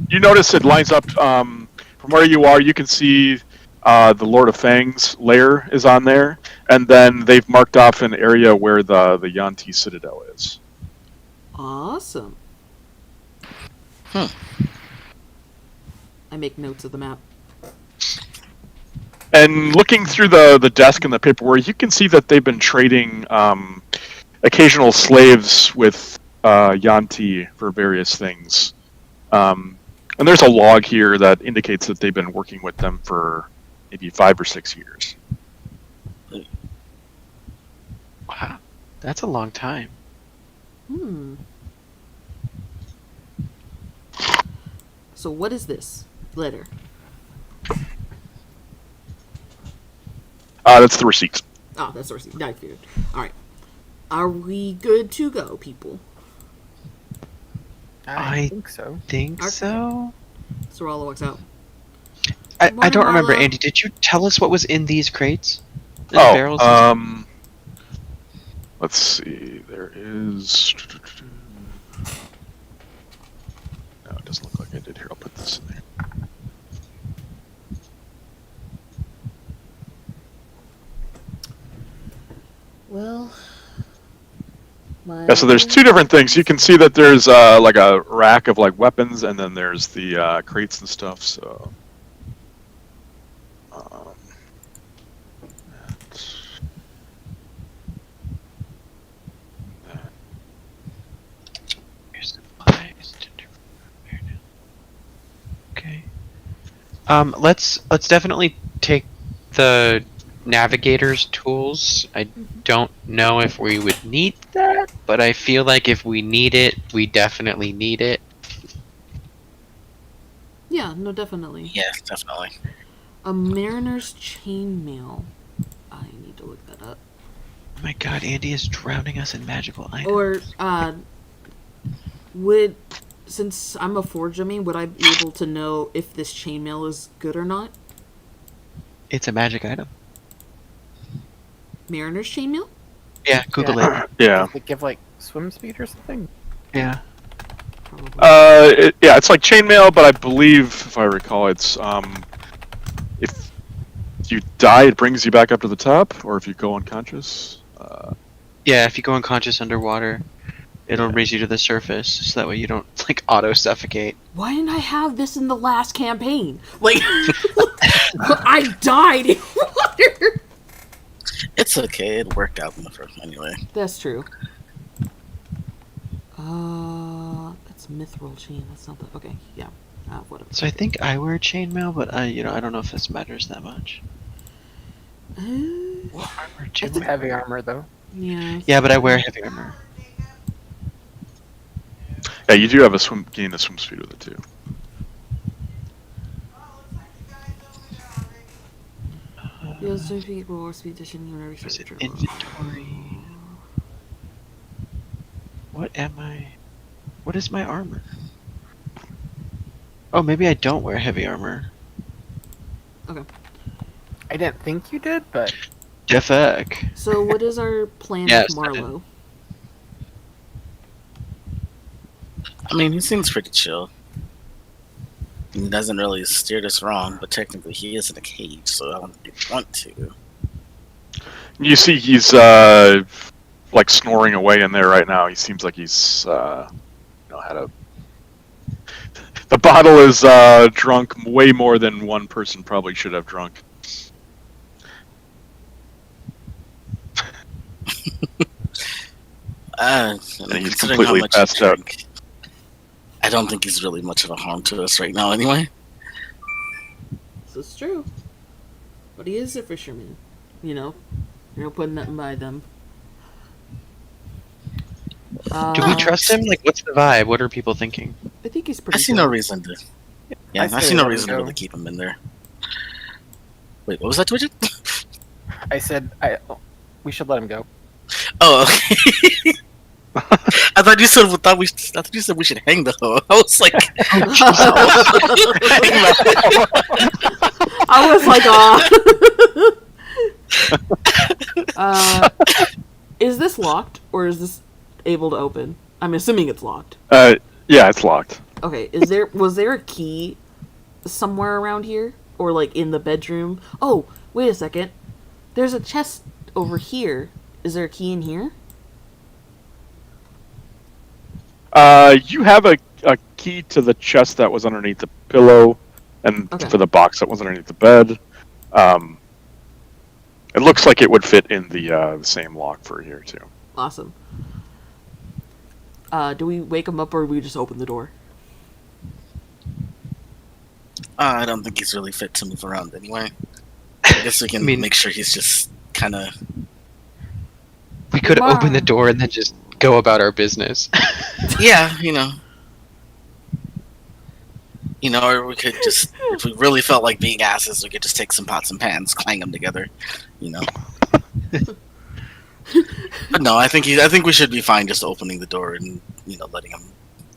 You notice it lines up from where you are. You can see the Lord of Fang's lair is on there, and then they've marked off an area where the Yanti Citadel is.
Awesome.
Hmm.
I make notes of the map.
And looking through the desk and the paperwork, you can see that they've been trading occasional slaves with Yanti for various things. And there's a log here that indicates that they've been working with them for maybe 5 or 6 years.
Wow, that's a long time.
So what is this letter?
That's the receipt.
Oh, that's the receipt. I figured. All right. Are we good to go, people?
I think so.
Think
Okay.
so.
Sorala walks out.
I don't remember,
Marla.
Andy. Did you tell us what was in these crates? In the barrels?
Let's see. There is. No, it doesn't look like I did. Here, I'll put this in there.
Well,
Yeah, so there's 2 different things. You can see that there's like a rack of like weapons, and then there's the crates and stuff. So,
Here's the supplies. Okay. Let's definitely take the navigator's tools. I don't know if we would need that, but I feel like if we need it, we definitely need it.
yeah, no, definitely.
Yeah, definitely.
A mariner's chainmail. I need to look that up.
Oh my god, Andy is drowning us in magical items.
Or, would, since I'm a forger, would I be able to know if this chainmail is good or not?
It's a magic item.
Mariner's chainmail?
Yeah, Google
Yeah.
it.
yeah.
Does it give like swim speed or something?
Yeah.
Probably.
It's like chainmail, but I believe, if I recall, it's if you die, it brings you back up to the top, or if you go unconscious.
Yeah, if you go unconscious underwater. It'll raise you to the surface, so that way you don't like auto suffocate.
Why didn't I have this in the last campaign? Like, I died in water.
It's okay. It worked out in the first anyway.
That's true. That's mithril chain. That's not the. Okay, yeah. Whatever.
So I think I wear chainmail, but I don't know if this matters that much. What armor do
It's
I
heavy
wear?
armor though.
Yeah.
Yeah, but I wear heavy armor.
Yeah, you do have gain a swim speed with it too.
Feels to people or speed addition whenever you
Is
start
it
your turn.
inventory? What am I? What is my armor? Oh, maybe I don't wear heavy armor.
Okay.
I didn't think you did, but
Defek.
So what is our plan
Yes,
with
I did.
Marlowe?
I mean, he seems pretty chill. He doesn't really steer us wrong, but technically he is in a cage, so I don't want to.
You see, he's like snoring away in there right now. He seems like he's had a. The bottle is drunk way more than one person probably should have drunk.
And
he's
considering
completely
how much
passed
he
out.
drank, I don't think he's really much of a harm to us right now, anyway.
This is true. But he is a fisherman. You're putting nothing by them.
Do we trust him? Like, what's the vibe? What are people thinking?
I think he's
I
pretty
see
good.
no reason to. Yeah, I
say
see no
let him
reason to
go.
really keep him in there. Wait, what was that, Twitch?
I said we should let him go.
Oh, okay. I thought you said we should hang the hoe. I was like,
I was like, is this locked or is this able to open? I'm assuming it's locked.
Yeah, it's locked.
Okay, was there a key somewhere around here? Or like in the bedroom? Oh, wait a second. There's a chest over here. Is there a key in here?
You have a key to the chest that was underneath the pillow, and
Okay.
for the box that was underneath the bed. It looks like it would fit in the same lock for here too.
Awesome. Do we wake him up or do we just open the door?
I don't think he's really fit to move around anyway. I guess we can make sure he's just kind of.
We could
Tomorrow.
open the door and then just go about our business.
Yeah, or we could just, if we really felt like being asses, we could just take some pots and pans, clang them together, But no, I think we should be fine just opening the door and letting him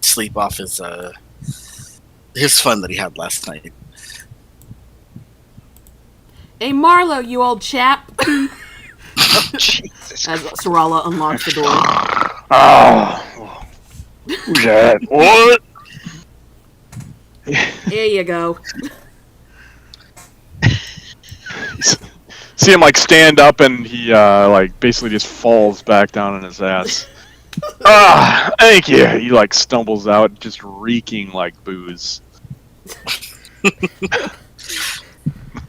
sleep off his fun that he had last night.
Hey Marlo, you old chap!
Jesus.
As Sarala unlocks the door.
Oh, who's that? What?
There you go.
See him like stand up, and he like basically just falls back down on his ass. Thank you. He like stumbles out, just reeking like booze.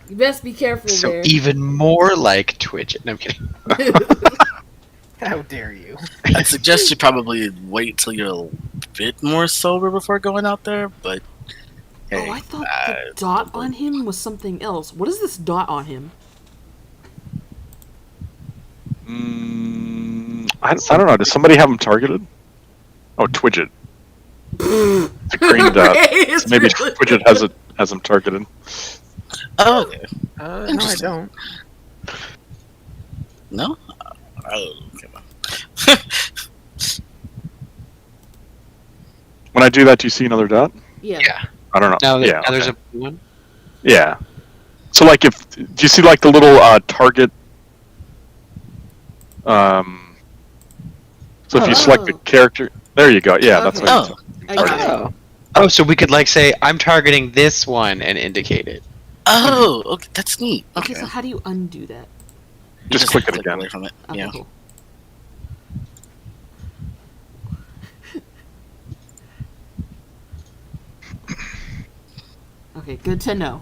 You best be careful
So
there.
even more like Twitch. No, I'm kidding.
How dare you?
I'd suggest you probably wait till you're a bit more sober before going out there, but hey,
Oh, I thought the dot on him was something else. What is this dot on him?
I don't know. Does somebody have him targeted? Oh, Twidget. It's a green dot.
It's
Maybe
really-
Twidget has him targeted.
oh, okay.
No, I
Interesting.
don't.
No? Oh, okay.
When I do that, do you see another dot?
Yeah.
Yeah.
I don't know.
Now,
yeah,
now there's
okay.
a blue one.
Yeah. So, like, do you see like the little target? So if you select the
Oh.
character, there you go. Yeah, that's
Okay.
what
Oh.
it's
I got it.
Oh. Oh, so we could like say I'm targeting this one and indicate it.
Oh, okay, that's neat.
Okay,
Okay.
so how do you undo that?
You
Just click it again.
away from it.
Okay,
Yeah.
cool. Okay, good to know.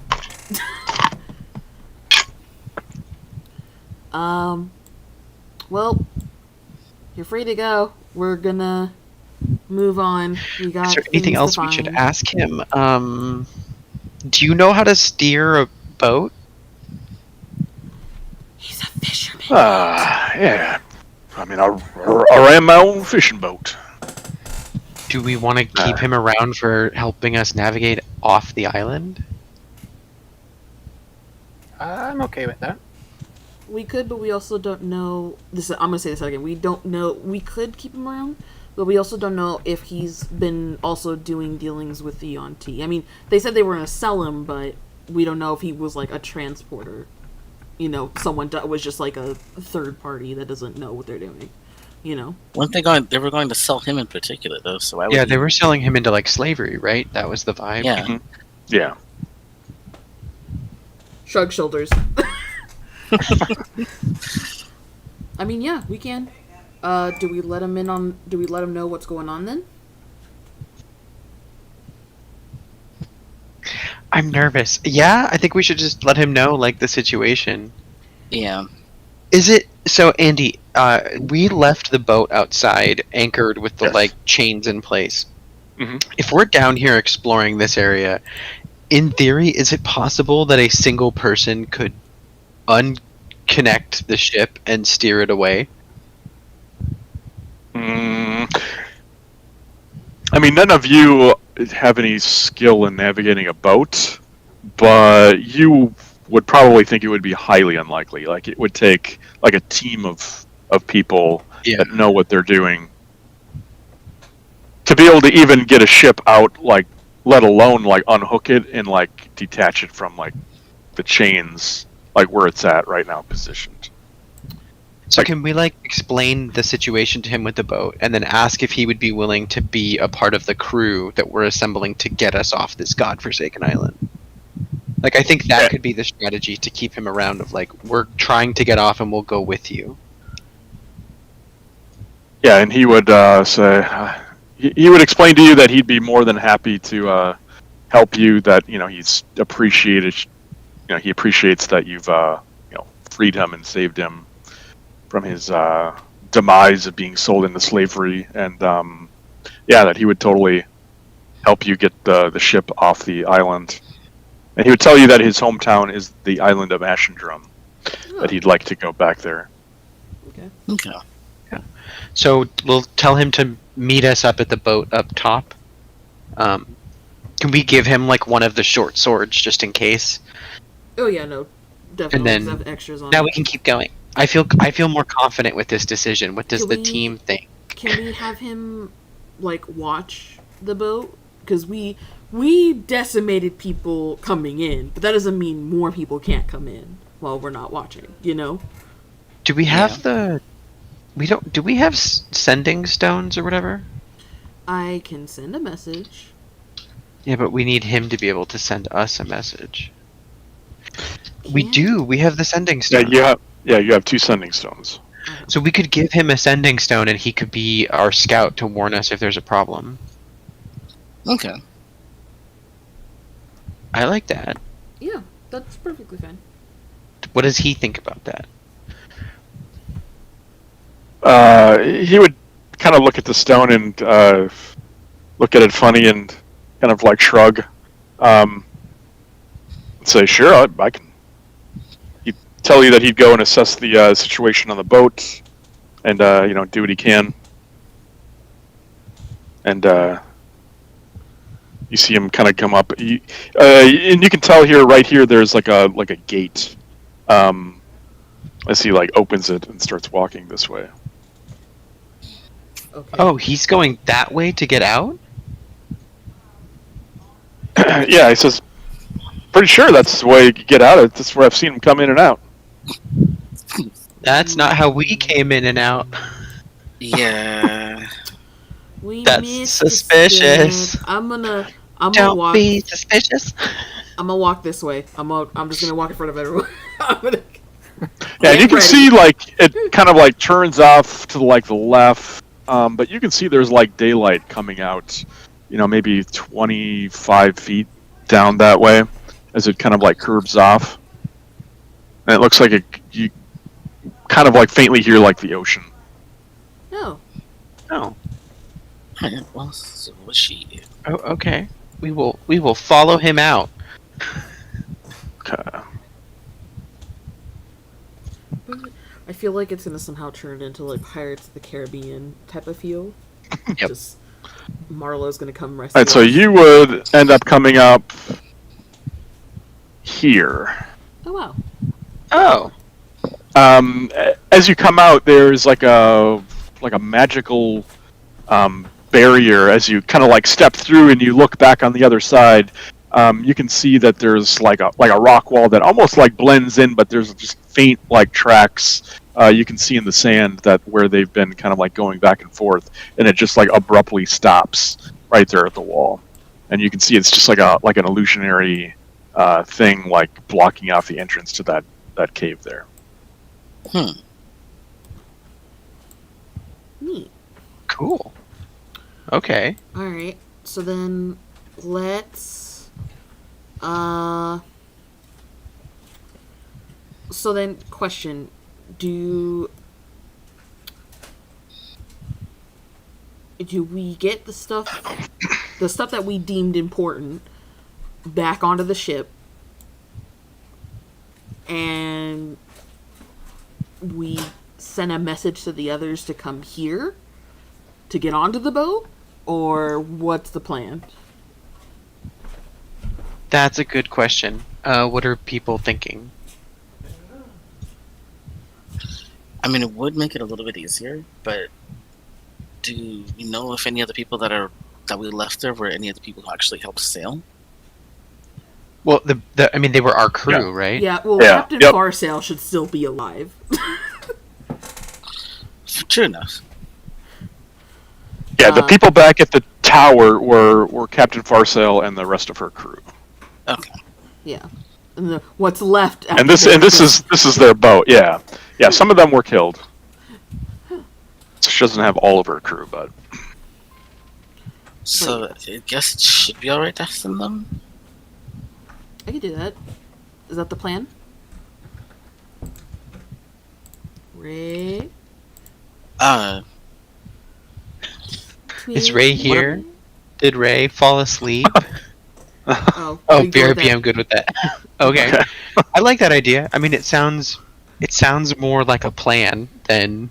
Well, you're free to go. We're gonna move on. We got
Is there anything
things to
else we should
find.
ask him? Do you know how to steer a boat?
He's a fisherman.
Yeah. I mean, I ran my own fishing boat.
Do we want to keep him around for helping us navigate off the island?
I'm okay with that.
We could, but we also don't know. I'm gonna say this again. We don't know. We could keep him around, but we also don't know if he's been also doing dealings with the Yonti. I mean, they said they were gonna sell him, but we don't know if he was like a transporter. You know, someone that was just like a third party that doesn't know what they're doing. You know.
Weren't they going? They were going to sell him in particular, though. So why would
Yeah,
he-
they were selling him into like slavery, right? That was the vibe.
Yeah.
Yeah.
Shrug shoulders. I mean, yeah, we can. Do we let him in on? Do we let him know what's going on then?
I'm nervous. Yeah, I think we should just let him know like the situation.
Yeah.
Is it so, Andy? We left the boat outside, anchored with the
Yes.
like chains in place.
Mhm.
If we're down here exploring this area, in theory, is it possible that a single person could unconnect the ship and steer it away?
I mean, none of you have any skill in navigating a boat, but you would probably think it would be highly unlikely. Like, it would take like a team of people
Yeah.
that know what they're doing to be able to even get a ship out, like, let alone like unhook it and like detach it from like the chains, like where it's at right now positioned.
So can we like explain the situation to him with the boat, and then ask if he would be willing to be a part of the crew that we're assembling to get us off this godforsaken island? Like, I think that could be the strategy to keep him around. Of like, we're trying to get off, and we'll go with you.
Yeah, and he would say he would explain to you that he'd be more than happy to help you. That he's appreciated. He appreciates that you've freed him and saved him from his demise of being sold into slavery, and that he would totally help you get the ship off the island. And he would tell you that his hometown is the island of Ashendrum, that he'd like to go back there.
Okay.
Okay.
So we'll tell him to meet us up at the boat up top. Can we give him like one of the short swords just in case?
Oh yeah, no, definitely.
And then-
have extras on.
Now
it.
we can keep going. I feel more confident with this decision. What does
Can
the
we-
team think?
Can we have him like watch the boat? Because we decimated people coming in, but that doesn't mean more people can't come in while we're not watching. You know?
Do we have do we have sending stones or whatever?
I can send a message.
Yeah, but we need him to be able to send us a message. We
Can't-
do. We have the sending stone.
You have 2 sending stones.
So we could give him a sending stone, and he could be our scout to warn us if there's a problem.
Okay.
I like that.
Yeah, that's perfectly fine.
What does he think about that?
He would kind of look at the stone and look at it funny and kind of like shrug. Say, sure, I can. He'd tell you that he'd go and assess the situation on the boat and do what he can. And you see him kind of come up, and you can tell right here. There's like a gate. As he opens it and starts walking this way.
Okay.
Oh, he's going that way to get out?
Yeah, he says, pretty sure that's the way you get out. That's where I've seen him come in and out.
That's not how we came in and out.
Yeah.
We
That's
missed the
suspicious.
step. I'm gonna
Don't
walk.
be suspicious.
I'm gonna walk this way. I'm just gonna walk in front of everyone. I'm gonna.
Yeah, and you
Get
can
ready.
see it kind of turns off to the left, but you can see there's daylight coming out, maybe 25 feet down that way as it kind of like curves off. And it looks like you kind of like faintly hear like the ocean.
No.
Oh.
Alright, well, so was she?
Oh, okay. We will follow him out.
Okay.
I feel like it's gonna somehow turn into like Pirates of the Caribbean type of feel.
Yep.
Just Marlowe's gonna come rescue
Alright, so
us.
you would end up coming up here.
Oh wow.
Oh.
As you come out, there's like a magical barrier. As you kind of like step through and you look back on the other side, you can see that there's like a rock wall that almost like blends in, but there's just faint like tracks you can see in the sand that where they've been kind of like going back and forth, and it just like abruptly stops right there at the wall, and you can see it's just like an illusionary thing like blocking off the entrance to that cave there.
Neat.
Cool. Okay.
Alright. So then let's so then question, do we get the stuff that we deemed important back onto the ship, and we send a message to the others to come here to get onto the boat, or what's the plan?
That's a good question. What are people thinking?
I mean, it would make it a little bit easier, but do you know if any of the people that we left there were any of the people who actually helped sail?
Well, I mean, they were our crew, right?
Yeah, well,
Yeah,
Captain
yep.
Farsail should still be alive.
True enough.
Yeah, the people back at the tower were Captain Farsail and the rest of her crew.
Okay.
Yeah. And what's left
And this is their boat. Yeah. Yeah, some of them were killed. She doesn't have all of her crew, but
So I guess it should be alright to send them.
I could do that. Is that the plan? Ray?
Is Ray here? Did Ray fall asleep?
Oh,
Oh,
we go with
BRB,
that.
I'm good with that. Okay. I like that idea. I mean, it sounds more like a plan than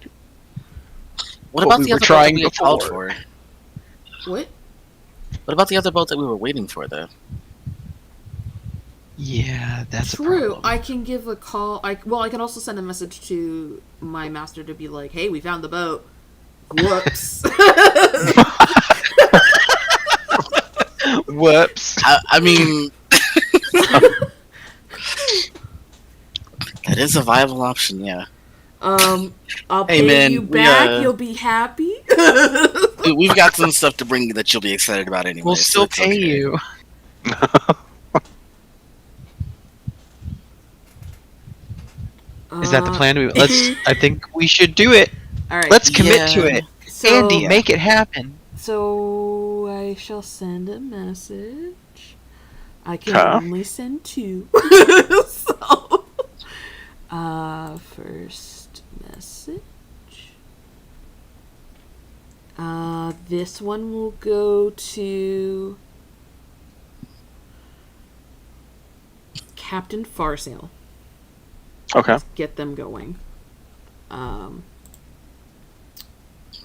What
What
about
we
the
were
other boat
trying
that we had called
before.
for?
What?
What about the other boat that we were waiting for, though?
yeah, that's a
True.
problem.
I can give a call. I can also send a message to my master to be like, "Hey, we found the boat." Whoops.
Whoops.
I mean, that is a viable option, yeah.
I'll
Hey,
pay
man,
you
we,
back. You'll be happy.
We've got some stuff to bring you that you'll be excited about anyway.
We'll
so
still
it's
pay
okay.
you. Is that the plan? I think we should do it.
All right.
Let's commit to
Yeah.
it.
So,
Andy, make it happen.
So I shall send a message. I can
Okay.
only send two. So, first message. This one will go to Captain Farsail.
okay.
Get them going.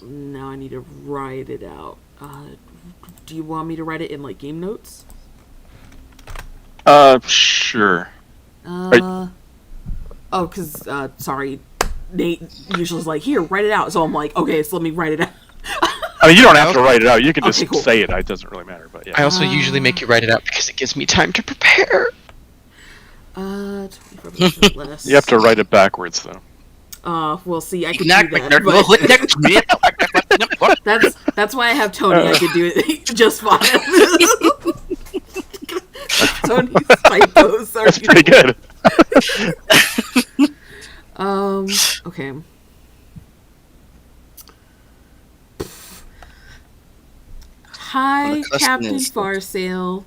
Now I need to write it out. Do you want me to write it in like game notes?
Sure.
Oh, because sorry, Nate usually is like, here, write it out. So I'm like, okay, so let me write it out.
I mean, you don't have to write it out. You can just
Okay, cool.
say it. It doesn't really matter. But
I
yeah.
also usually make you write it out because it gives me time to prepare.
24% less.
You have to write it backwards, though.
We'll see. I can do that. But that's why I have Tony. I can do it just fine. Tony's typos are
That's pretty good.
Okay. Hi,
Well, the question
Captain
is-
Farsail.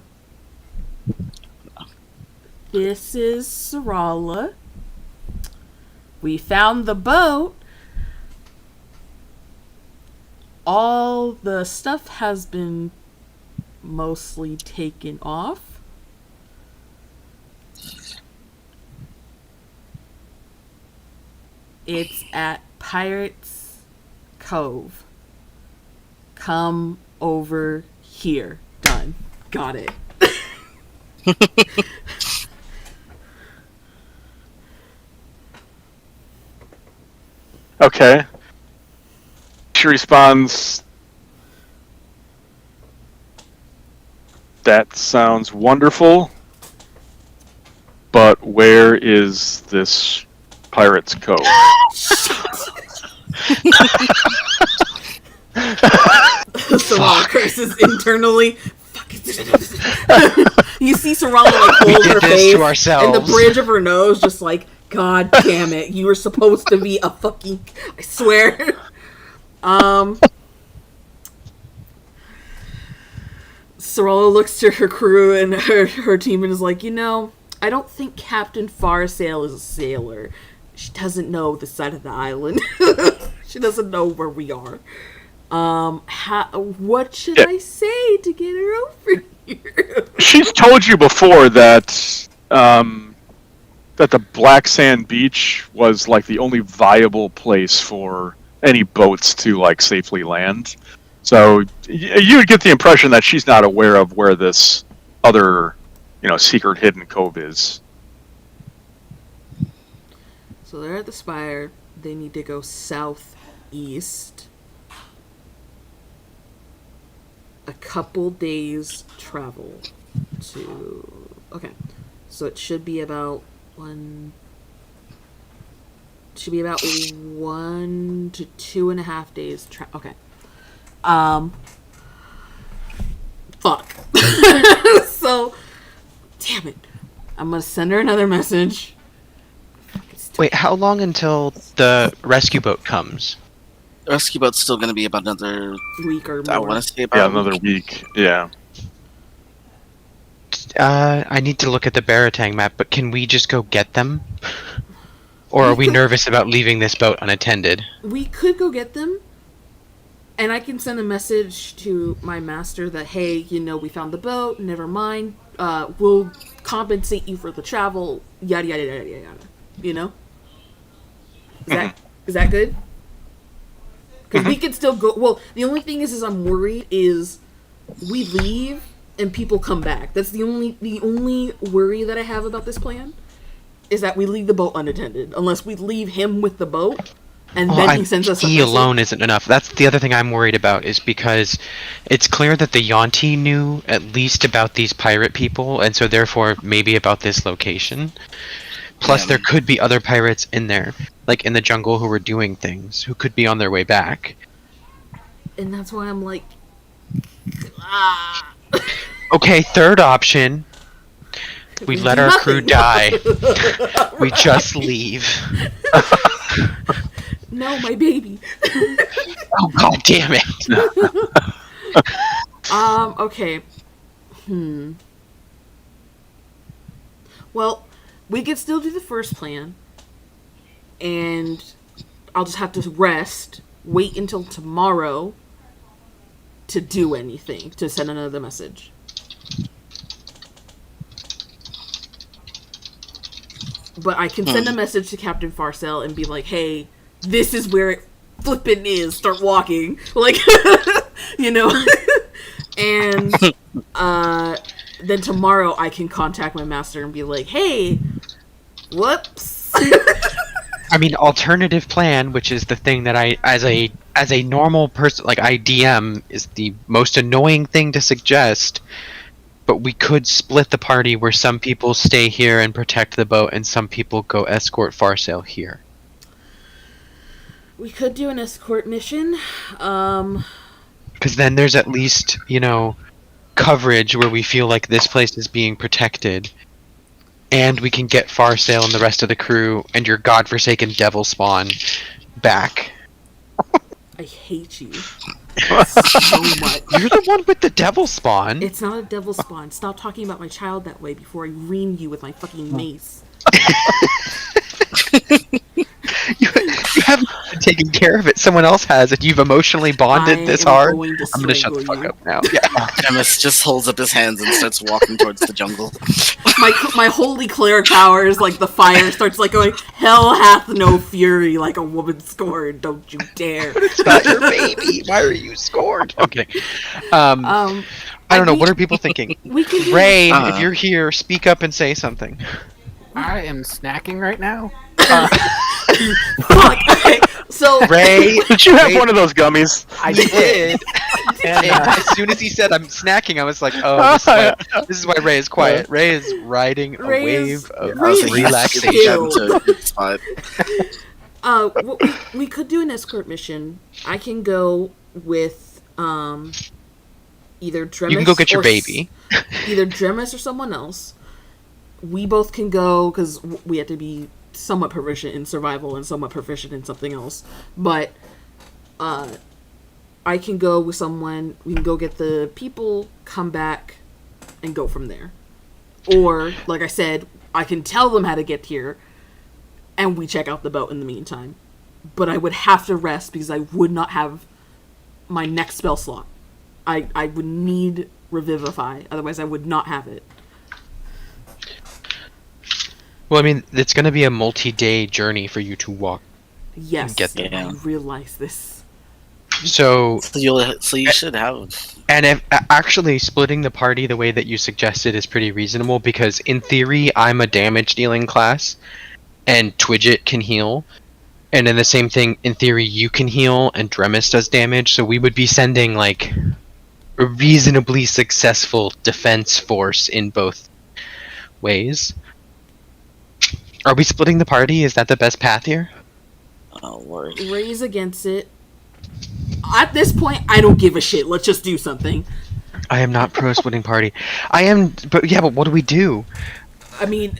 This is Sarala. We found the boat. All the stuff has been mostly taken off. It's at Pirates Cove. Come over here. Done. Got it.
Okay. She responds, that sounds wonderful, but where is this Pirate's Cove?
Sarala curses internally. Fuck. You see Sarala like hold her face
to ourselves.
and the bridge of her nose just like, God damn it, you were supposed to be a fucking, I swear. Sarala looks to her crew and her team and is like, you know, I don't think Captain Farsail is a sailor. She doesn't know the side of the island. She doesn't know where we are. What should I say to get her over here?
She's told you before that that the Black Sand Beach was like the only viable place for any boats to like safely land. So you would get the impression that she's not aware of where this other, secret hidden cove is.
So they're at the spire. They need to go southeast. A couple days travel to... Okay. So it should be about 1 to 2.5 days. Okay. Fuck. So, damn it. I'm gonna send her another message.
Wait, how long until the rescue boat comes?
The rescue boat's still going to be about another
Week or more.
I want to say about
Another week. Yeah.
I need to look at the Baratang map, but can we just go get them? Or are we nervous about leaving this boat unattended?
We could go get them. And I can send a message to my master that, hey, we found the boat, never mind. We'll compensate you for the travel, yada, yada, yada, yada. Is that good? Because we could still go... Well, the only thing is I'm worried is we leave and people come back. That's the only worry that I have about this plan, is that we leave the boat unattended. Unless we leave him with the boat, and then he sends us a
he
message.
alone isn't enough. That's the other thing I'm worried about, is because it's clear that the Yonti knew at least about these pirate people, and so therefore maybe about this location. Plus, there could be other pirates in there, like in the jungle, who were doing things, who could be on their way back.
And that's why I'm like...
Okay, third option. We let our crew die. We just leave.
No, my baby.
Oh, god damn it.
Okay. Well, we could still do the first plan, and I'll just have to rest, wait until tomorrow to do anything, to send another message. But I can send a message to Captain Farcel and be like, hey, this is where it flippin' is, start walking. Like, and, then tomorrow I can contact my master and be like, hey, whoops.
I mean, alternative plan, which is the thing that I, as a normal person, like I DM, is the most annoying thing to suggest, but we could split the party where some people stay here and protect the boat and some people go escort Farsail here.
We could do an escort mission.
Because then there's at least, coverage where we feel like this place is being protected, and we can get Farsail and the rest of the crew and your godforsaken devil spawn back.
I hate you so much.
You're the one with the devil spawn.
It's not a devil spawn. Stop talking about my child that way before I ream you with my fucking mace.
You haven't taken care of it. Someone else has, and you've emotionally bonded this hard. I'm gonna shut the fuck up now. Yeah.
Demis just holds up his hands and starts walking towards the jungle.
My holy cleric powers, like the fire starts like going, hell hath no fury like a woman scorned, don't you dare.
It's not your baby. Why are you scorned? I'm kidding. I don't know. What are people thinking?
We can do
Ray, if you're here, speak up and say something.
I am snacking right now.
Fuck. Okay, so
Ray,
Did you have one of those gummies?
I
he
did.
did. And as soon as he said I'm snacking, I was like, oh, this is why Ray is quiet. Ray is riding a wave of relaxation.
We could do an escort mission. I can go with either Dremis.
You can go get your baby.
Either Dremis or someone else. We both can go because we have to be somewhat proficient in survival and somewhat proficient in something else. But I can go with someone. We can go get the people, come back, and go from there. Or, like I said, I can tell them how to get here, and we check out the boat in the meantime. But I would have to rest because I would not have my next spell slot. I would need Revivify, otherwise I would not have it.
Well, I mean, it's going to be a multi-day journey for you to walk.
Yes,
Get there.
I realize this.
So
you should have.
And if, actually, splitting the party the way that you suggested is pretty reasonable because, in theory, I'm a damage-dealing class, and Twidget can heal. And in the same thing, in theory, you can heal, and Dremis does damage, so we would be sending, like, a reasonably successful defense force in both ways. Are we splitting the party? Is that the best path here?
Oh, word.
Raise against it. At this point, I don't give a shit. Let's just do something.
I am not pro splitting party. I am, but what do we do?
I mean,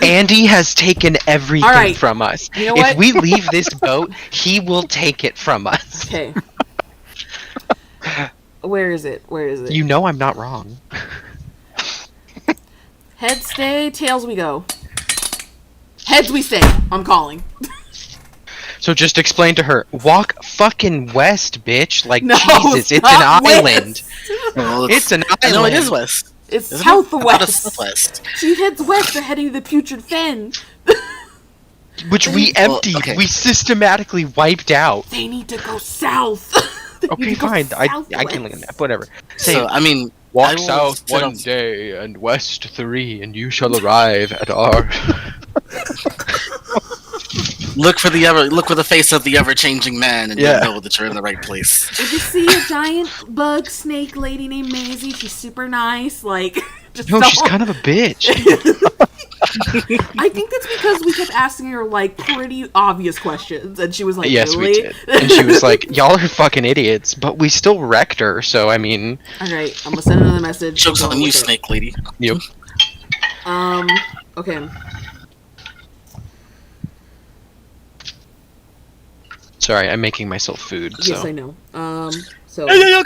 Andy has taken everything
Alright,
from us.
you know
If
what?
we leave this boat, he will take it from us.
Okay. Where is it?
You know I'm not wrong.
Heads stay, tails we go. Heads we stay. I'm calling.
So just explain to her, walk fucking west, bitch. Like,
No,
Jesus, it's an
not
island.
west.
Well,
It's an
I know it
island.
is west.
It's
Isn't it? I thought it was
southwest.
southwest.
She heads west, they're heading to the Putrid Fen.
Which we
Well,
emptied.
okay.
We systematically wiped out.
They need to go south. They need
Okay,
to go
fine. I
southwest.
can live in that. Whatever. Say,
So, I mean, I
walk
will
south
sit
one
on-
day and west 3, and you shall arrive at our...
Look for the face of the ever-changing man, and
Yeah.
you'll know that you're in the right place.
If you see a giant bug snake lady named Maisie, she's super nice. Like, just
No,
don't-
she's kind of a bitch.
I think that's because we kept asking her like pretty obvious questions, and she was like,
Yes,
really?
we did. And she was like, y'all are fucking idiots, but we still wrecked her, so I mean...
Alright, I'm gonna send another message.
Joke's
Go
on you,
with it.
snake lady.
Yep.
Okay.
Sorry, I'm making myself food, so...
Yes, I know. So
I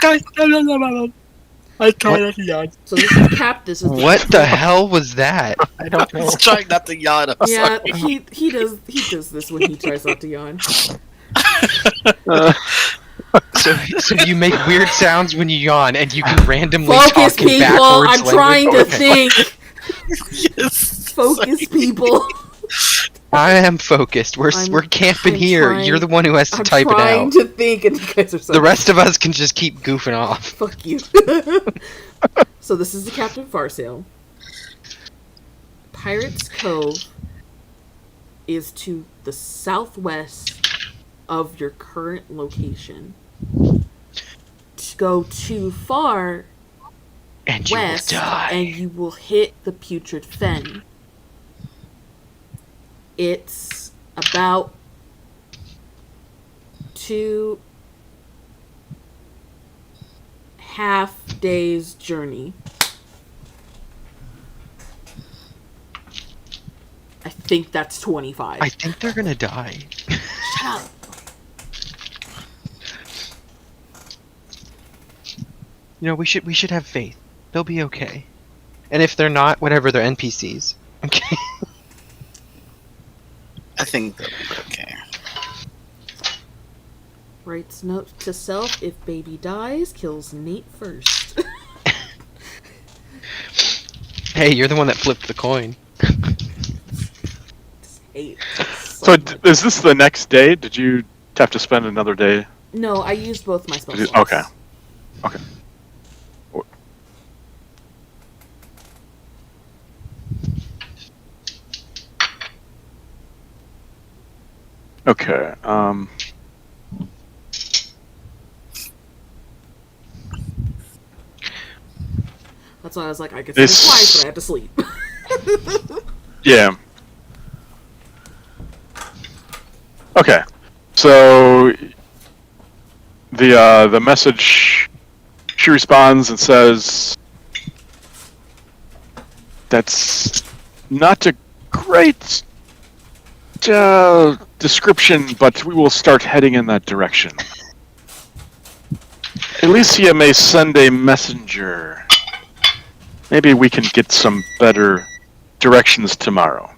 try not to yawn.
so this is this is
What the hell was that?
I don't know.
He's trying not to yawn. I'm
Yeah,
sorry.
he does this when he tries not to yawn.
So you make weird sounds when you yawn, and you can randomly
Focus,
talk in
people.
backwards
I'm trying to
language.
think.
Yes.
Focus, people.
I am focused. We're camping
I'm
here.
trying-
You're the one who has to
I'm
type it
trying
out.
to think, and you guys are so
The rest of us can just keep goofing off.
Fuck you. So this is the Captain Farsail. Pirates Cove is to the southwest of your current location. To go too far
And you
west,
will die.
and you will hit the Putrid Fen. It's about 2.5 days journey. I think that's 25.
I think they're gonna die.
Shut up.
we should have faith. They'll be okay. And if they're not, whatever, they're NPCs. Okay.
I think they'll be okay.
Writes note to self: if baby dies, kills Nate first.
Hey, you're the one that flipped the coin.
Eight.
So is this the next day? Did you have to spend another day?
No, I used both my spell
Did you-
slots.
okay. Okay. Okay.
That's why I was like, I could sleep
This-
twice, but I had to sleep.
Yeah. Okay. So the message, she responds and says, "That's not a great description, but we will start heading in that direction. Alicia may send a messenger. Maybe we can get some better directions tomorrow."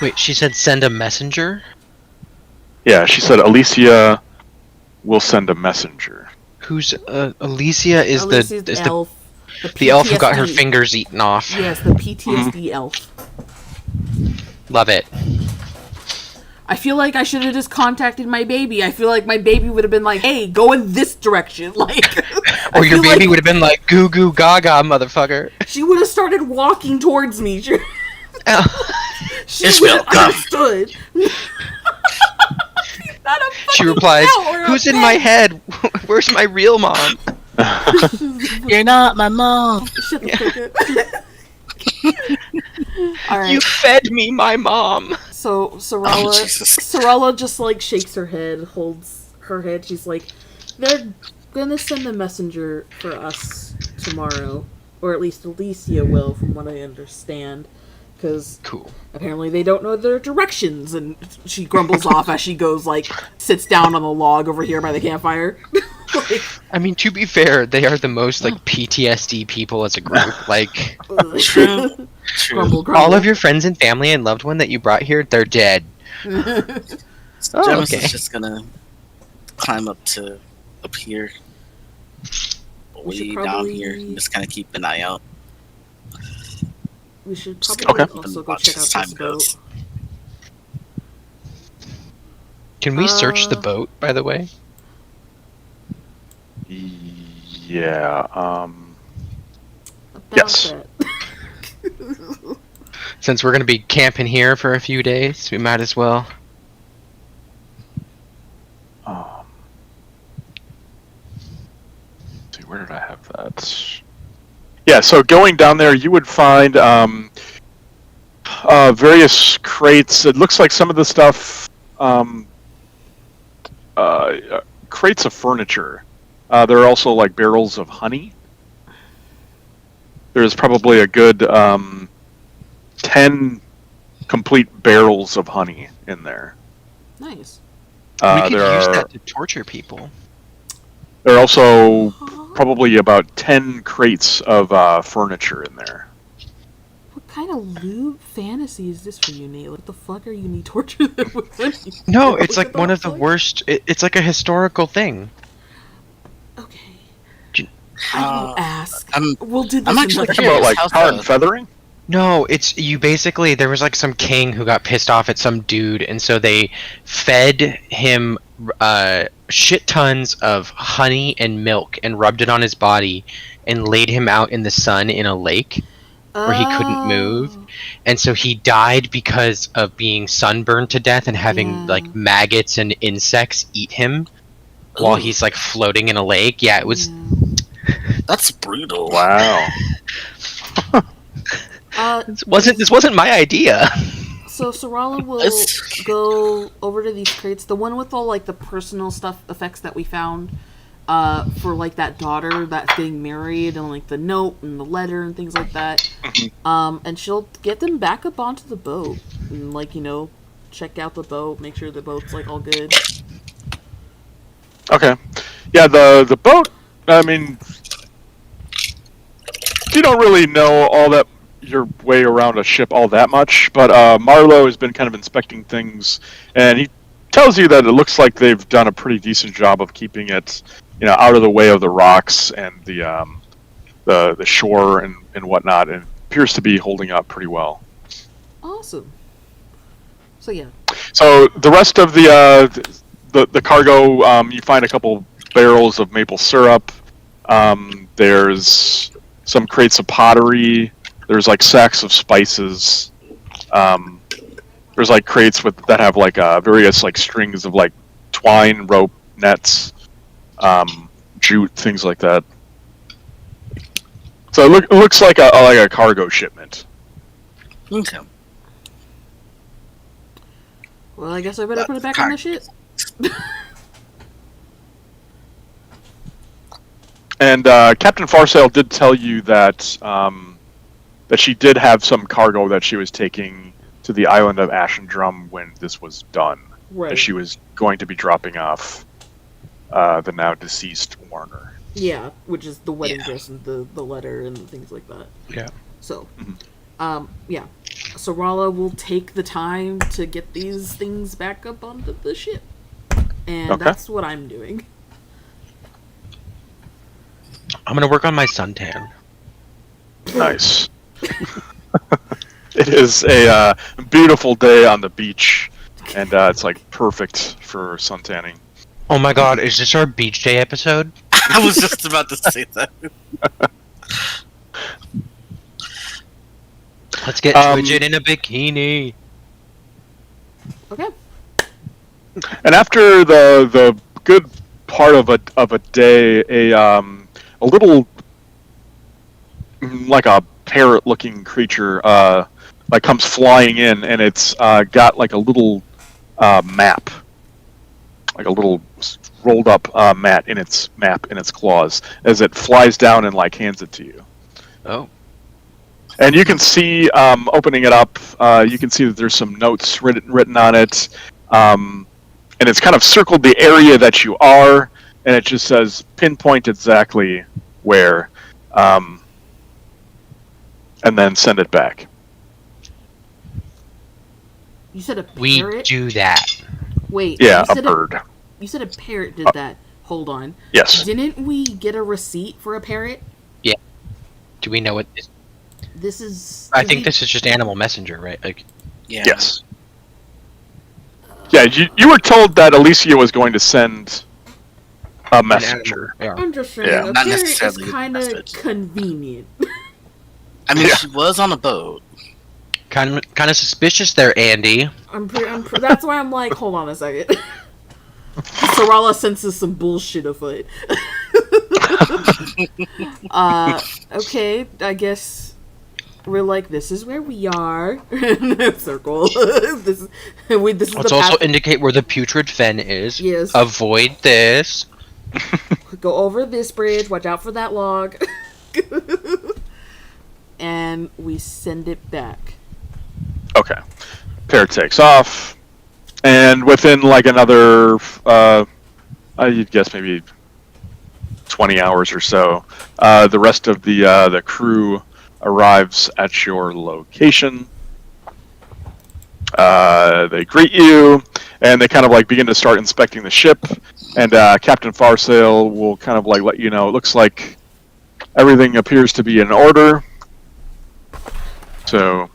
Wait, she said send a messenger?
Yeah, she said Alicia will send a messenger.
Who's Alicia is
Alicia's
the
elf.
the elf who got her
PTSD.
fingers eaten off.
Yes, the PTSD elf.
Love it.
I feel like I should have just contacted my baby. I feel like my baby would have been like, "Hey, go in this direction." Like,
Or your
feel
baby
like
would have been like, goo goo gaga, motherfucker.
She would have started walking towards me. She would
Ishmael,
have
come.
understood. Not a
She
fucking
replies,
cow or a
"Who's in
pig."
my head? Where's my real mom?"
You're not my mom.
Shut the fuck up. All right.
You fed me, my mom.
So
Oh,
Sorella,
Jesus.
Sorella just like shakes her head, holds her head. She's like, "They're gonna send a messenger for us tomorrow, or at least Alicia will, from what I understand, because
Cool.
apparently they don't know their directions." And she grumbles off as she goes, like, sits down on the log over here by the campfire. Like,
I mean, to be fair, they are the most like PTSD people as a group. Like
ugh.
True. True.
Grumble, grumble.
all of your friends and family and loved one that you brought here, they're dead. Oh,
Gemus
okay.
is just gonna climb up here,
We should
way down here,
probably-
and just kind of keep an eye out.
We should
Just
probably
Okay.
also go
Watch
check
as
out
time
this
goes.
boat.
Can we search the
Uh,
boat, by the way?
Yeah.
About
Yes.
that.
Since we're gonna be camping here for a few days, we might as well.
See, where did I have that? Yeah, so going down there, you would find various crates. It looks like some of the stuff, crates of furniture. There are also like barrels of honey. There's probably a good 10 complete barrels of honey in there.
Nice.
we could
There
use
are
that to torture people.
there are also probably about 10 crates of furniture in there.
What kind of lewd fantasy is this for you, Nate? What the fuck are you need torture them with?
No,
Look
it's
at
like one of the
fuck.
worst. It's like a historical thing.
Okay.
J-
I won't ask.
I'm
We'll do this
I'm
in
actually
the-
Talking about like
How's
tar
that?
and feathering?
No, it's you basically there was like some king who got pissed off at some dude, and so they fed him shit tons of honey and milk and rubbed it on his body and laid him out in the sun in a lake where he couldn't move.
Oh.
And so he died because of being sunburned to death and having
Yeah.
like maggots and insects eat him while
Ooh.
he's like floating in a lake. Yeah, it was
Yeah.
That's brutal.
Wow.
this wasn't my idea.
So Sorala will
It's-
go over to these crates. The one with all like the personal stuff effects that we found for like that daughter that's getting married and like the note and the letter and things like that. And she'll get them back up onto the boat and like, you know, check out the boat, make sure the boat's like all good.
Okay. Yeah, the boat I mean, you don't really know all that your way around a ship all that much, but Marlowe has been kind of inspecting things, and he tells you that it looks like they've done a pretty decent job of keeping it, out of the way of the rocks and the shore and whatnot, and appears to be holding up pretty well.
Awesome. So yeah.
So the rest of the cargo, you find a couple barrels of maple syrup. There's some crates of pottery. There's like sacks of spices. There's like crates that have like various like strings of like twine, rope, nets, jute, things like that. So it looks like a cargo shipment.
Okay.
Well, I guess I better put it back on the ship.
And Captain Farsail did tell you that that she did have some cargo that she was taking to the island of Ashendrum when this was done.
Right.
That she was going to be dropping off the now deceased Warner.
Yeah, which is the wedding dress and the letter and things like that.
Yeah.
So, yeah. So Rala will take the time to get these things back up onto the ship. And that's what I'm doing.
I'm gonna work on my suntan.
Nice. It is a beautiful day on the beach, and it's like perfect for suntanning.
Oh my god, is this our beach day episode?
I was just about to say that.
Let's get Twidget in a bikini.
Okay.
And after the good part of a day, a little like a parrot-looking creature like comes flying in, and it's got like a little map, like a little rolled up map in its claws as it flies down and like hands it to you.
Oh.
And you can see, opening it up, you can see that there's some notes written on it, and it's kind of circled the area that you are, and it just says pinpoint exactly where, and then send it back.
You said a parrot?
We do that.
Wait.
Yeah,
you
a
said
bird.
You said a parrot did that. Hold on.
Yes.
Didn't we get a receipt for a parrot?
Yeah. Do we know what this?
This is...
I think this is just Animal Messenger, right? Like.
Yeah.
Yes. Yeah, you were told that Alicia was going to send a messenger.
Yeah.
I'm just saying,
Yeah.
a
Not
parrot is
necessarily a
kind of
message.
convenient.
I mean,
Yeah.
she was on a boat.
Kind of suspicious there, Andy.
That's why I'm like, hold on a second. Sarala senses some bullshit afoot. Okay, I guess we're like, this is where we are. Circle. This is
Let's
the
also
path.
indicate where the putrid fen is.
Yes.
Avoid this.
Go over this bridge. Watch out for that log. And we send it back.
Okay. Parrot takes off, and within like another, you'd guess maybe 20 hours or so, the rest of the crew arrives at your location. They greet you, and they kind of like begin to start inspecting the ship. And Captain Farsail will kind of like let you know it looks like everything appears to be in order. So,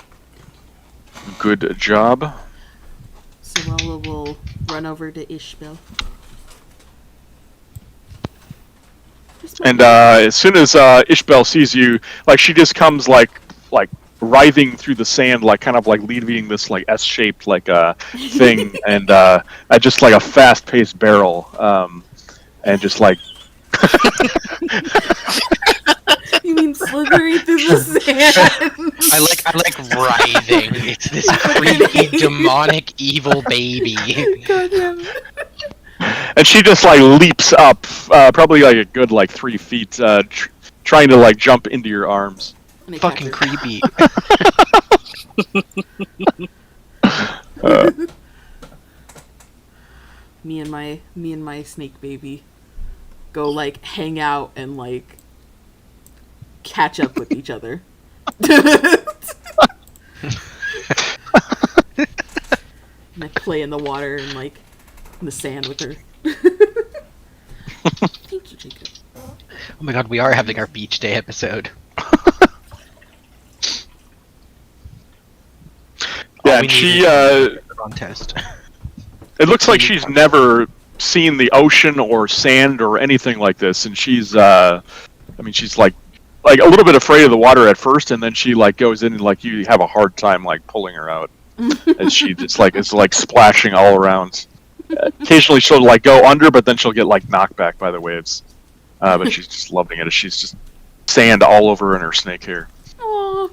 good job.
Sarala will run over to Ishbel.
And as soon as Ishbel sees you, like she just comes like writhing through the sand, like kind of like leaving this like S-shaped like thing, and at just like a fast-paced barrel, and just like.
You mean slithering through the sand?
I like writhing. It's this creepy, demonic, evil baby.
God damn it.
And she just like leaps up, probably like a good like 3 feet, trying to like jump into your arms.
And I
Fucking
catch her.
creepy.
Me and my snake baby. go like hang out and like catch up with each other. And like play in the water and like in the sand with her. Thank you, Jacob.
Oh my god, we are having our beach day episode.
Yeah,
All we
and
need
she,
is a contest.
it looks like she's never seen the ocean or sand or anything like this, and she's, I mean, she's like a little bit afraid of the water at first, and then she like goes in and like you have a hard time like pulling her out, as she just like is like splashing all around. Occasionally she'll like go under, but then she'll get like knocked back by the waves. But she's just loving it as she's just sand all over in her snake hair.
Aww.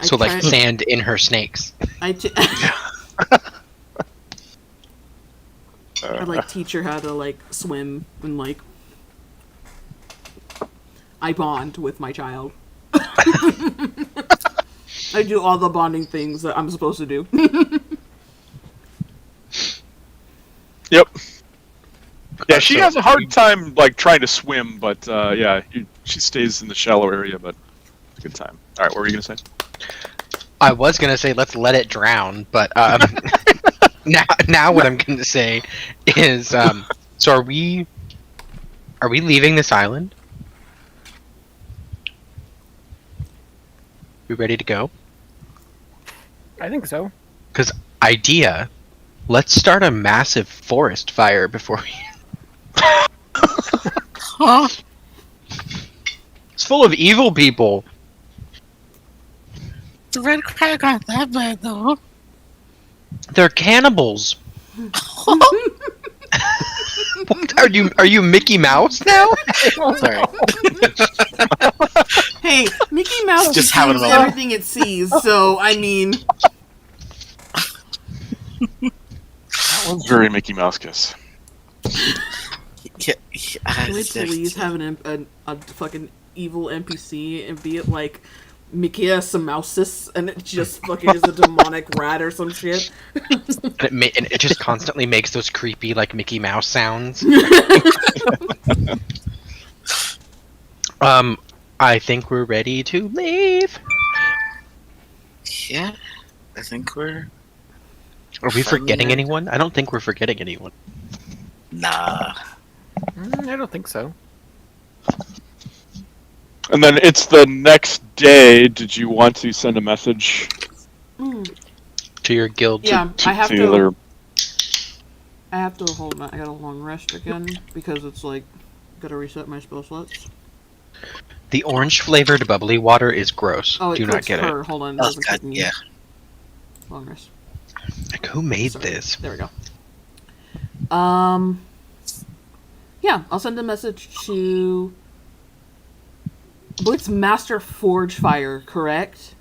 So like sand in her snakes.
I'd like teach her how to like swim and like I bond with my child. I do all the bonding things that I'm supposed to do.
Yep. Yeah, she has a hard time like trying to swim, but yeah, she stays in the shallow area, but it's a good time. All right, what were you gonna say?
I was gonna say let's let it drown, but now what I'm gonna say is so are we leaving this island? We ready to go?
I think so.
Because idea, let's start a massive forest fire before we.
Huh?
It's full of evil people.
The red crag aren't that bad though.
They're cannibals. What, are you Mickey Mouse now?
Sorry.
Hey, Mickey Mouse
Just having a
sees
moment.
everything it sees, so I mean,
That one's very Mickey Mouse kiss.
Yeah,
can we please have a fucking evil NPC and be it like Mickeyas Mouses and it just fucking is a demonic rat or some shit?
And it just constantly makes those creepy like Mickey Mouse sounds. I think we're ready to leave.
Yeah, I think we're.
Are we forgetting
Fun.
anyone? I don't think we're forgetting anyone.
Nah.
I don't think so.
And then it's the next day. Did you want to send a message
To your guild.
Yeah, I have
to
to.
their...
I have to hold on. I got a long rest again because it's like gotta reset my spell slots.
The orange flavored bubbly water is gross.
Oh, it
Do not
clicks
get
her.
it.
Hold on.
Oh,
doesn't
God,
click me.
yeah.
Long rest.
Like, who made
Sorry.
this?
There we go. Yeah, I'll send a message to. I believe it's Master Forgefire, correct?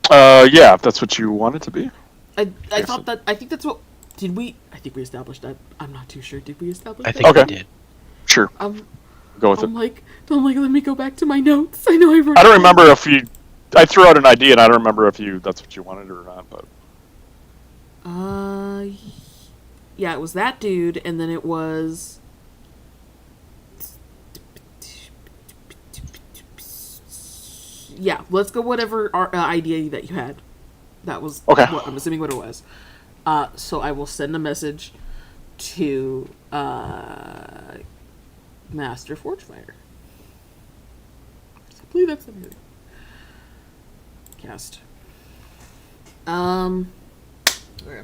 Yeah, if that's what you want it to be.
I
Yes.
thought that. I think that's what. Did we? I think we established that. I'm not too sure. Did we establish
I
that?
think
Okay.
we did.
Sure, go with it.
I'm like, let me go back to my notes. I know I wrote.
I don't remember if you... I threw out an idea, and I don't remember if that's what you wanted or not, but...
Yeah, it was that dude, and then it was. Yeah, let's go whatever idea that you had. That was
Okay.
what I'm assuming what it was. So I will send a message to Master Forgefire. I believe that's the name. Cast. Okay.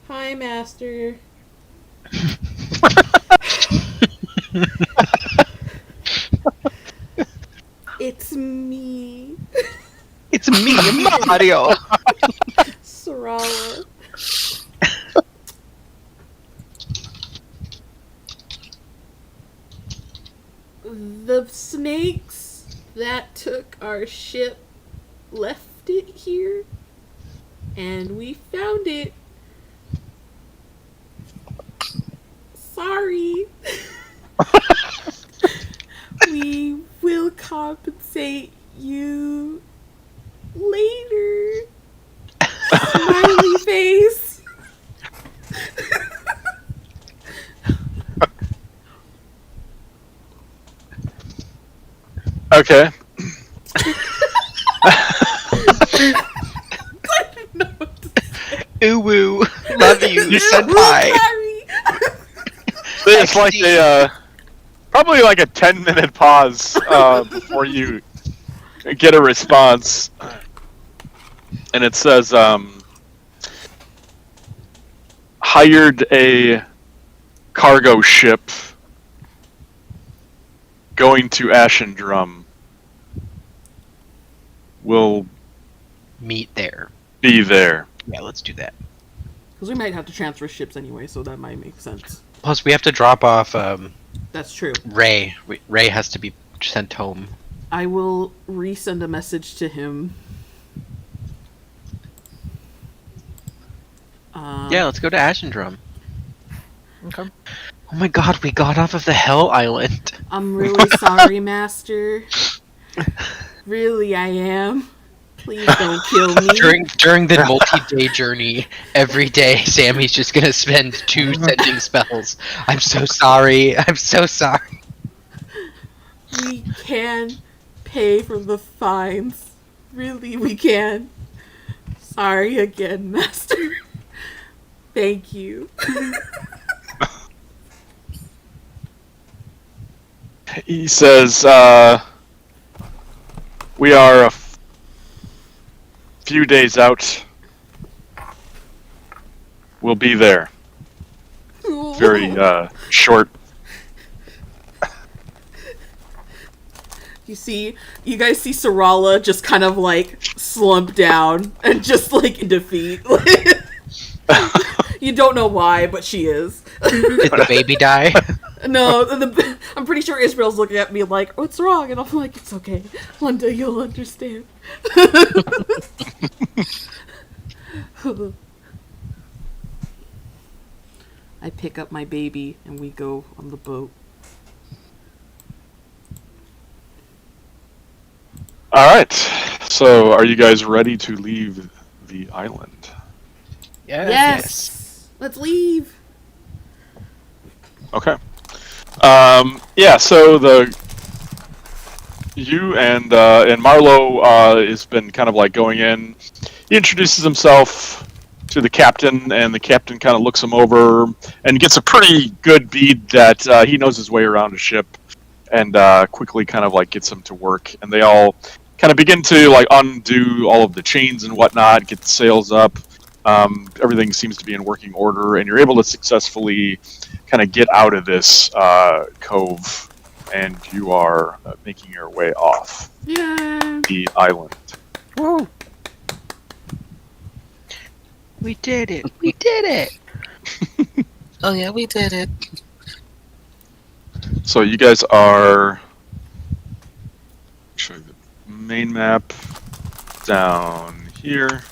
Hi, Master. It's me,
It's me, Mario.
Sarala. The snakes that took our ship left it here, and we found it. Sorry. We will compensate you
Okay.
Ooh woo, love you, senpai.
It's like a probably like a 10-minute pause before you get a response, and it says hired a cargo ship going to Ashen Drum. Will
Meet there.
be there.
Yeah, let's do that.
Because we might have to transfer ships anyway, so that might make sense.
Plus, we have to drop off
That's true.
Ray. Ray has to be sent home.
I will resend a message to him.
Yeah, let's go to Ashendrum.
Okay.
Oh my god, we got off of the Hell Island.
I'm really sorry, Master. Really, I am. Please don't kill me.
During the multi-day journey, every day Sammy's just gonna spend 2 sending spells. I'm so sorry. I'm so sorry.
We can pay for the fines. Really, we can. Sorry again, Master. Thank you.
He says, we are a few days out. We'll be there. Very short.
You guys see Sarala just kind of like slump down and just like in defeat. You don't know why, but she is.
Did the baby die?
No, I'm pretty sure Israel's looking at me like, "What's wrong?" And I'm like, "It's okay. One day you'll understand." I pick up my baby and we go on the boat.
All right. So, are you guys ready to leave the island?
Yes. Let's leave.
Okay. Yeah. So you and Marlowe has been kind of like going in. He introduces himself to the captain, and the captain kind of looks him over and gets a pretty good bead that he knows his way around a ship, and quickly kind of like gets him to work. And they all kind of begin to like undo all of the chains and whatnot, get the sails up. Everything seems to be in working order, and you're able to successfully kind of get out of this cove, and you are making your way off the island.
Whoa.
We did it. We did it.
Oh yeah, we did it.
So you guys are, show you the main map down here.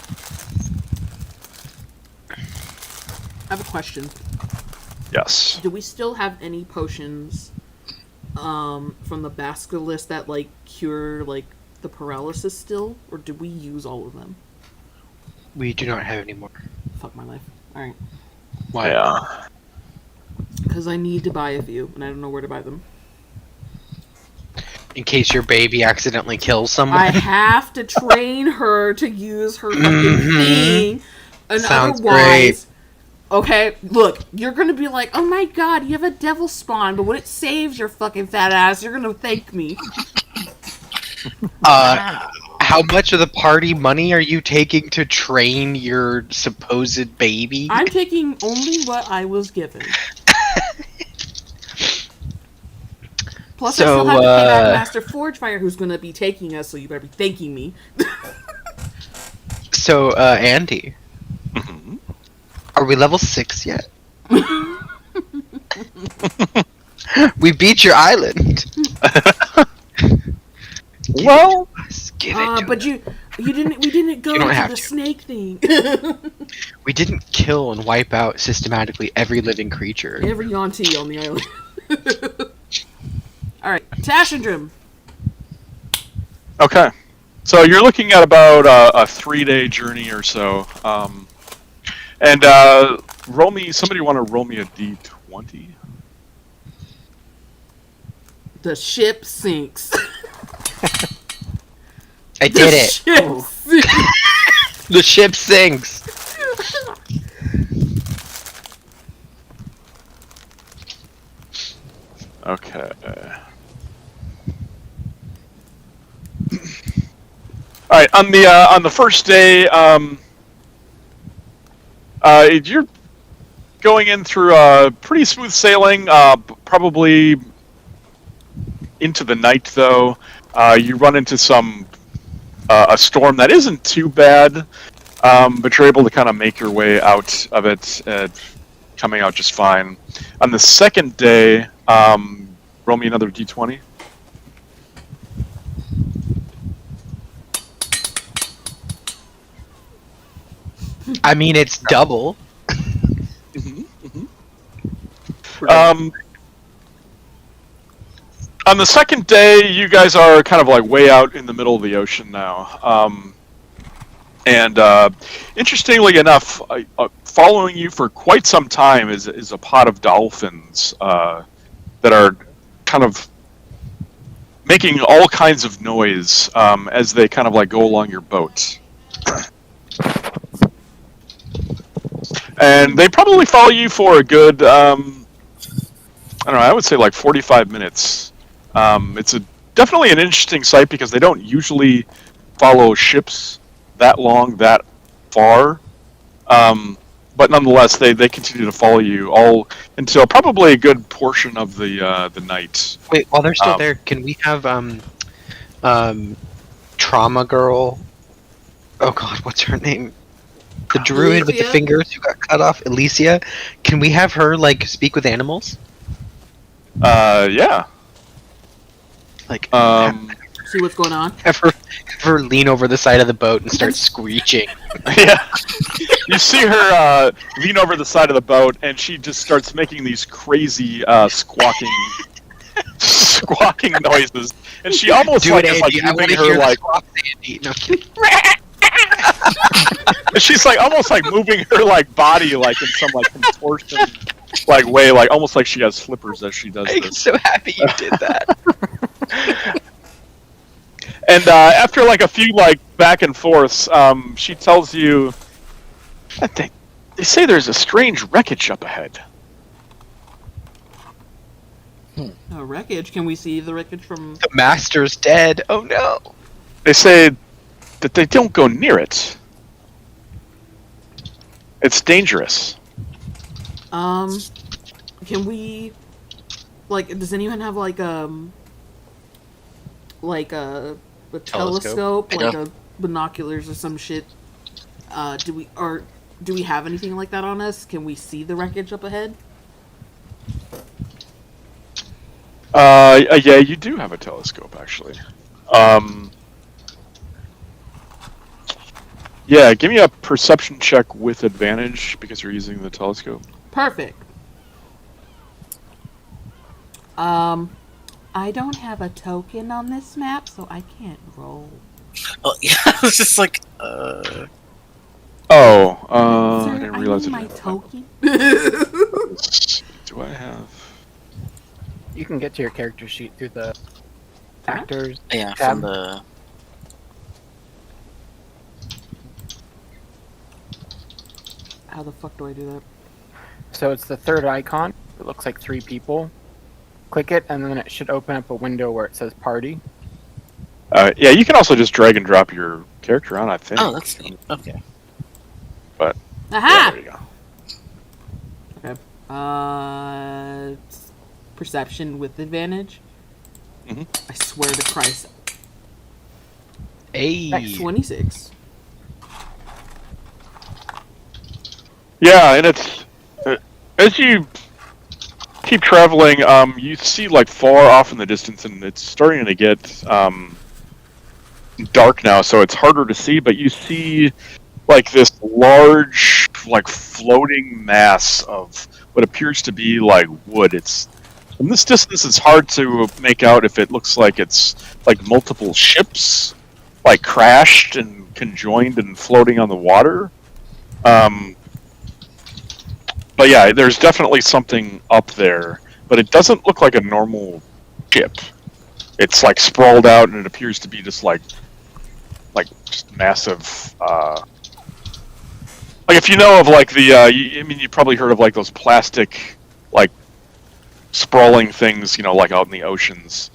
I have a question.
Yes.
Do we still have any potions from the basilisk that like cure like the paralysis still, or did we use all of them?
We do not have any more.
Fuck my life. All right.
Why?
Yeah.
Because I need to buy a few, and I don't know where to buy them.
In case your baby accidentally kills someone.
I have to train her to use her fucking thing, and
Sounds
otherwise. Okay, look, you're gonna be like, "Oh my god, you have a devil spawn," but when it saves your fucking fat ass, you're gonna thank me.
How much of the party money are you taking to train your supposed baby?
I'm taking only what I was given. Plus, I still have to pay back Master Forgefire, who's gonna be taking us, so you better be thanking me.
So, Andy, are we level 6 yet? We beat your island.
Well,
Give it to
but
us.
we didn't go
You don't
to
have
the
to.
snake thing.
We didn't kill and wipe out systematically every living creature.
Every auntie on the island. Alright, Tashendrim.
okay. So you're looking at about a 3-day journey or so. And roll me. Somebody want to roll me a d20?
The ship sinks.
I did it.
Ship.
The ship sinks.
Okay. All right. On the first day, you're going in through pretty smooth sailing. Probably into the night, though. You run into a storm that isn't too bad, but you're able to kind of make your way out of it, coming out just fine. On the second day, roll me another d20.
I mean, it's double.
On the second day, you guys are kind of like way out in the middle of the ocean now. And interestingly enough, following you for quite some time is a pod of dolphins that are kind of making all kinds of noise as they kind of like go along your boat. And they probably follow you for a good, I don't know, I would say like 45 minutes. It's definitely an interesting sight because they don't usually follow ships that long, that far. But nonetheless, they continue to follow you all until probably a good portion of the night.
Wait, while they're still there, can we have Trauma Girl? Oh God, what's her name? The druid with the
Alicia?
fingers who got cut off, Alicia. Can we have her like speak with animals?
Yeah.
Like,
See what's going on.
have her lean over the side of the boat and start screeching.
Yeah. You see her lean over the side of the boat, and she just starts making these crazy squawking noises. And she almost
Dude,
like is like
Andy, I want
moving
to
her
hear
like.
the squawks, Andy. No, I'm kidding.
And she's like almost like moving her like body like in some like contortion like way, like almost like she has slippers as she does
I'm
this.
so happy you did that.
And after like a few like back and forths, she tells you that they say there's a strange wreckage up ahead.
Wreckage. Can we see the wreckage from?
The master's dead. Oh no.
They say that they don't go near it. It's dangerous.
Can we? Like, does anyone have like a telescope,
I
like
don't.
a binoculars or some shit? Do we have anything like that on us? Can we see the wreckage up ahead?
Yeah, you do have a telescope actually. Yeah, give me a perception check with advantage because you're using the telescope.
Perfect. I don't have a token on this map, so I can't roll.
Oh yeah, it's just like
I
Sir,
didn't
I
realize
need
it.
my token.
Do I have?
You can get to your character sheet through the actors.
yeah,
tab.
from the
How the fuck do I do that?
So it's the third icon. It looks like 3 people. Click it, and then it should open up a window where it says party.
Yeah, you can also just drag and drop your character on, I think.
oh, that's neat. Okay.
Yeah,
Aha!
there you go.
Okay. Perception with advantage.
Mhm.
I swear to Christ.
Hey.
26.
Yeah, and it's as you keep traveling, you see like far off in the distance, and it's starting to get dark now, so it's harder to see. But you see like this large, like floating mass of what appears to be like wood. It's from this distance, it's hard to make out if it looks like it's like multiple ships, like crashed and conjoined and floating on the water. But yeah, there's definitely something up there, but it doesn't look like a normal ship. it's like sprawled out, and it appears to be just like just massive. Like if you know of like the, I mean, you probably heard of like those plastic, like sprawling things, like out in the oceans.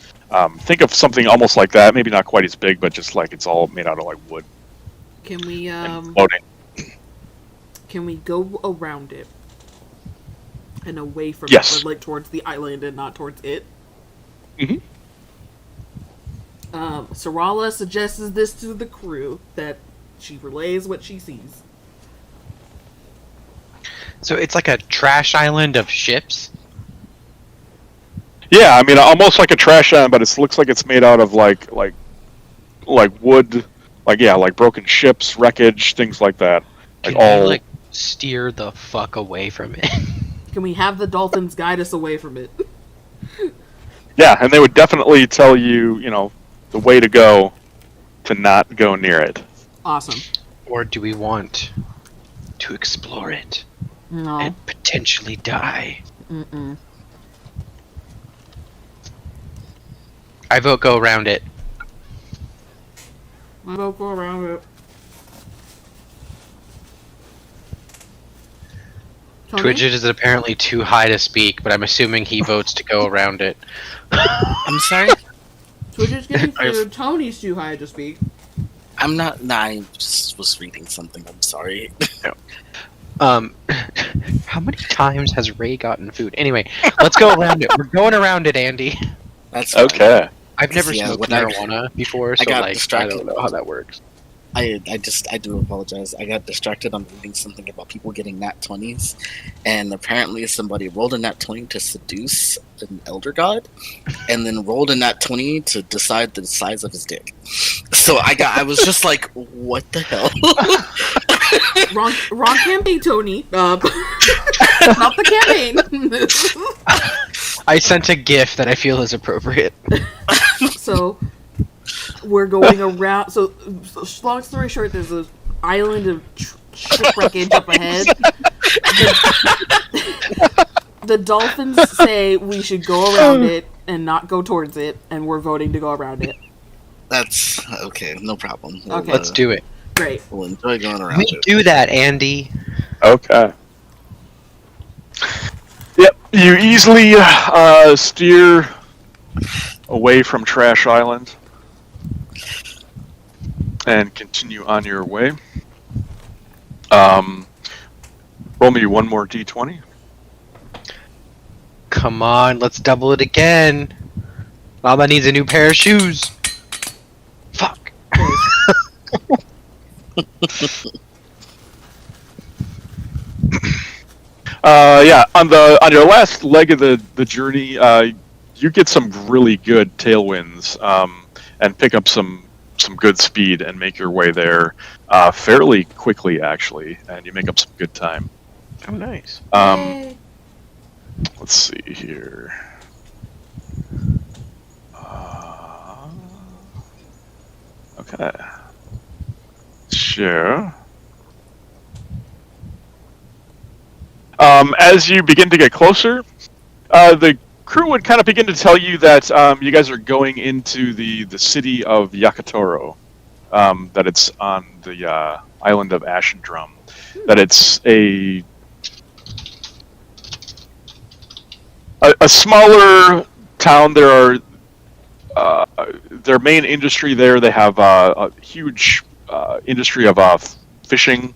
Think of something almost like that. Maybe not quite as big, but just like it's all made out of like wood.
Can we
And floating.
can we go around it and away from
Yes.
it, but like towards the island and not towards it?
Mhm.
Sarala suggests this to the crew, that she relays what she sees.
So it's like a trash island of ships.
Yeah, I mean, almost like a trash island, but it looks like it's made out of like wood, like broken ships, wreckage, things like that.
Can
all.
we like steer the fuck away from it?
Can we have the dolphins guide us away from it?
Yeah, and they would definitely tell you, the way to go to not go near it.
Awesome.
Or do we want to explore it
No.
and potentially die?
Mm-mm.
I vote go around it.
I don't go around it. Tony?
Twidget is apparently too high to speak, but I'm assuming he votes to go around it.
I'm sorry.
Twitch is getting
Are you-
food. Tony's too high to speak.
I'm not. Nah, I just was reading something. I'm sorry.
How many times has Ray gotten food? Anyway, let's go around it. We're going around it, Andy.
That's fine.
Okay.
I've never
Yeah,
smoked
when I-
marijuana before, so
got
like I
distracted.
don't know how that works.
I do apologize. I got distracted on reading something about people getting nat 20s, and apparently somebody rolled a nat 20 to seduce an elder god, and then rolled a nat 20 to decide the size of his dick. So I was just like, what the hell?
Wrong campaign, Tony. Not the campaign.
I sent a GIF that I feel is appropriate.
So we're going around. So long story short, there's an island of shipwreckage up ahead. The dolphins say we should go around it and not go towards it, and we're voting to go around it.
That's okay. No problem. We'll,
Okay.
Let's do it.
Great.
We'll enjoy going around
We
it.
do that, Andy.
Okay. Yep, you easily steer away from Trash Island and continue on your way. Roll me one more d20.
Come on, let's double it again. Mama needs a new pair of shoes. Fuck.
Yeah, on your last leg of the journey, you get some really good tailwinds, and pick up some good speed and make your way there fairly quickly, actually, and you make up some good time.
Oh, nice.
Yay.
Let's see here. Okay. Sure. As you begin to get closer, the crew would kind of begin to tell you that you guys are going into the city of Yakatoro. That it's on the island of Ashendrum. That it's a smaller town. There are their main industry there. They have a huge industry of fishing.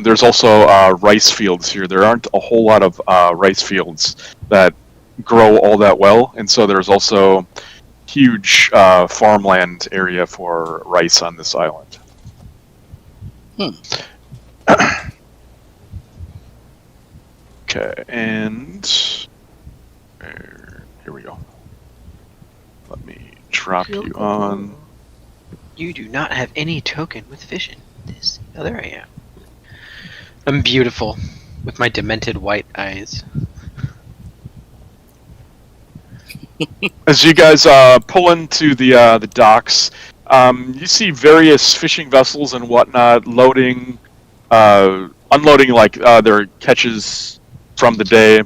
There's also rice fields here. There aren't a whole lot of rice fields that grow all that well, and so there's also huge farmland area for rice on this island. Okay, and here we go. Let me drop you on.
You do not have any token with vision. This. Oh, there I am. I'm beautiful with my demented white eyes.
As you guys pull into the docks, you see various fishing vessels and whatnot loading, unloading like their catches from the day.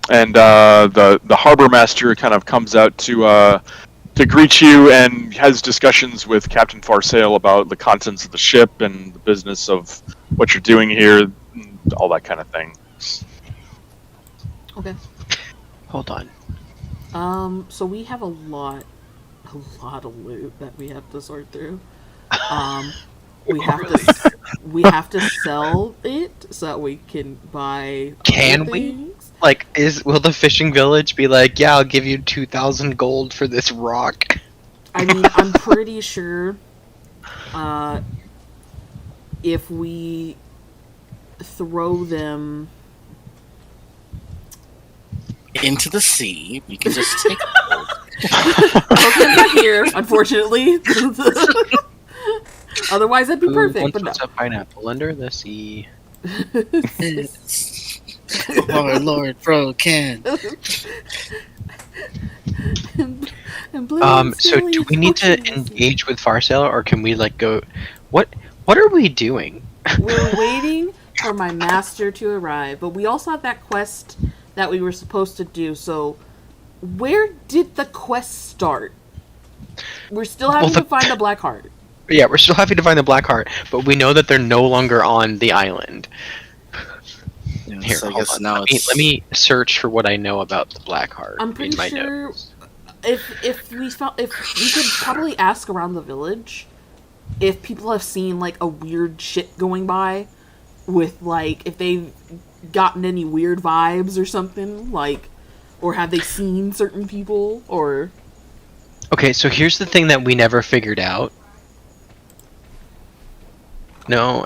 and the harbor master kind of comes out to greet you and has discussions with Captain Farsail about the contents of the ship and the business of what you're doing here, all that kind of thing.
Okay.
Hold on.
So we have a lot of loot that we have to sort through. We have to sell it so that we can buy.
Can
other
we?
things.
Like, will the fishing village be like, yeah, I'll give you 2,000 gold for this rock?
I mean, I'm pretty sure. If we throw them
into the sea, we can just take
Tokens are here, unfortunately. Otherwise, that'd be perfect. But no.
What's a pineapple under the sea?
It's our Lord Broken.
So do we need to engage with Farsail, or can we like go? What are we doing?
We're waiting for my master to arrive, but we also have that quest that we were supposed to do. So, where did the quest start? We're still having to find the Black Heart.
Yeah, we're still having to find the Black Heart, but we know that they're no longer on the island.
Yeah,
Here,
so I
hold
guess
on.
now
Let me search for what I know about the Black Heart.
I'm pretty
in my
sure
notes.
if we could probably ask around the village if people have seen like a weird shit going by with like if they've gotten any weird vibes or something, like, or have they seen certain people or.
Okay, so here's the thing that we never figured out. No,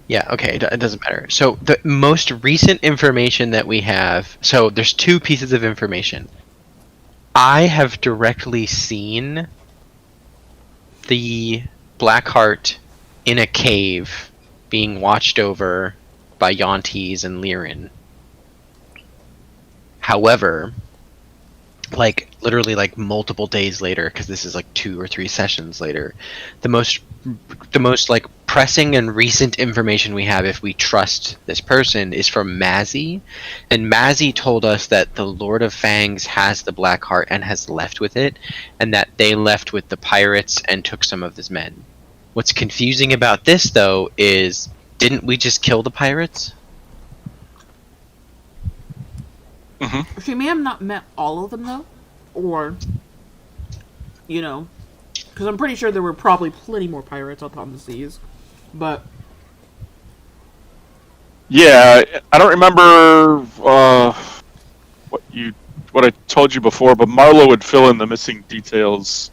yeah, okay, it doesn't matter. So the most recent information that we have, so there's two pieces of information. I have directly seen the Black Heart in a cave being watched over by Yontes and Lirin. However, like literally like multiple days later, because this is like 2 or 3 sessions later, the most like pressing and recent information we have, if we trust this person, is from Mazzy, and Mazzy told us that the Lord of Fangs has the Black Heart and has left with it, and that they left with the pirates and took some of his men. What's confusing about this though is, didn't we just kill the pirates?
Mm-hmm.
She may have not met all of them though, or because I'm pretty sure there were probably plenty more pirates up on the seas, but
Yeah, I don't remember what I told you before, but Marlo would fill in the missing details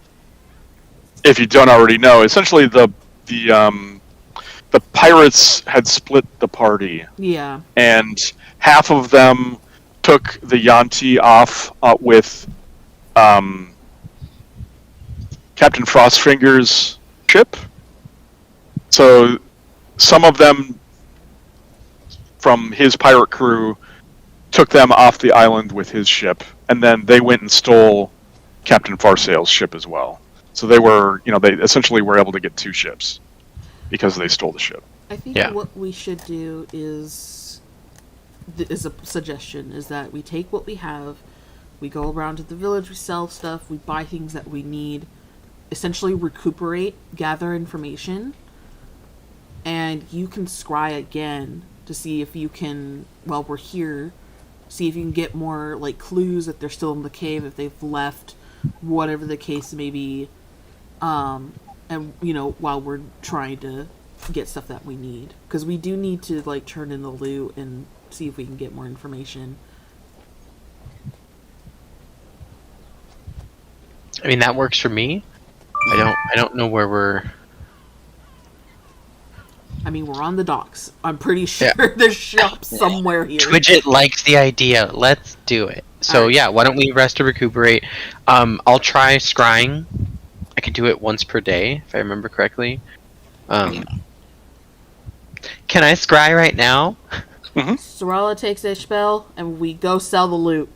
if you don't already know. Essentially, the pirates had split the party,
yeah,
and half of them took the Yanti off with Captain Frostfinger's ship. So some of them from his pirate crew took them off the island with his ship, and then they went and stole Captain Farsail's ship as well. So they were, they essentially were able to get 2 ships because they stole the ship.
I think what we should do is a suggestion is that we take what we have, we go around to the village, we sell stuff, we buy things that we need, essentially recuperate, gather information, and you can scry again to see if you can, while we're here, see if you can get more like clues if they're still in the cave, if they've left, whatever the case may be, and while we're trying to get stuff that we need, because we do need to like turn in the loot and see if we can get more information.
I mean, that works for me. I don't know where we're.
I mean, we're on the docks. I'm pretty sure there's shops somewhere here.
Twidget likes the idea. Let's do it. So
Alright.
yeah, why don't we rest to recuperate? I'll try scrying. I can do it once per day, if I remember correctly. Can I scry right now?
Sorala takes Ishbel, and we go sell the loot.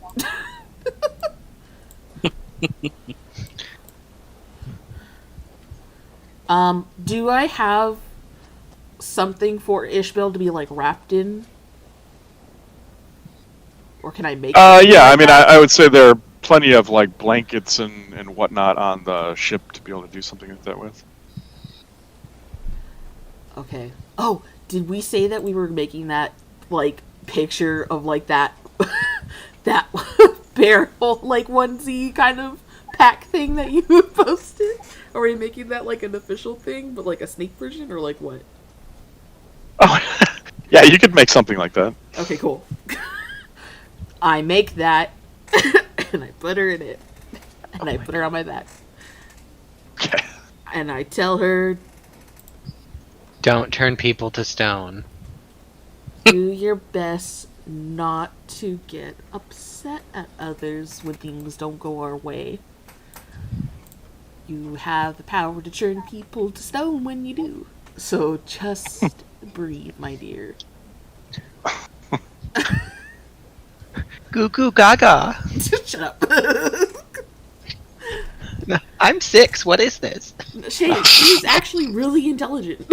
Do I have something for Ishbel to be like wrapped in? Or can I make?
Yeah, I
like
mean,
that?
I would say there are plenty of like blankets and whatnot on the ship to be able to do something like that with.
Okay. Oh, did we say that we were making that like picture of like that that barrel like onesie kind of pack thing that you posted? Are we making that like an official thing, but like a sneak version, or like what?
Oh, yeah, you could make something like that.
Okay, cool. I make that, and I put her in it, and I put her on my back,
Okay.
and I tell her,
Don't turn people to stone.
do your best not to get upset at others when things don't go our way. You have the power to turn people to stone when you do. So just breathe, my dear.
Goo goo gaga.
Shut up.
I'm 6. What is this?
She's actually really intelligent.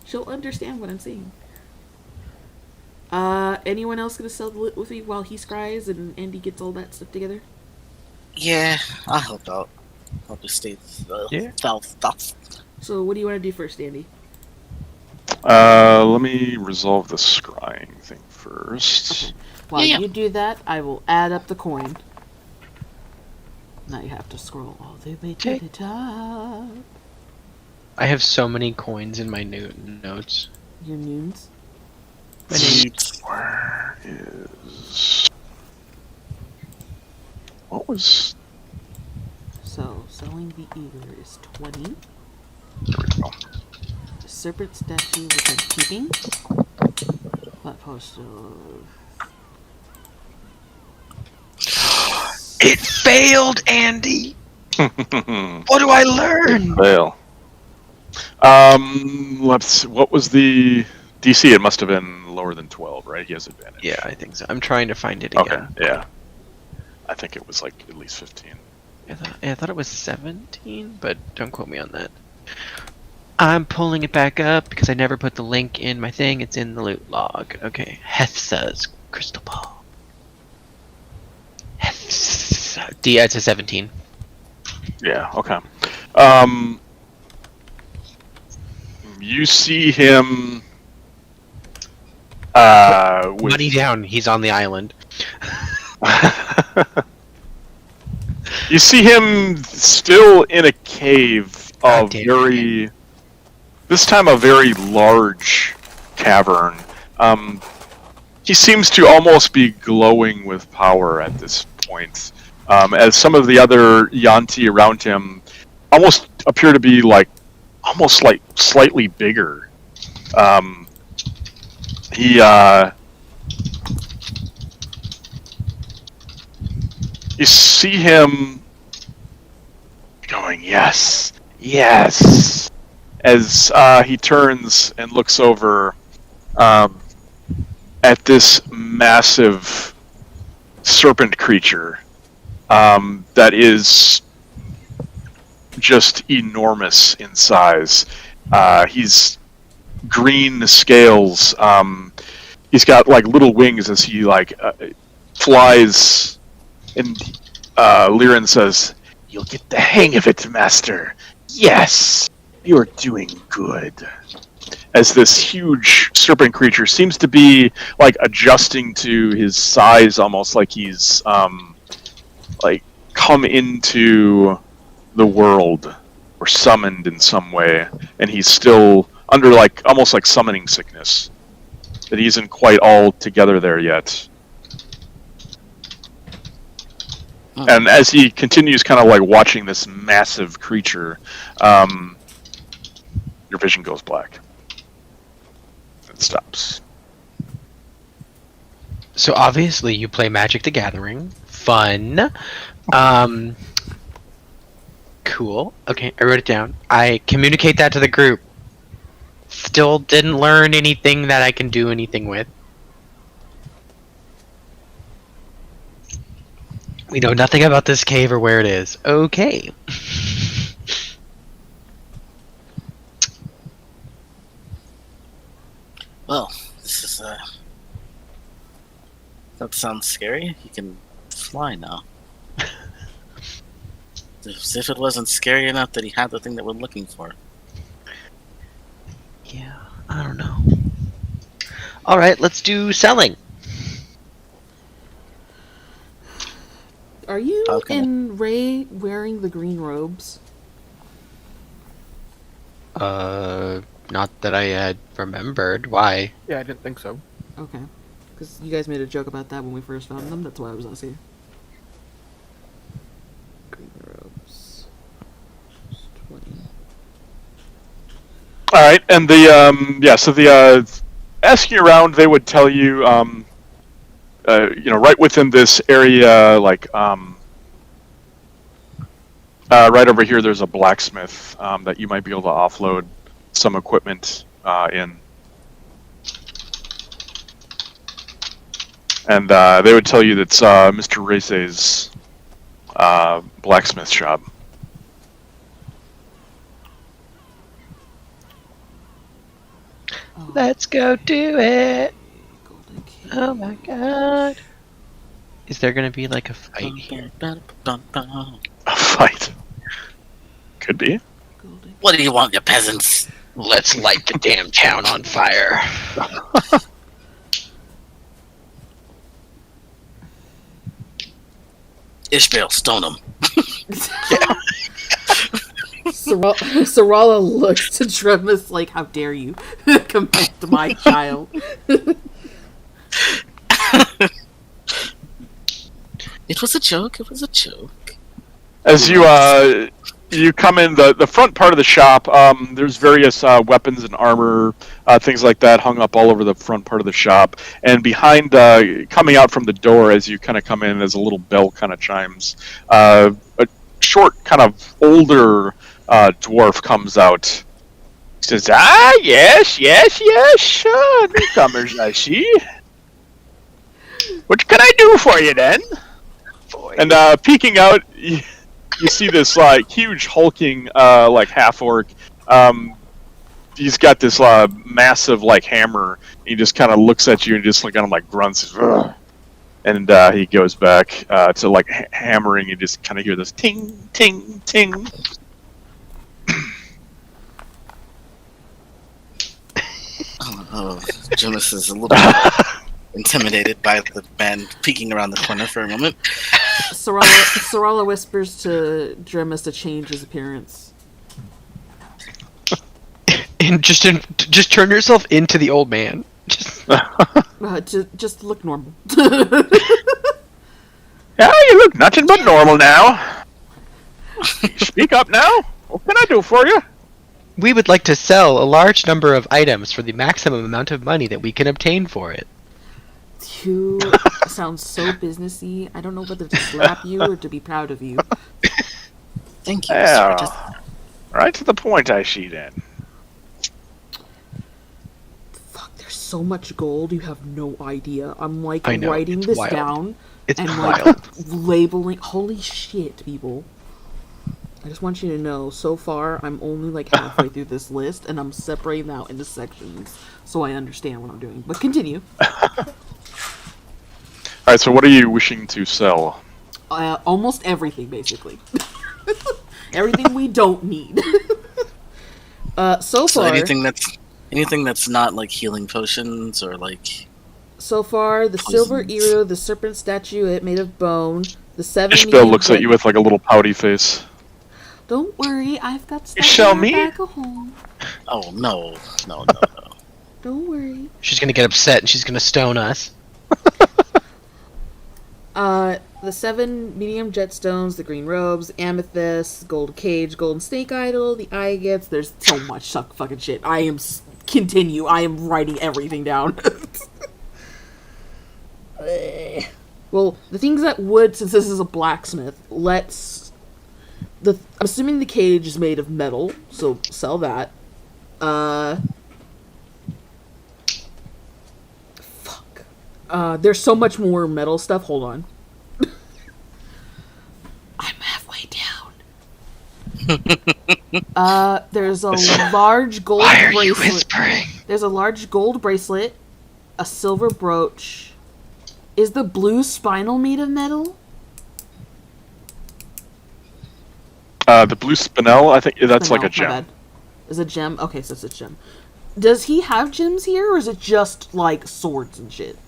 She'll understand what I'm saying. Anyone else gonna sell the lit with me while he scries and Andy gets all that stuff together?
Yeah, I'll help out. I'll just stay
Yeah.
stuff.
So what do you want to do first, Andy?
Let me resolve the scrying thing first.
Okay. While
Yeah.
you do that, I will add up the coin. Now you have to scroll all the way to the top.
I have so many coins in my notes.
Your noons.
Where is... What was...
So, selling the eager is 20.
There we go.
The serpent statue, which I'm keeping. Flat postal.
It failed, Andy. What do I learn?
Fail. Let's see. What was the DC? It must have been lower than 12, right? He has advantage.
Yeah, I think so. I'm trying to find it
Okay,
again.
yeah. I think it was like at least 15.
I thought it was 17, but don't quote me on that. I'm pulling it back up because I never put the link in my thing. It's in the loot log. Okay, Hethsa's crystal ball. It's a 17.
Yeah, okay. You see him with...
Money down. He's on the island.
You see him still in a cave
God
of
damn it.
very... This time a very large cavern. He seems to almost be glowing with power at this point. As some of the other Yanti around him almost appear to be like, almost like slightly bigger. You see him going, yes, yes, as he turns and looks over at this massive serpent creature that is just enormous in size. He's green scales. He's got like little wings as he like flies. And Liren says, "You'll get the hang of it, Master. Yes, you're doing good." As this huge serpent creature seems to be like adjusting to his size, almost like he's like come into the world or summoned in some way, and he's still under like almost like summoning sickness. That he isn't quite all together there yet. And as he continues kind of like watching this massive creature, your vision goes black. It stops.
So obviously you play Magic the Gathering. Fun. Cool. Okay, I wrote it down. I communicate that to the group. Still didn't learn anything that I can do anything with. We know nothing about this cave or where it is. Okay.
Well, this is That sounds scary. You can fly now. As if it wasn't scary enough that he had the thing that we're looking for.
Yeah, I don't know. All right, let's do selling.
Are you
Okay.
and Ray wearing the green robes?
Not that I had remembered. Why?
Yeah, I didn't think so.
Okay. Because you guys made a joke about that when we first found them. That's why I was asking. Green robes. 20.
All right, and the asking around, they would tell you, right within this area, right over here, there's a blacksmith that you might be able to offload some equipment in. And they would tell you that's Mr. Rese's blacksmith shop.
Oh,
Let's go do it.
golden key.
Oh my god. Is there gonna be like a fight here?
A fight. Could be.
Golden.
What do you want, you peasants?
Let's light the damn town on fire.
Ishmael, stone him.
Sarala looks to Dremus like, how dare you come back to my child.
It was a joke. It was a joke.
As you come in the front part of the shop, there's various weapons and armor, things like that, hung up all over the front part of the shop. And behind, coming out from the door, as you kind of come in, as a little bell kind of chimes, a short, kind of older dwarf comes out. He says, yes, newcomers, I see. What can I do for you then? And peeking out, you see this huge hulking half-orc. He's got this massive hammer. He just kind of looks at you and just kind of grunts. Ugh. And he goes back to hammering. You just kind of hear this ting, ting, ting.
Oh, Jonas is a little bit intimidated by the man peeking around the corner for a moment.
Sarala whispers to Dremus to change his appearance.
And just turn yourself into the old man.
Just look normal.
Yeah, you look nothing but normal now. Speak up now. What can I do for you?
We would like to sell a large number of items for the maximum amount of money that we can obtain for it.
You sound so businessy. I don't know whether to slap you or to be proud of you.
Thank you,
Yeah.
sir. Just
Right to the point, I see then.
Fuck, there's so much gold. You have no idea. I'm
I know,
writing
it's
this
wild.
down
It's
and
wild.
labeling. Holy shit, people. I just want you to know, so far, I'm only halfway through this list, and I'm separating out into sections so I understand what I'm doing. But continue.
Alright, so what are you wishing to sell?
Almost everything, basically. Everything we don't need. So
so
far,
anything that's not healing potions or
so far, the silver ear, the serpent statuette made of bone, the 7
Ishbel
medium
looks at you with a little pouty face.
Don't worry, I've got stuff
sell
in the
me?
back of home.
Oh no.
Don't worry.
She's gonna get upset and she's gonna stone us.
The 7 medium jetstones, the green robes, amethyst, gold cage, golden snake idol, the agates. There's so much fucking shit. I am writing everything down. Well, the things that would, since this is a blacksmith, I'm assuming the cage is made of metal, so sell that. Fuck. There's so much more metal stuff. Hold on. I'm halfway down. There's a large gold
Why are you
bracelet.
whispering?
There's a large gold bracelet, a silver brooch, Is the blue spinel made of metal?
The blue spinel, I think that's like a
Spinel, my
gem.
bad. Is a gem? Okay, so it's a gem. Does he have gems here, or is it just like swords and shit?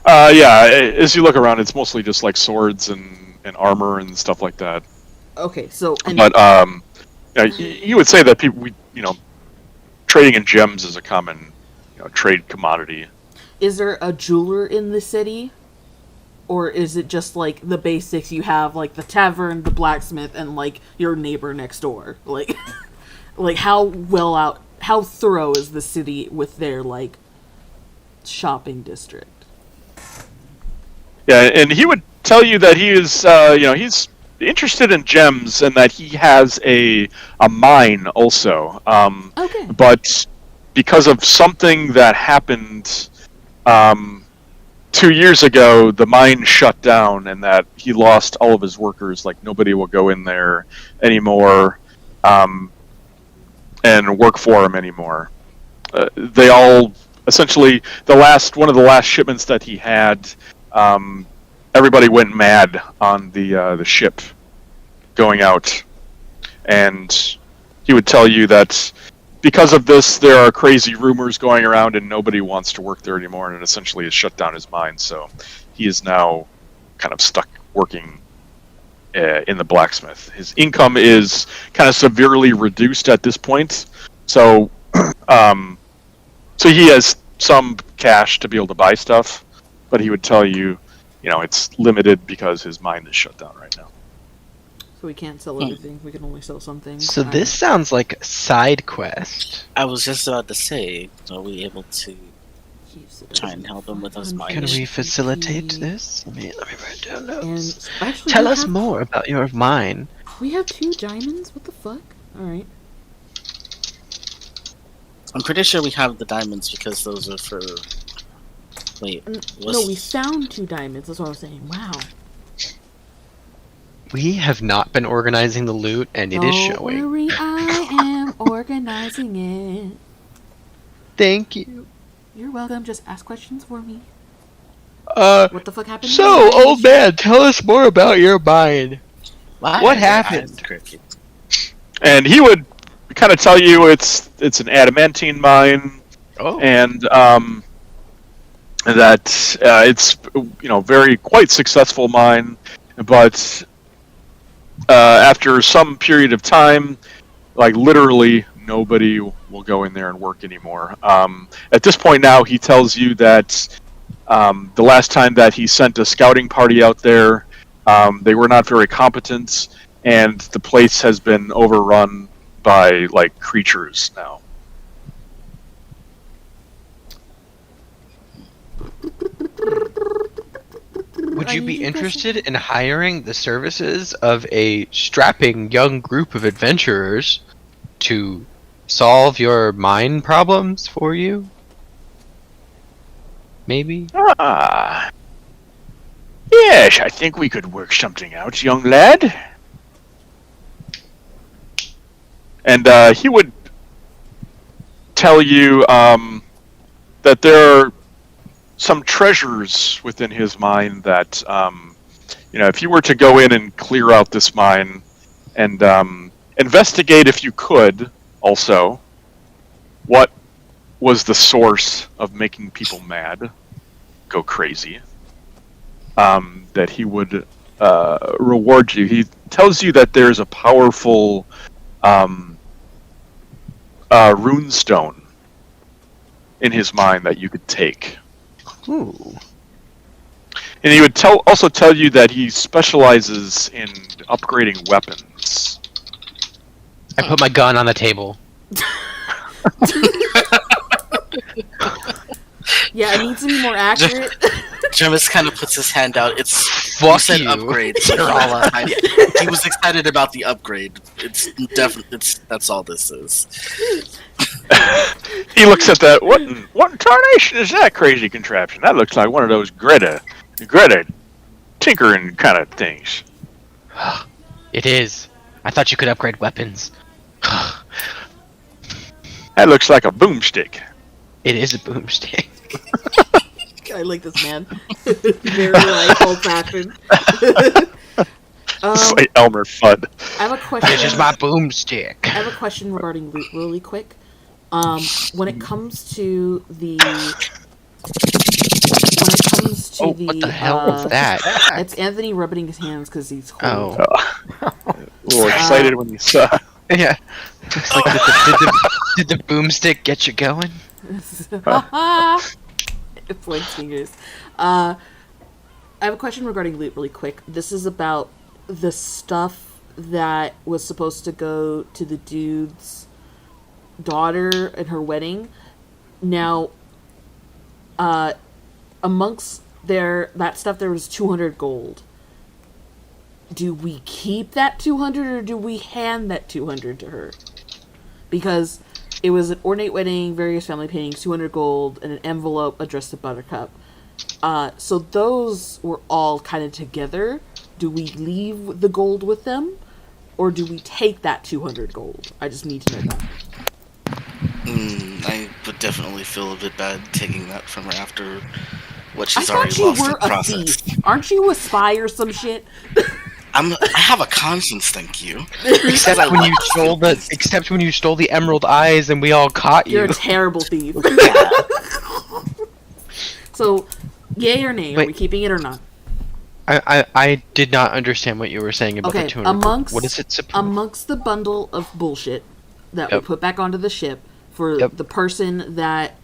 Yeah, as you look around, it's mostly just like swords and armor and stuff like that.
Okay, so and
But yeah, you would say that people, trading in gems is a common, trade commodity.
is there a jeweler in the city? Or is it just like the basics you have, like the tavern, the blacksmith, and like your neighbor next door? Like, like how thorough is the city with their like shopping district?
Yeah, and he would tell you that he is, he's interested in gems and that he has a mine also.
Okay.
But because of something that happened 2 years ago, the mine shut down, and that he lost all of his workers. Like, nobody will go in there anymore and work for him anymore. They all essentially one of the last shipments that he had. Everybody went mad on the ship going out, and he would tell you that because of this, there are crazy rumors going around, and nobody wants to work there anymore, and it essentially has shut down his mine. So he is now kind of stuck working in the blacksmith. His income is kind of severely reduced at this point, so so he has some cash to be able to buy stuff, but he would tell you, it's limited because his mine is shut down right now.
So we can't sell everything. We can only sell some things.
So this sounds like a side quest.
I was just about to say, are we able to try and help him with his mine?
Can we facilitate this? Let me write down notes.
And actually,
Tell us more about your mine.
We have 2 diamonds. What the fuck? All right.
I'm pretty sure we have the diamonds because those are for. Wait.
No, we found 2 diamonds. That's what I was saying. Wow.
We have not been organizing the loot, and it is showing.
Don't worry, I am organizing it.
Thank you.
You're welcome. Just ask questions for me.
What
the fuck happened?
So, old man, tell us more about your mine. What happened?
And he would kind of tell you it's an adamantine mine, and that it's very quite successful mine, but after some period of time, like literally nobody will go in there and work anymore. At this point now, he tells you that the last time that he sent a scouting party out there, they were not very competent, and the place has been overrun by like creatures now.
Would you be interested in hiring the services of a strapping young group of adventurers to solve your mine problems for you? Maybe?
Yes, I think we could work something out, young lad. And he would tell you that there are some treasures within his mine that, if you were to go in and clear out this mine and investigate, if you could, also, what was the source of making people mad, go crazy, that he would reward you. He tells you that there's a powerful runestone in his mine that you could take.
Ooh.
And he would also tell you that he specializes in upgrading weapons.
I put my gun on the table.
Yeah, it needs to be more accurate.
Jemis kind of puts his hand out.
Fuck
you said
you.
upgrade. So he was excited about the upgrade. It's definitely that's all this is.
He looks at that. What in tarnation is that crazy contraption? That looks like one of those Greta tinkering kind of things.
It is. I thought you could upgrade weapons.
That looks like a boomstick.
It is a boomstick.
I like this man. Very like old-fashioned.
It's like Elmer Fudd.
I have a question.
This is my boomstick.
I have a question regarding loot really quick. When it comes to the
What the hell was that?
It's Anthony rubbing his hands because he's cold.
Oh.
A little excited when you saw.
Yeah. It's like, did the boomstick get you going?
Points fingers. I have a question regarding loot really quick. This is about the stuff that was supposed to go to the dude's daughter at her wedding. Now, amongst that stuff, there was 200 gold. Do we keep that 200 or do we hand that 200 to her? Because it was an ornate wedding, various family paintings, 200 gold, and an envelope addressed to Buttercup. So those were all kind of together. Do we leave the gold with them? Or do we take that 200 gold? I just need to know that.
I would definitely feel a bit bad taking that from her after what she's
I
already
thought you
lost in
were
the
a
process.
thief. Aren't you a spy or some shit?
I have a conscience, thank you.
Except when you stole the emerald eyes and we all caught you.
You're a terrible thief. So, yay or nay? Are
Wait.
we keeping it or not?
I did not understand what you were saying about
Okay,
the 200. What is it supposed?
amongst the bundle of bullshit that
Yep.
we put back onto the ship for
Yep.
the person that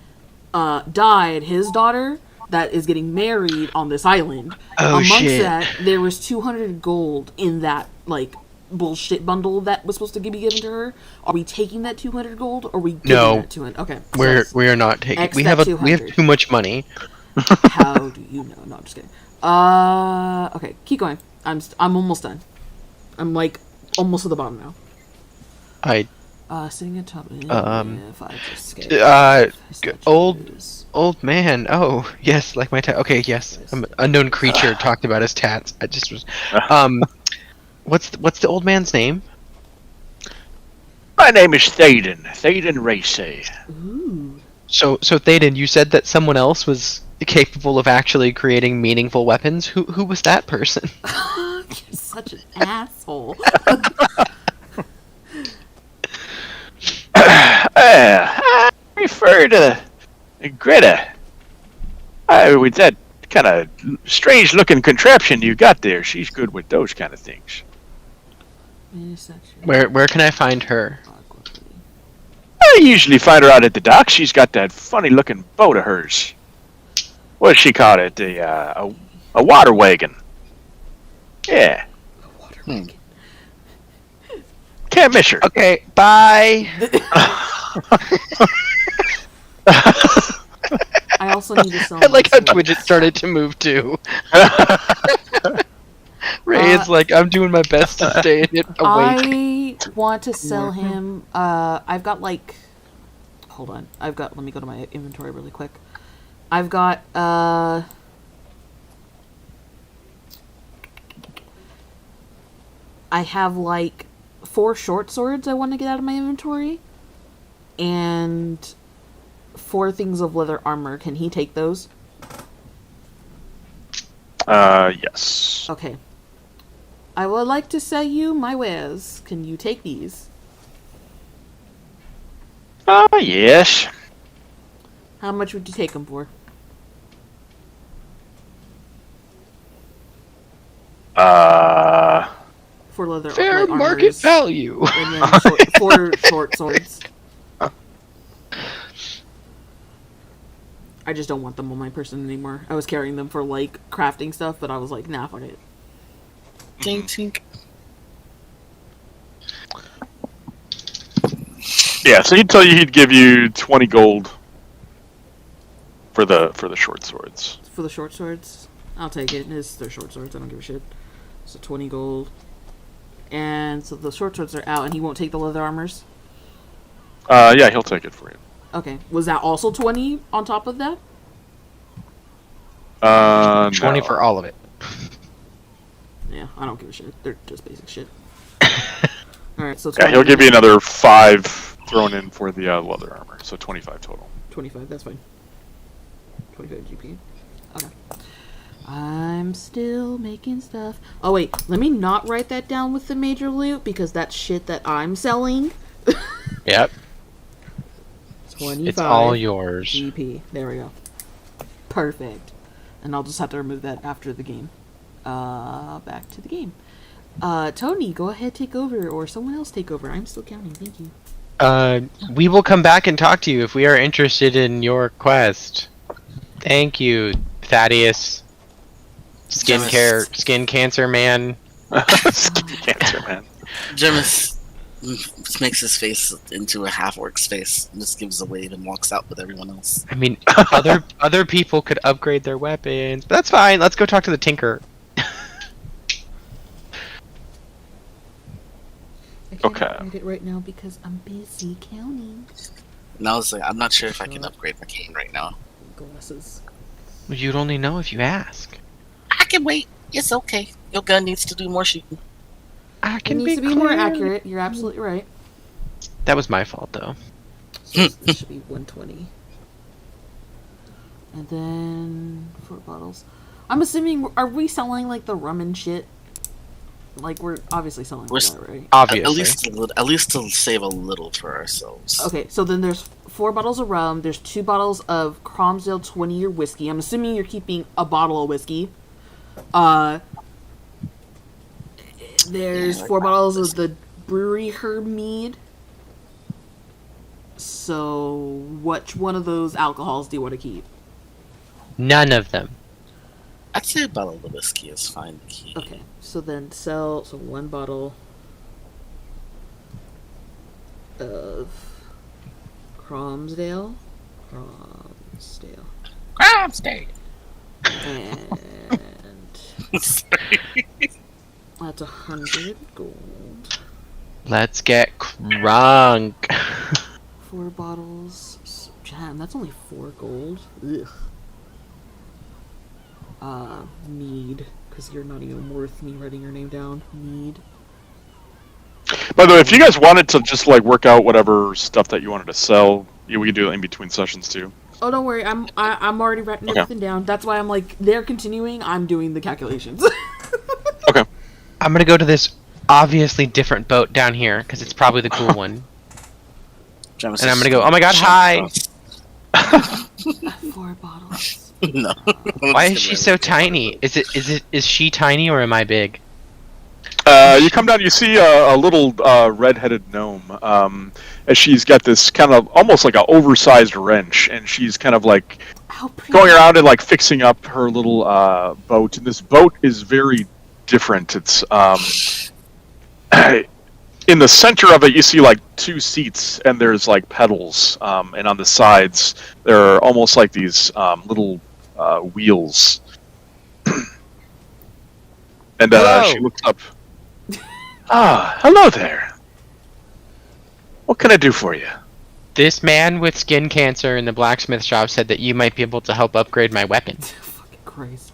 died, his daughter, that is getting married on this island.
Oh,
amongst
shit.
that, there was 200 gold in that like bullshit bundle that was supposed to be given to her. Are we taking that 200 gold or are we giving
No.
that 200? Okay.
We are not taking.
X
We
that
have
200.
too much money.
How do you know? No, I'm just kidding. Okay, keep going. I'm almost done. I'm like almost at the bottom now. Sitting atop of if I just get
Old man. Oh yes, like my okay, yes. Unknown creature talked about his tats. I just was. What's the old man's name?
My name is Thaden. Thaden Racy.
Ooh.
So Thaden, you said that someone else was capable of actually creating meaningful weapons. Who was that person?
You're such an asshole.
I refer to Greta. With that kind of strange-looking contraption you got there, she's good with those kind of things.
Where can I find her?
I usually find her out at the dock. She's got that funny-looking boat of hers. What does she call it? A water wagon. Yeah. Can't miss her.
Okay, bye.
I also need to sell.
I like how
my sword.
Twidget started to move too. Ray is like, I'm doing my best to stay in it awake.
I want to sell him. I've got like. Hold on. Let me go to my inventory really quick. I've got I have like 4 short swords I want to get out of my inventory, and 4 things of leather armor. Can he take those?
Yes.
Okay. I would like to sell you my wares. Can you take these?
Yes.
How much would you take them for? For leather
Fair
light
market
armors,
value.
and then 4 short swords. I just don't want them on my person anymore. I was carrying them for like crafting stuff, but I was like, nah, fuck it.
Tink, tink.
Yeah, so he'd tell you he'd give you 20 gold for the short swords.
For the short swords, I'll take it. They're short swords. I don't give a shit. So 20 gold. And so the short swords are out, and he won't take the leather armors?
Yeah, he'll take it for you.
Okay. Was that also 20 on top of that?
20
No.
for all of it.
Yeah, I don't give a shit. They're just basic shit. Alright, so 20,
Yeah, he'll give you another 5 thrown in for the leather armor, so 25 total.
25, that's fine. 25 GP. Okay. I'm still making stuff. Oh wait, let me not write that down with the major loot because that's shit that I'm selling.
Yep.
25.
It's all yours.
GP. There we go. Perfect. And I'll just have to remove that after the game. Back to the game. Tony, go ahead, take over, or someone else take over. I'm still counting. Thank you.
We will come back and talk to you if we are interested in your quest. Thank you, Thaddeus. Skin cancer man.
Skin cancer man.
Jemis just makes his face into a half-orc's face and just gives a wave and walks out with everyone else.
I mean, other people could upgrade their weapons, but that's fine. Let's go talk to the Tinker.
I can't
Okay.
upgrade it right now because I'm busy counting.
And I was like, I'm not sure if I can upgrade my cane right now.
Glasses.
You'd only know if you ask.
I can wait. It's okay. Your gun needs to do more shooting.
I
It
can
needs to be
clear.
more accurate. You're absolutely right.
That was my fault, though.
So this should be 120. And then 4 bottles. I'm assuming, are we selling like the rum and shit? Like we're obviously selling
We're
that, right?
Obviously.
At least to save a little for ourselves.
Okay, so then there's 4 bottles of rum. There's 2 bottles of Cromsdale 20-year whiskey. I'm assuming you're keeping a bottle of whiskey. There's 4 bottles of the brewery herb mead. So, which one of those alcohols do you want to keep?
None of them.
I'd say a bottle of whiskey is fine to keep.
Okay, so then sell 1 bottle of Cromsdale.
Cromsdale.
And that's 100 gold.
Let's get crunk.
4 bottles. Damn, that's only 4 gold. Ugh. Mead. Because you're not even worth me writing your name down. Mead.
By the way, if you guys wanted to just like work out whatever stuff that you wanted to sell, we could do it in between sessions too.
Oh, don't worry. I'm already writing
Okay.
everything down. That's why I'm like, they're continuing. I'm doing the calculations.
Okay.
I'm gonna go to this obviously different boat down here, because it's probably the cool one.
Jemis
And I'm
is
gonna go, oh my god, hi!
4 bottles.
No.
Why is she so tiny? Is she tiny or am I big?
You come down, you see a little red-headed gnome, as she's got this kind of almost like an oversized wrench, and she's kind of like
How pretty.
going around and like fixing up her little boat. And this boat is very different. It's in the center of it, you see like 2 seats, and there's like pedals, and on the sides there are almost like these little wheels. And
Hello.
she looks up. Ah, hello there. What can I do for you?
This man with skin cancer in the blacksmith shop said that you might be able to help upgrade my weapon.
Fucking Christ.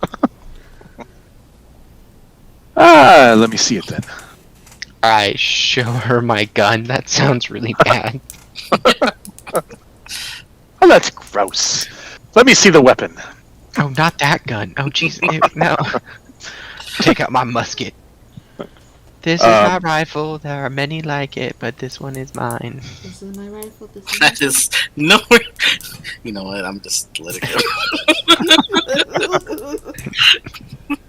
Ah, let me see it then.
I show her my gun. That sounds really bad.
Oh, that's gross. Let me see the weapon.
Oh, not that gun. Oh, jeez, ew, no. Take out my musket. This is my rifle. There are many like it, but this one is mine.
This is my rifle. This is
That is nowhere. You know what? I'm just letting it go.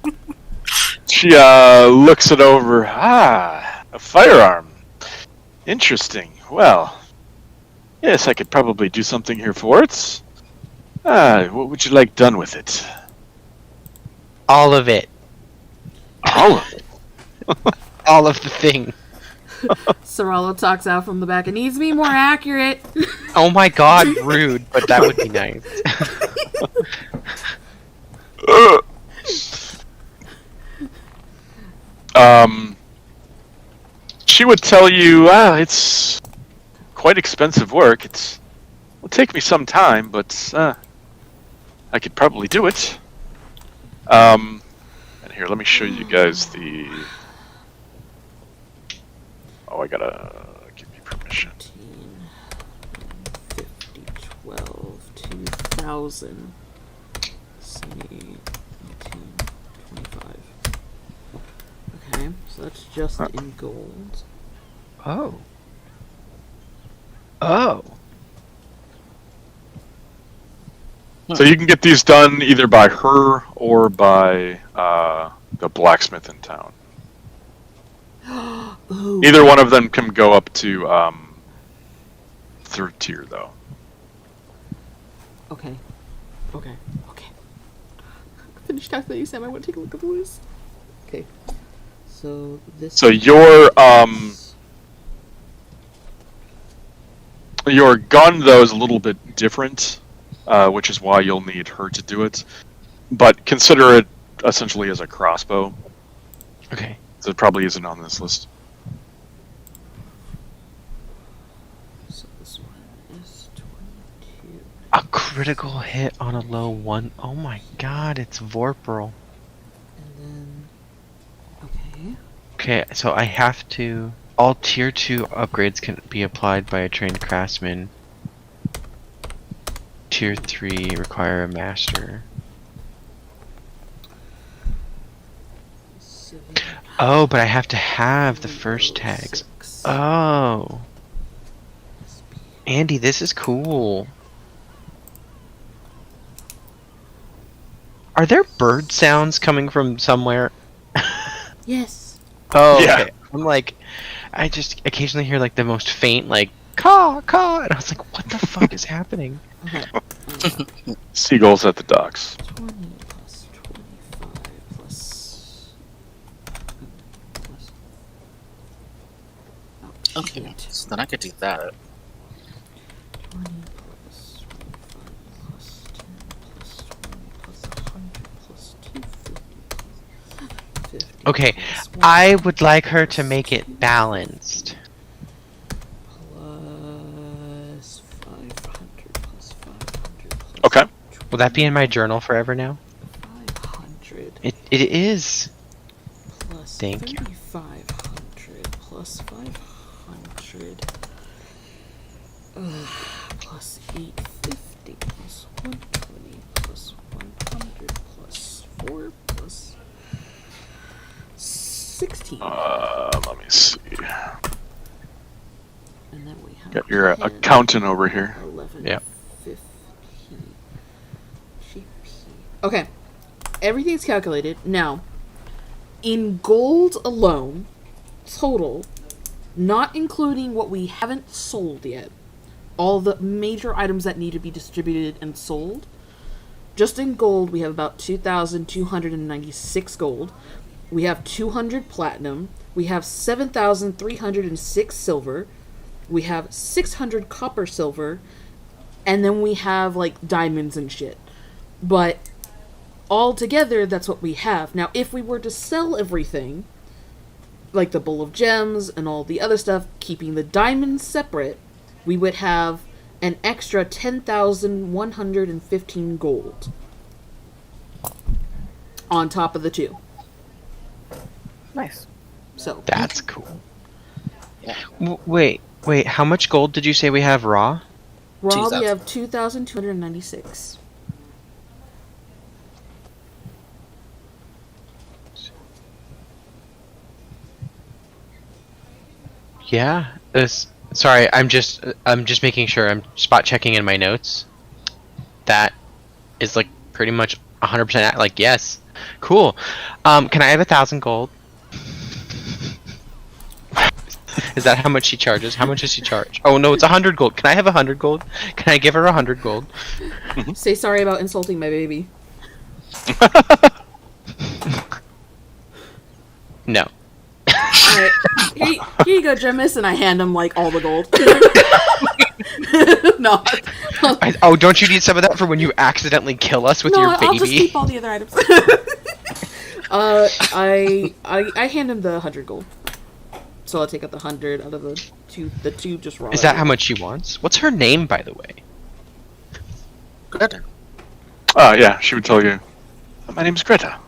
She looks it over. Ah, a firearm. Interesting. Well, yes, I could probably do something here for it. Ah, what would you like done with it?
All of it.
All of it.
All of the thing.
Soralo talks out from the back. It needs to be more accurate.
Oh my god, rude, but that would be nice.
She would tell you, it's quite expensive work. It'll take me some time, but I could probably do it. And here, let me show you guys the. Oh, I gotta give me permission.
50, 12, 2,000. Say 18, 25. Okay, so that's just in gold.
Oh. Oh.
So you can get these done either by her or by the blacksmith in town.
Ooh.
Either one of them can go up to third tier, though.
Okay. Okay. Okay. Finish calculating, Sam. I want to take a look at the list. Okay. So this.
So your gun, though, is a little bit different, which is why you'll need her to do it. But consider it essentially as a crossbow.
Okay.
So it probably isn't on this list.
So this one is 22.
A critical hit on a low 1. Oh my god, it's Vorpal.
And then. Okay.
Okay, so I have to... All tier 2 upgrades can be applied by a trained craftsman. Tier 3 require a master. Oh, but I have to have the first tags. Oh. Andy, this is cool. Are there bird sounds coming from somewhere?
Yes.
Oh,
Yeah.
okay. I'm like, I just occasionally hear like the most faint, like, caw, caw, and I was like, what the fuck is happening?
Okay.
Seagulls at the docks.
20 plus 25 plus. Oh,
Okay,
shit.
so then I could do that.
20 plus 25 plus 10 plus 20 plus 100 plus 250 plus 50.
Okay,
plus
I would like her to make it balanced.
plus 500 plus 500 plus
Okay.
Will that be in my journal forever now?
500
It is.
plus
Thank you.
3,500 plus 500 plus 850 plus 120 plus 100 plus 4 plus 16.
Let me see.
And then we have
Got your
10,
accountant over here.
11,
Yeah.
50, GP. Okay, everything's calculated. Now, in gold alone, total, not including what we haven't sold yet, all the major items that need to be distributed and sold, just in gold, we have about 2,296 gold. We have 200 platinum. We have 7,306 silver. We have 600 copper silver. And then we have, like, diamonds and shit. But all together, that's what we have. Now, if we were to sell everything, like the bowl of gems and all the other stuff, keeping the diamonds separate, we would have an extra 10,115 gold on top of the two.
Nice.
So
That's cool.
Yeah.
Wait, how much gold did you say we have raw?
raw,
2,000.
we have 2,296.
Yeah. Sorry, I'm just making sure. I'm spot checking in my notes. That is like pretty much 100% like yes. Cool. Can I have 1,000 gold? Is that how much she charges? How much does she charge? Oh no, it's 100 gold. Can I have 100 gold? Can I give her 100 gold?
Say sorry about insulting my baby.
No.
Alright, here you go, Jemis, and I hand him, like, all the gold. No.
Oh, don't you need some of that for when you accidentally kill us with
No,
your
I'll just
baby?
keep all the other items. I hand him the 100 gold. So I'll take out the 100 out of the two just raw.
Is that how much she wants? What's her name, by the way?
Greta.
Yeah, she would tell you. My name's Greta.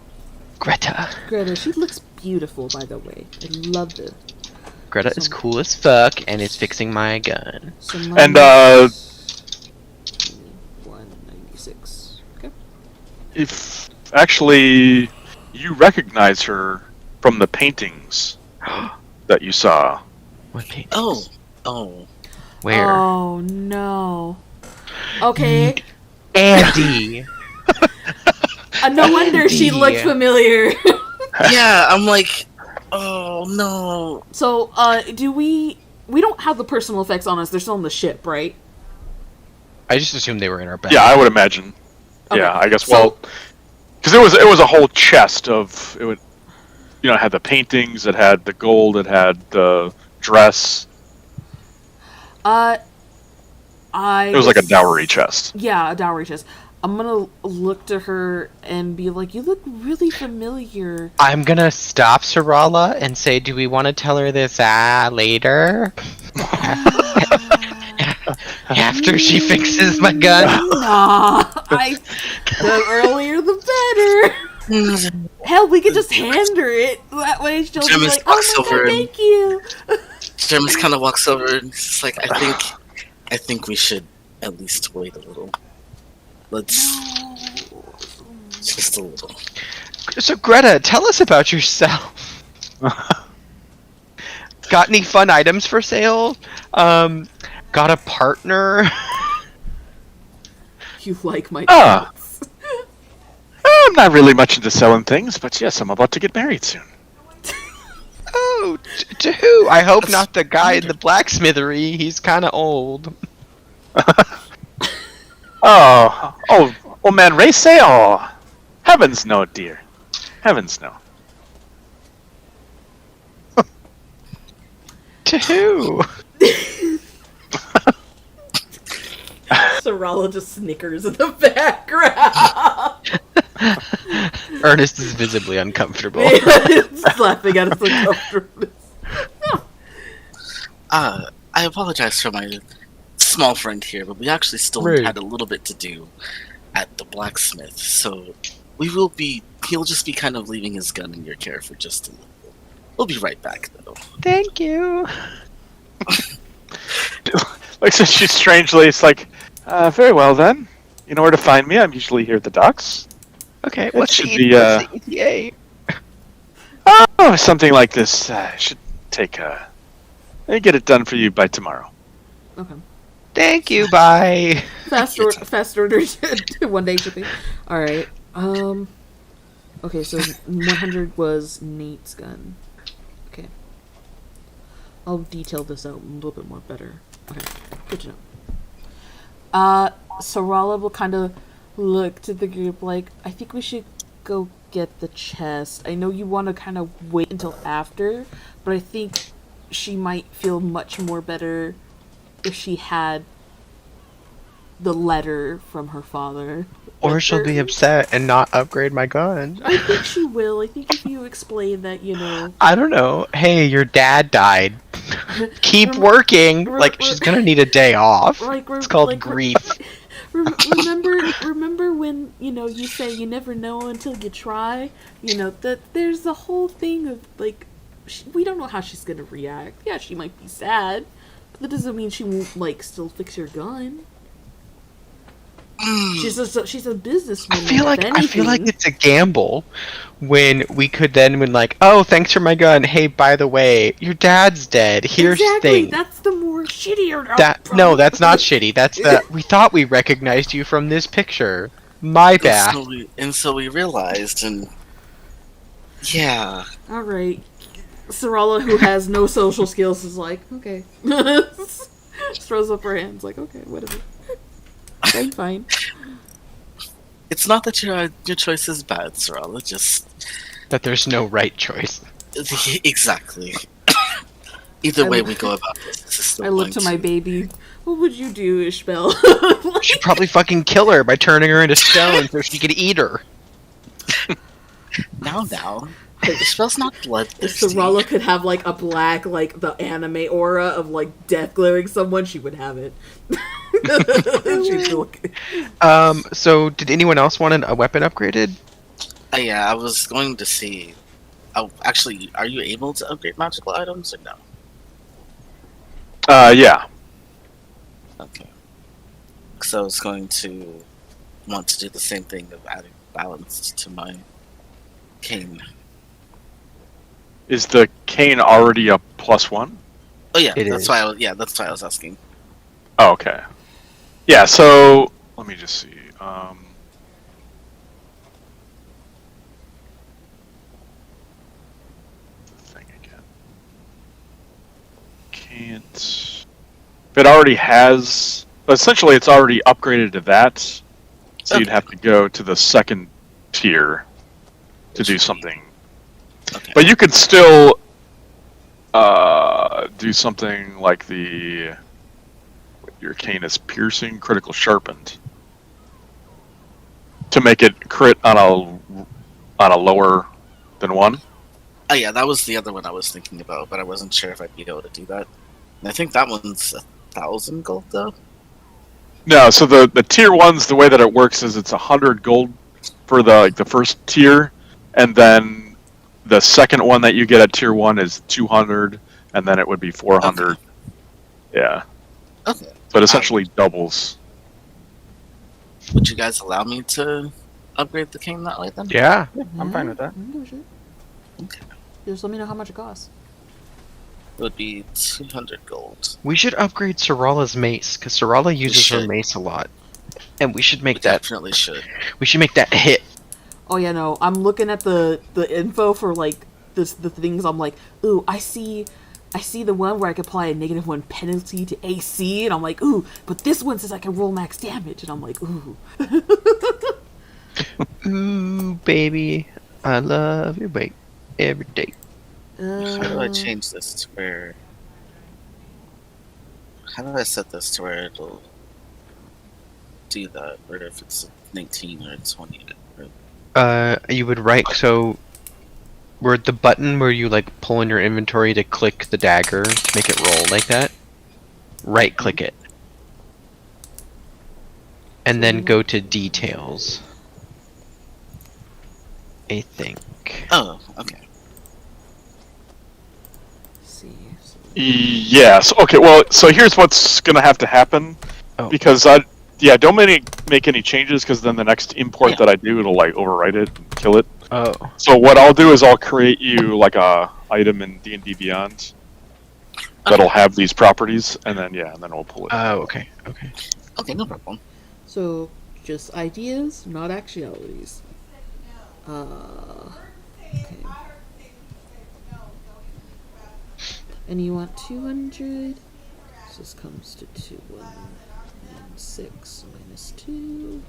Greta.
Greta, she looks beautiful, by the way. I love it.
Greta is cool as fuck and is fixing my gun.
So
And,
196. Okay.
if actually you recognize her from the paintings that you saw.
What paintings?
Oh.
Where?
Oh no. Okay.
Andy.
No wonder she looked familiar.
Yeah, I'm like, oh no.
So, do we don't have the personal effects on us. They're still on the ship, right?
I just assumed they were in our bag.
Yeah, I would imagine.
Okay.
Yeah, I guess.
So-
Well, because it was a whole chest of it would, you know, it had the paintings, it had the gold, it had the dress.
It
It was like a dowry chest.
Yeah, a dowry chest. I'm gonna look to her and be like, "You look really familiar."
I'm gonna stop Sarala and say, do we want to tell her this later? After she fixes my gun?
Nah, the earlier the better. Hell, we could just hand her it. That way she'll be
Jim
like,
walks
"Oh my
over
god,
and-
thank you."
Jermis kind of walks over and is just like, I think we should at least wait a little. Let's just a little.
So Greta, tell us about yourself. Got any fun items for sale? Got a partner?
You like my
Ah.
thoughts.
I'm not really much into selling things, but yes, I'm about to get married soon.
Oh, to who? I hope not the guy in the blacksmithery. He's kind of old.
Oh, man, Ray say, oh, heavens no, dear, heavens no.
To who?
Sarala just snickers in the background.
Ernest is visibly uncomfortable.
Just laughing at his uncomfortableness.
I apologize for my small friend here, but we actually still
Rude.
had a little bit to do at the blacksmith, so he'll just be kind of leaving his gun in your care for just a little bit. We'll be right back, though.
Thank you.
Like, so she's strangely, it's like, very well then. You know where to find me. I'm usually here at the docks.
Okay,
It
what's
should
the,
be,
what's the ETA?
Oh, something like this should take, I get it done for you by tomorrow.
Okay.
Thank you, bye.
Fast order one day shipping. All right. Okay, so 100 was Nate's gun. Okay. I'll detail this out a little bit more better. Okay. Good to know. Sarala will kind of look to the group like, I think we should go get the chest. I know you want to kind of wait until after, but I think she might feel much more better if she had the letter from her father.
Or
with
she'll
her.
be upset and not upgrade my gun.
I think she will. I think if you explain that, you know.
I don't know. Hey, your dad died. Keep
Rem-
working.
re-
Like,
re-
she's gonna need a day off.
Like,
It's called grief.
Remember when, you know, you say you never know until you try? You know, that there's the whole thing of, like, we don't know how she's gonna react. Yeah, she might be sad, but that doesn't mean she won't, like, still fix your gun. She's a businesswoman.
I feel like
anything.
it's a gamble when we could then like, oh, thanks for my gun. Hey, by the way, your dad's dead. Here's
exactly.
things.
That's the more shittier.
No, that's not shitty. That's we thought we recognized you from this picture. My bad.
And so we realized, and yeah,
All right. Sarala, who has no social skills, is like, okay. Just throws up her hands, like, okay, whatever. I'm fine.
it's not that your choice is bad, Sarala. Just
That there's no right choice.
exactly. Either way we go about this is still
I look
going
to my baby. What would you do, Ishbel?
She'd probably fucking kill her by turning her into stone so she could eat her.
Now. The spell's not bloodthirsty.
If Sarala could have, like, a black, like, the anime aura of, like, death glaring someone, she would have it. She'd look.
So did anyone else want a weapon upgraded?
Yeah, I was going to see. Oh, actually, are you able to upgrade magical items or no?
Yeah.
Okay. So I was going to want to do the same thing of adding balance to my cane.
Is the cane already a +1?
Oh yeah,
It
that's
is.
why. That's why I was asking.
Oh, okay. Yeah. So let me just see. Thing again. Can't. If it already has, essentially, it's already upgraded to that. So you'd
Okay.
have to go to the second tier to do something.
Okay.
But you could still do something like your cane is piercing, critical sharpened, to make it crit on a lower than 1.
Oh yeah, that was the other one I was thinking about, but I wasn't sure if I'd be able to do that. And I think that one's 1,000 gold though.
No, so the tier 1s, the way that it works is it's 100 gold for the first tier, and then the second one that you get at tier 1 is 200, and then it would be 400.
Okay.
Yeah.
Okay.
So it essentially doubles.
Would you guys allow me to upgrade the cane that way then?
Yeah.
I'm fine with that.
I can do shit.
Okay.
Just let me know how much it costs.
It would be 200 gold.
We should upgrade Sorala's mace because Sorala uses her
should.
mace a lot, and we should
We
make that.
definitely should.
We should make that hit.
Oh yeah, no. I'm looking at the info for like the things. I'm like, ooh, I see the one where I can apply a -1 penalty to AC, and I'm like, ooh, but this one says I can roll max damage, and I'm like, ooh.
Ooh, baby, I love you, babe, every day.
How do I change this to where? How do I set this to where it'll do that? Or if it's a 19 or a 20?
You would so where the button where you like pull in your inventory to click the dagger to make it roll like that. Right click it, and then go to details. I think.
Oh, okay.
See.
Yes. Okay. Well, so here's what's gonna have to happen,
Oh.
because don't make any changes, because then the next import that I do, it'll like overwrite it and kill it.
Oh.
So what I'll do is I'll create you like a item in D&D Beyond that'll have these properties, and then we'll pull it.
Oh. Okay. Okay.
Okay, no problem.
So, just ideas, not actualities. Okay. And you want 200? So this comes to 2,196 minus 2.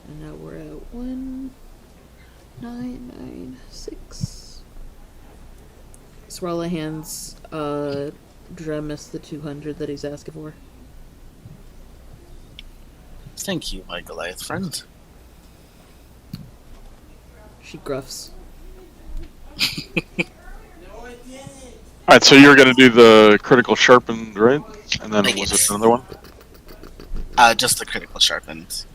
And now we're at 1,996. Swirla hands Dremis the 200 that he's asking for.
Thank you, my Goliath friend.
She gruffs.
Alright, so you're gonna do the critical sharpened, right? And then was
Yes.
it another one?
Just the critical sharpened.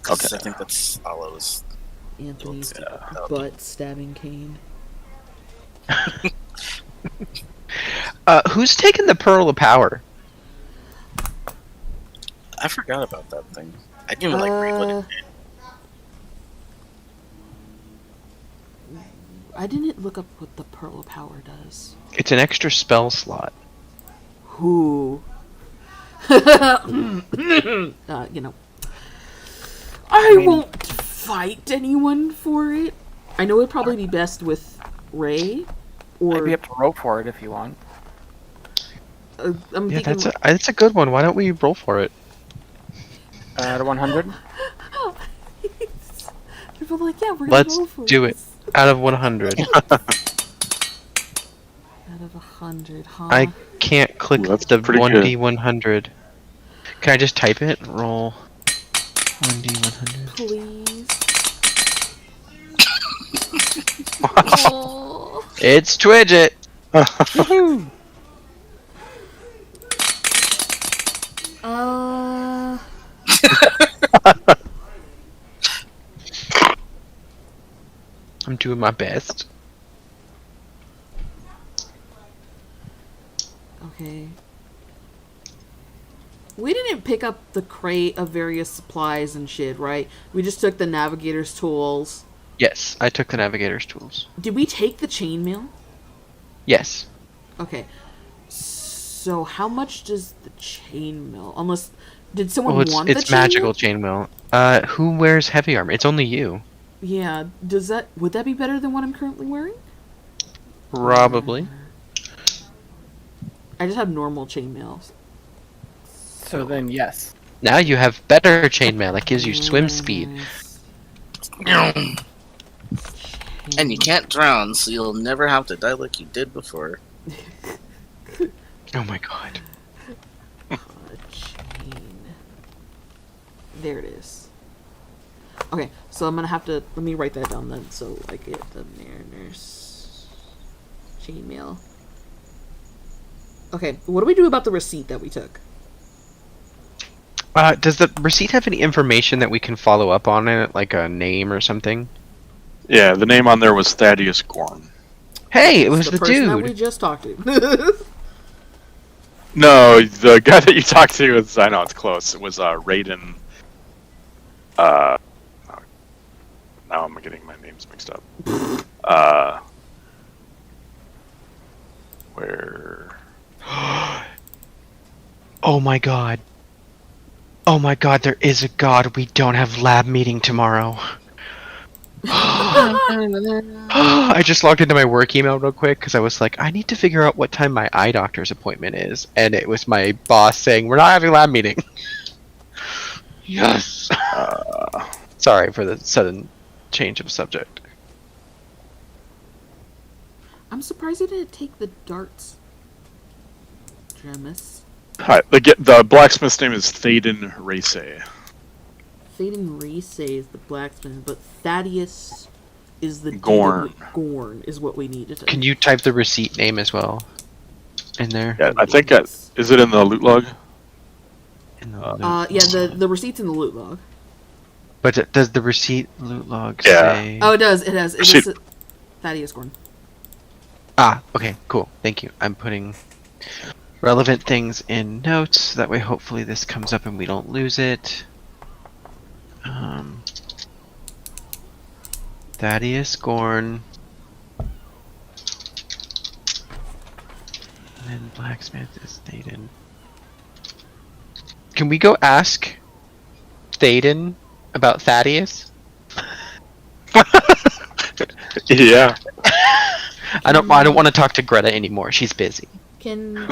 'Cause
Okay.
I think that's all I was.
Anthony's
Yeah.
butt stabbing cane.
Who's taking the Pearl of Power?
I forgot about that thing. I didn't even read what it did.
I didn't look up what the Pearl of Power does.
It's an extra spell slot.
Who? You know. I won't fight anyone for it. I know it'd probably be best with Ray. Or
Maybe you have to roll for it if you want.
I'm
Yeah,
thinking
that's a good one. Why don't we roll for it?
At 100?
people are like, yeah, we're gonna
Let's
roll for
do it.
this.
Out of 100.
Out of 100, huh?
I can't click
Ooh, that's
the
pretty
1d100. Can I just type it? Roll 1d100.
Please. Oh.
It's Twidget. I'm doing my best.
Okay. We didn't pick up the crate of various supplies and shit, right? We just took the navigator's tools.
Yes, I took the navigator's tools.
Did we take the chainmail?
Yes.
Okay. So how much does the chainmail? Unless did someone
Well,
want
it's
the
magical
chainmail?
chainmail. Who wears heavy armor? It's only you.
Yeah. Would that be better than what I'm currently wearing?
Probably.
I just have normal chainmails.
So then, yes.
Now you have better chainmail that gives you swim speed.
And you can't drown, so you'll never have to die like you did before.
Oh my god.
Chain. There it is. Okay, so I'm gonna have to let me write that down then, so I get the Mariner's chainmail. Okay, what do we do about the receipt that we took?
Does the receipt have any information that we can follow up on it, like a name or something?
Yeah, the name on there was Thaddeus Gorn.
Hey, it was
the
the
person that we
dude.
just talked to.
No, the guy that you talked to is, I know it's close. It was Raiden. Now I'm getting my names mixed up. Where?
Oh my god. Oh my god, there is a god. We don't have lab meeting tomorrow. I just logged into my work email real quick because I was like, I need to figure out what time my eye doctor's appointment is. And it was my boss saying, we're not having lab meeting. Yes. Sorry for the sudden change of subject.
I'm surprised he didn't take the darts. Jemus.
Hi, the blacksmith's name is Thaden Race.
Thaden Reese is the blacksmith, but Thaddeus is the
Gorn.
Gorn is what we need to.
Can you type the receipt name as well in there?
Yeah, I think is it in the loot log?
In the
yeah, the receipt's in the loot log.
But does the receipt loot log
Yeah.
say...
Oh, it does. It has. It
Receipt.
is Thaddeus Gorn.
Ah, okay, cool. Thank you. I'm putting relevant things in notes, so that way hopefully this comes up and we don't lose it. Thaddeus Gorn. And then blacksmith is Thaden. Can we go ask Thaden about Thaddeus?
Yeah.
I don't want to talk to Greta anymore. She's busy.
Can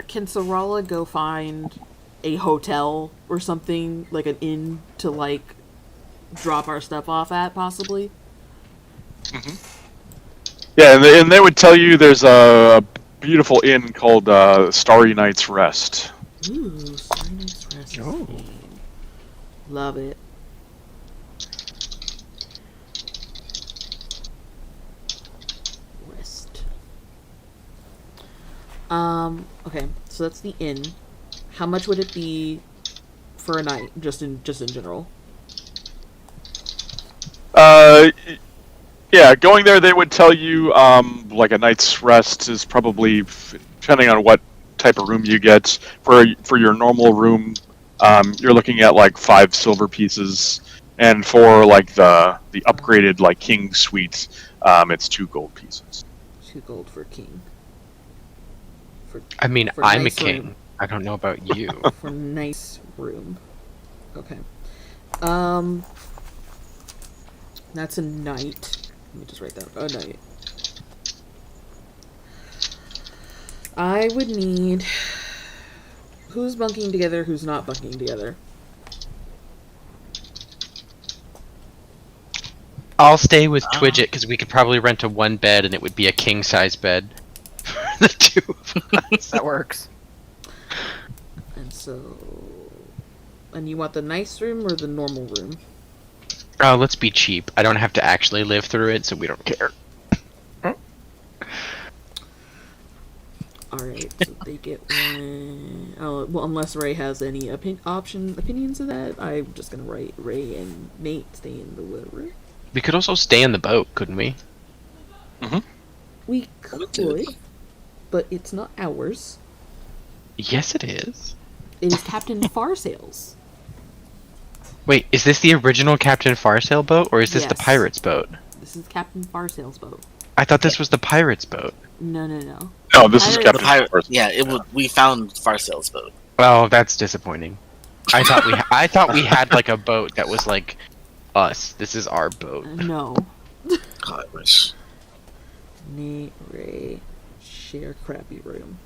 Sarala go find a hotel or something, like an inn, to like drop our stuff off at, possibly?
Yeah, and they would tell you there's a beautiful inn called Starry Night's Rest.
Ooh, Starry Night's Rest.
Oh.
Love it. Rest. Okay, so that's the inn. How much would it be for a night, just in general?
Yeah, going there they would tell you like a night's rest is probably, depending on what type of room you get, for your normal room, you're looking at like 5 silver pieces, and for like the upgraded like king suite, it's 2 gold pieces.
2 gold for king.
I mean,
For
I'm a
nice
king.
room.
I don't know about you.
For nice room. Okay. That's a night. Let me just write that. A night. I would need... Who's bunking together, who's not bunking together?
I'll stay with Twidget because we could probably rent a 1 bed and it would be a king size bed for the 2 of us.
That works.
And so... And you want the nice room or the normal room?
Oh, let's be cheap. I don't have to actually live through it, so we don't care.
Alright, so they get 1... Oh, well, unless Ray has any opinions of that, I'm just gonna write Ray and Nate stay in the room.
We could also stay in the boat, couldn't we?
We could, but it's not ours.
Yes, it is.
It is Captain Farsails.
Wait, is this the original Captain Farsail boat, or is this the
Yes.
pirate's boat?
This is Captain Farsails' boat.
I thought this was the pirate's boat.
No.
No, this is
Pirates-
Captain
The pirate.
Farsail.
Yeah, it would. We found Farsail's boat.
Oh, that's disappointing. I thought we had like a boat that was like us. This is our boat.
No.
God, I wish.
Nate Ray share crappy room.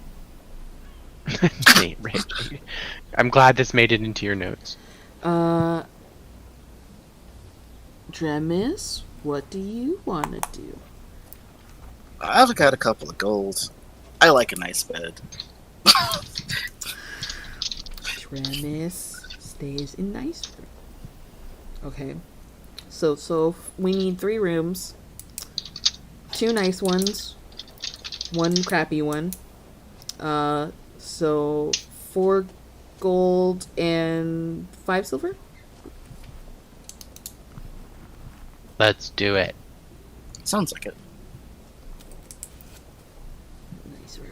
Nate, right. I'm glad this made it into your notes.
Dremis, what do you want to do?
I've got a couple of gold. I like a nice bed.
Dremis stays in nice room. Okay. So we need 3 rooms. 2 nice ones. 1 crappy one. So 4 gold and 5 silver?
Let's do it.
Sounds like it.
Nice room.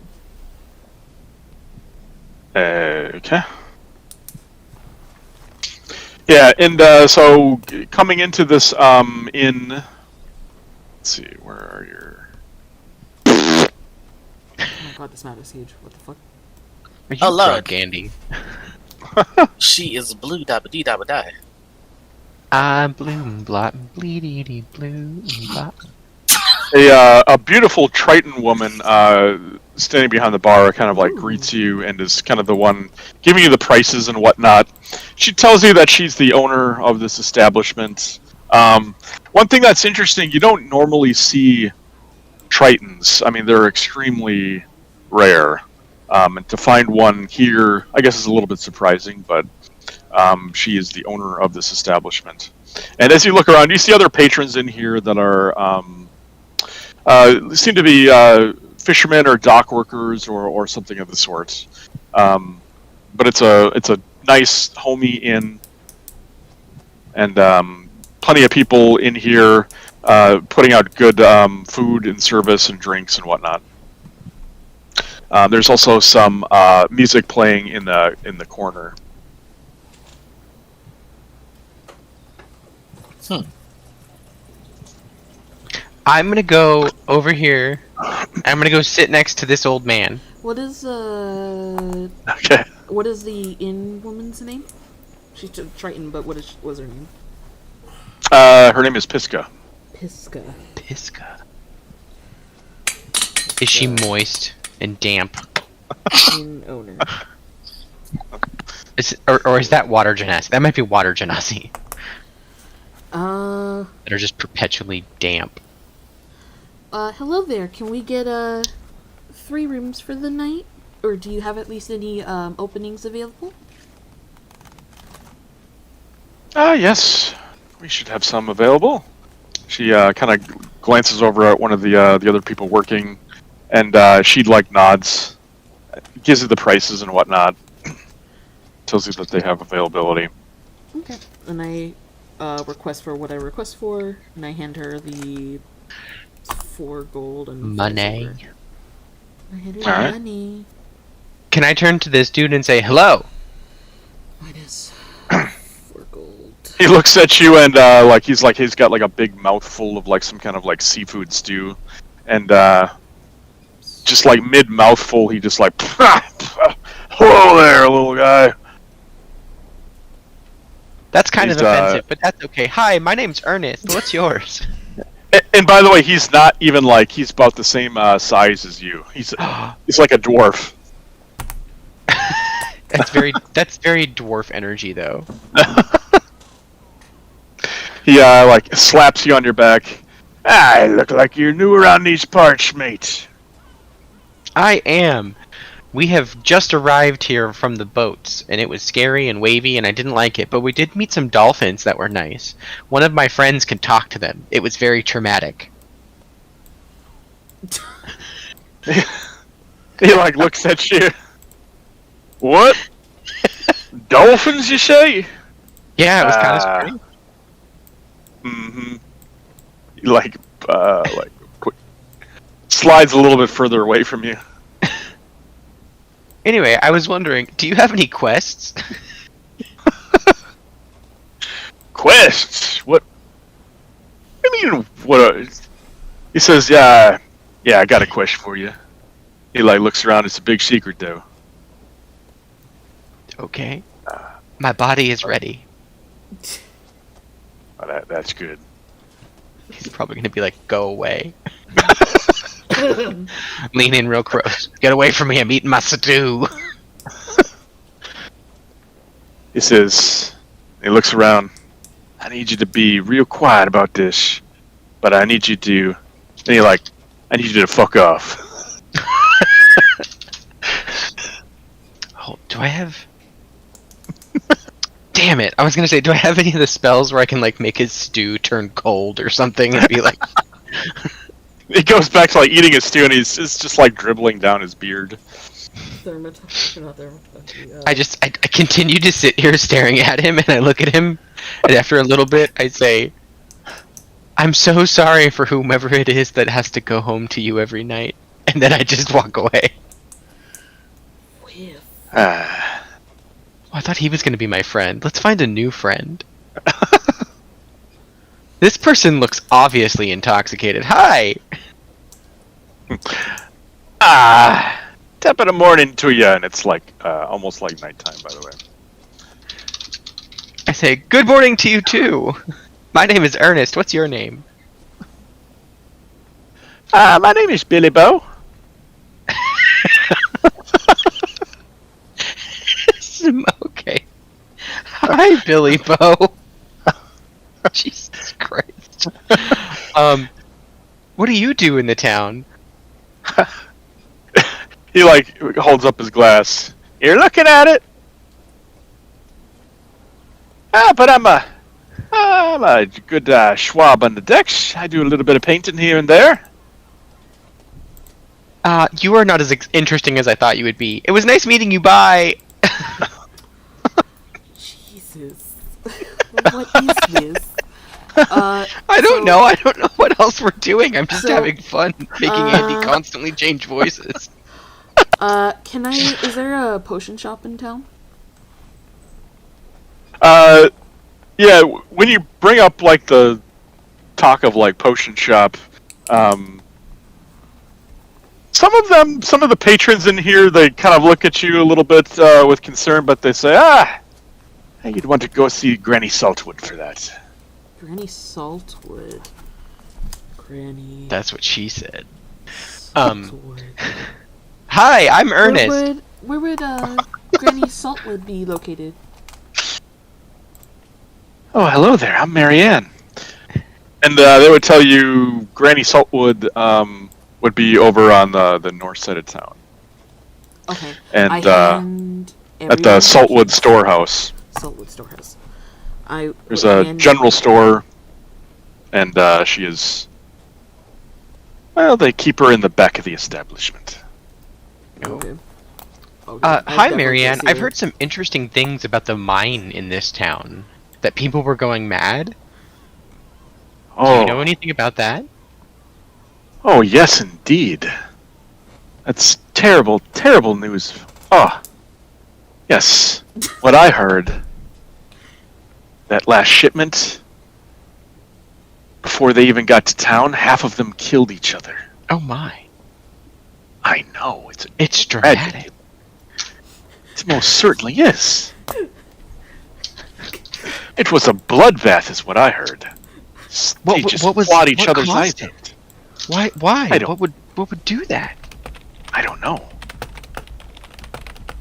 Okay. Yeah, and so coming into this inn, let's see, where are your?
Oh my god, this map is huge. What the fuck?
Are you
Oh, Lord.
drunk, Andy?
She is blue dabba dee dabba die.
I'm blue, blot, bleedy, blue, blot.
A beautiful Triton woman standing behind the bar kind of like greets you and is kind of the one giving you the prices and whatnot. She tells you that she's the owner of this establishment. One thing that's interesting, you don't normally see Tritons. I mean, they're extremely rare. And to find one here, I guess, is a little bit surprising, but she is the owner of this establishment. And as you look around, you see other patrons in here that are seem to be fishermen or dock workers or something of the sort. But it's a nice, homey inn, and plenty of people in here putting out good food and service and drinks and whatnot. There's also some music playing in the corner.
I'm gonna go over here. I'm gonna go sit next to this old man.
What is
Okay.
what is the inn woman's name? She's Triton, but what's her name?
Her name is Pisca.
Pisca.
Pisca. Is she moist and damp?
Inn owner.
Or is that water genasi? That might be water genasi.
Uh,
That are just perpetually damp.
hello there. Can we get 3 rooms for the night? Or do you have at least any openings available?
Yes. We should have some available. She kind of glances over at one of the other people working, and she like nods, gives you the prices and whatnot, tells you that they have availability.
Okay. And I request for what I request for, and I hand her the 4 gold and 5
Money.
silver. I hand her
Alright.
the money.
Can I turn to this dude and say hello?
Minus 4 gold.
He looks at you and he's got like a big mouthful of like some kind of like seafood stew, and just like mid mouthful he just like, hello there, little guy.
That's kind of
He's,
offensive, but that's okay. Hi, my name's Ernest. What's yours?
And by the way, he's not even like he's about the same size as you. He's like a dwarf.
That's very dwarf energy, though.
He like slaps you on your back. I look like you're new around these parts, mate.
I am. We have just arrived here from the boats, and it was scary and wavy, and I didn't like it, but we did meet some dolphins that were nice. One of my friends can talk to them. It was very traumatic.
He like looks at you. What? Dolphins, you say?
Yeah, it was kind of scary.
Mm-hmm. He like slides a little bit further away from you.
Anyway, I was wondering, do you have any quests?
Quests? What? I mean, what? He says, yeah, I got a question for you. He like looks around. It's a big secret, though.
Okay. My body is ready.
Oh, that's good.
He's probably gonna be like, "Go away." Lean in real close. Get away from me! I'm eating my stew.
He says, he looks around. I need you to be real quiet about this, but I need you to. And he like, I need you to fuck off.
Oh, do I have? Damn it! I was gonna say, do I have any of the spells where I can like make his stew turn cold or something and be like?
He goes back to like eating his stew, and it's just like dribbling down his beard.
I continue to sit here staring at him, and I look at him, and after a little bit, I say, "I'm so sorry for whomever it is that has to go home to you every night," and then I just walk away. Oh, I thought he was going to be my friend. Let's find a new friend. This person looks obviously intoxicated. Hi!
Top of the morning to you, and it's like almost like nighttime, by the way.
I say, good morning to you too. My name is Ernest. What's your name?
My name is Billy Bow.
Okay. Hi, Billy Bo. Jesus Christ. What do you do in the town?
He like holds up his glass. You're looking at it. But I'm a good Schwab on the decks. I do a little bit of painting here and there.
You are not as interesting as I thought you would be. It was nice meeting you. Bye.
Jesus. What is this?
I don't know. I don't know what else we're doing. I'm just having fun making Andy constantly change voices.
Is there a potion shop in town?
Yeah, when you bring up like the talk of like potion shop, some of the patrons in here, they kind of look at you a little bit with concern, but they say, you'd want to go see Granny Saltwood for that.
Granny Saltwood. Granny.
That's what she said.
Saltwood.
Hi, I'm Ernest.
Where would Granny Saltwood be located?
Oh, hello there. I'm Marianne. And they would tell you Granny Saltwood would be over on the north side of town.
Okay.
And at the Saltwood Storehouse.
Saltwood Storehouse.
There's a general store, and she is... Well, they keep her in the back of the establishment.
Okay.
Hi, Marianne. I've heard some interesting things about the mine in this town. That people were going mad. Do you know anything about that?
Oh, yes, indeed. That's terrible, terrible news. Oh, yes. What I heard, that last shipment, before they even got to town, half of them killed each other.
Oh my.
I know,
It's dramatic.
It most certainly is. It was a bloodbath, is what I heard. They just clawed each other's eyes out.
Why? What would do that?
I don't know.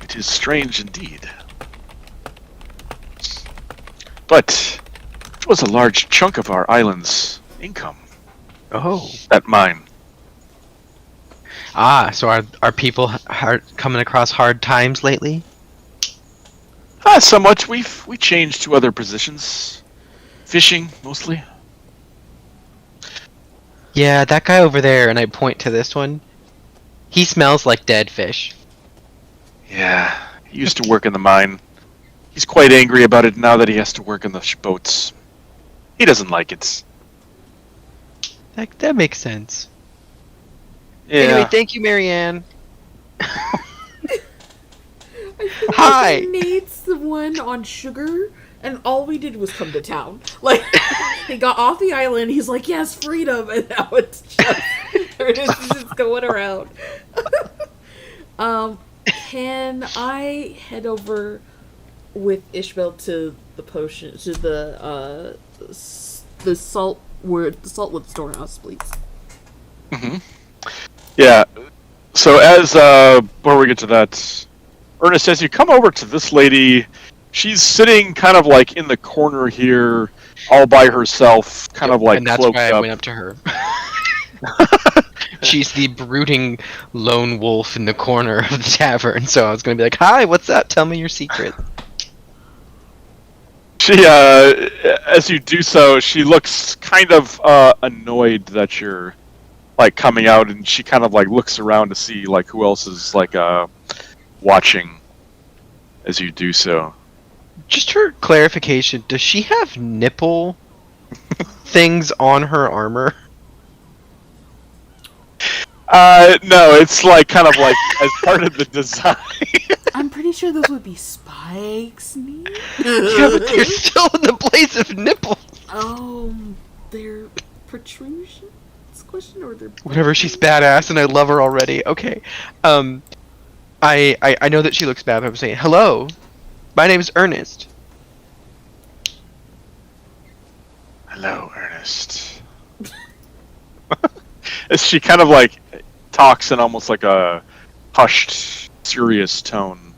It is strange indeed. But it was a large chunk of our island's income.
Oh.
That mine.
So are people coming across hard times lately?
Somewhat. We changed to other positions. Fishing, mostly.
Yeah, that guy over there, and I point to this one. He smells like dead fish.
Yeah, he used to work in the mine. He's quite angry about it now that he has to work in the boats. He doesn't like it.
That makes sense.
Yeah.
Anyway, thank you, Marianne. Hi.
Nate's the one on sugar, and all we did was come to town. Like, he got off the island, he's like, yes, freedom, and now it's just going around. Can I head over with Ishbel to the potion, to the saltwood storehouse, please?
Mm-hmm. Yeah. So as before we get to that, Ernest, as you come over to this lady, she's sitting kind of like in the corner here, all by herself, kind of like
and that's
cloaked
why I
up.
went up to her. She's the brooding lone wolf in the corner of the tavern, so I was going to be like, "Hi, what's up? Tell me your secret."
She, as you do so, she looks kind of annoyed that you're like coming out, and she kind of like looks around to see like who else is like watching as you do so.
Just for clarification, does she have nipple things on her armor?
No, it's like kind of like as part of the design.
I'm pretty sure those would be spikes, Nate.
Yeah, but they're still in the place of nipple.
They're protrusions? Question, or they're
Whatever, she's badass and I love her already. Okay. I know that she looks bad, but I'm saying, hello, my name is Ernest.
Hello, Ernest. As she kind of like talks in almost like a hushed, serious tone.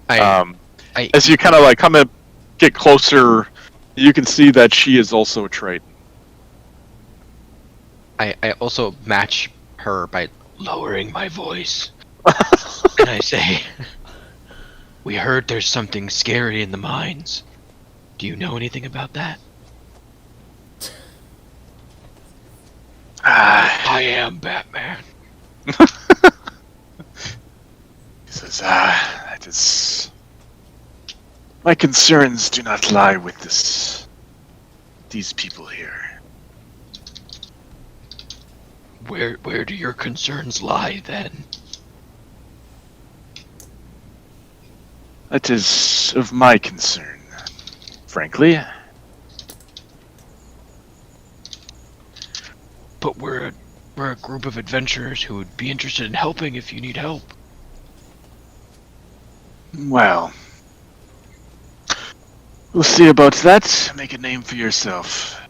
As you kind of like come and get closer, you can see that she is also a Triton.
I also match her by lowering my voice. And I say, we heard there's something scary in the mines. Do you know anything about that? I am Batman.
He says, that is... My concerns do not lie with these people here.
Where do your concerns lie, then?
That is of my concern, frankly.
But we're a group of adventurers who would be interested in helping if you need help.
Well, we'll see about that. Make a name for yourself.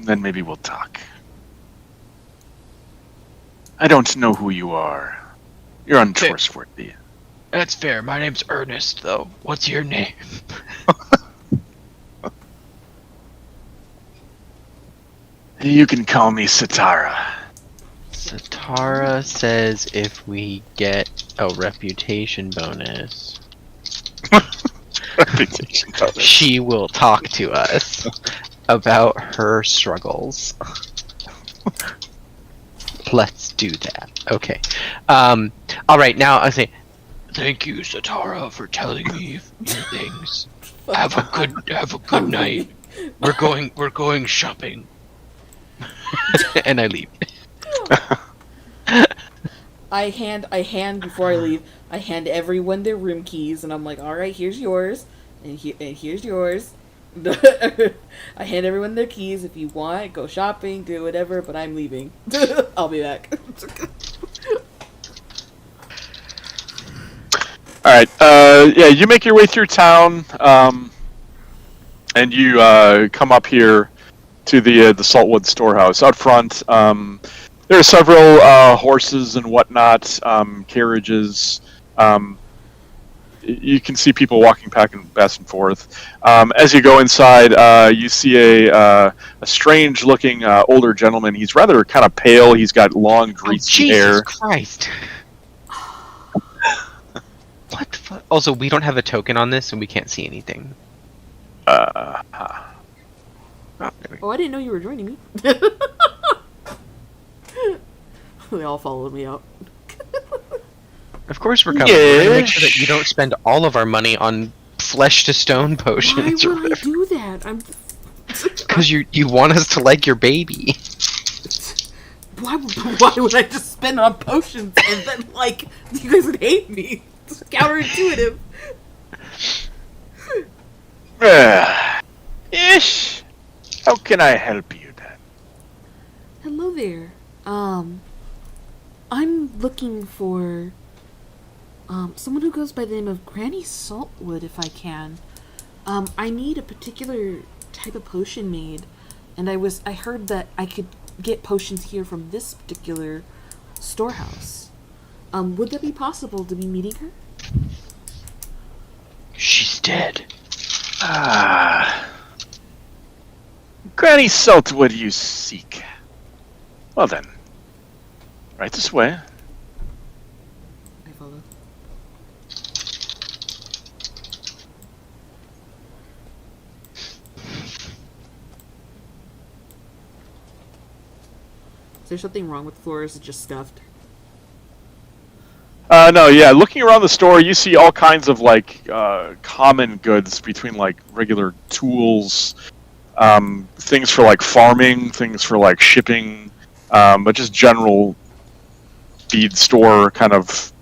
Then maybe we'll talk. I don't know who you are. You're untrustworthy.
That's fair. My name's Ernest, though. What's your name?
You can call me Satara.
Satara says if we get a reputation bonus,
Reputation bonus.
she will talk to us about her struggles. Let's do that. Okay. All right. Now I say, thank you, Satara, for telling me things. Have a good night. We're going shopping. And I leave.
I hand before I leave. I hand everyone their room keys, and I'm like, all right, here's yours, and here's yours. I hand everyone their keys. If you want, go shopping, do whatever, but I'm leaving. I'll be back.
Alright, yeah, you make your way through town, and you come up here to the Saltwood Storehouse. Out front, there are several horses and whatnot, carriages. You can see people walking back and forth. As you go inside, you see a strange-looking older gentleman. He's rather kind of pale. He's got long, greasy hair.
Jesus Christ! What the fuck? Also, we don't have a token on this, and we can't see anything.
Oh, I didn't know you were joining me. They all followed me out.
Of course we're coming. We're gonna make sure that you don't spend all of our money on flesh to stone potions.
Why would I do that?
Because you want us to like your baby.
Why would I just spend on potions and then, like, you guys would hate me? It's counterintuitive.
Ish. How can I help you then?
Hello there. I'm looking for someone who goes by the name of Granny Saltwood, if I can. I need a particular type of potion made, and I heard that I could get potions here from this particular storehouse. Would that be possible to be meeting her?
She's dead.
Granny Saltwood you seek. Well then, right this way.
I follow. Is there something wrong with the floor, or is it just stuffed?
No, yeah. Looking around the store, you see all kinds of like common goods between like regular tools, things for like farming, things for like shipping, but just general feed store kind of.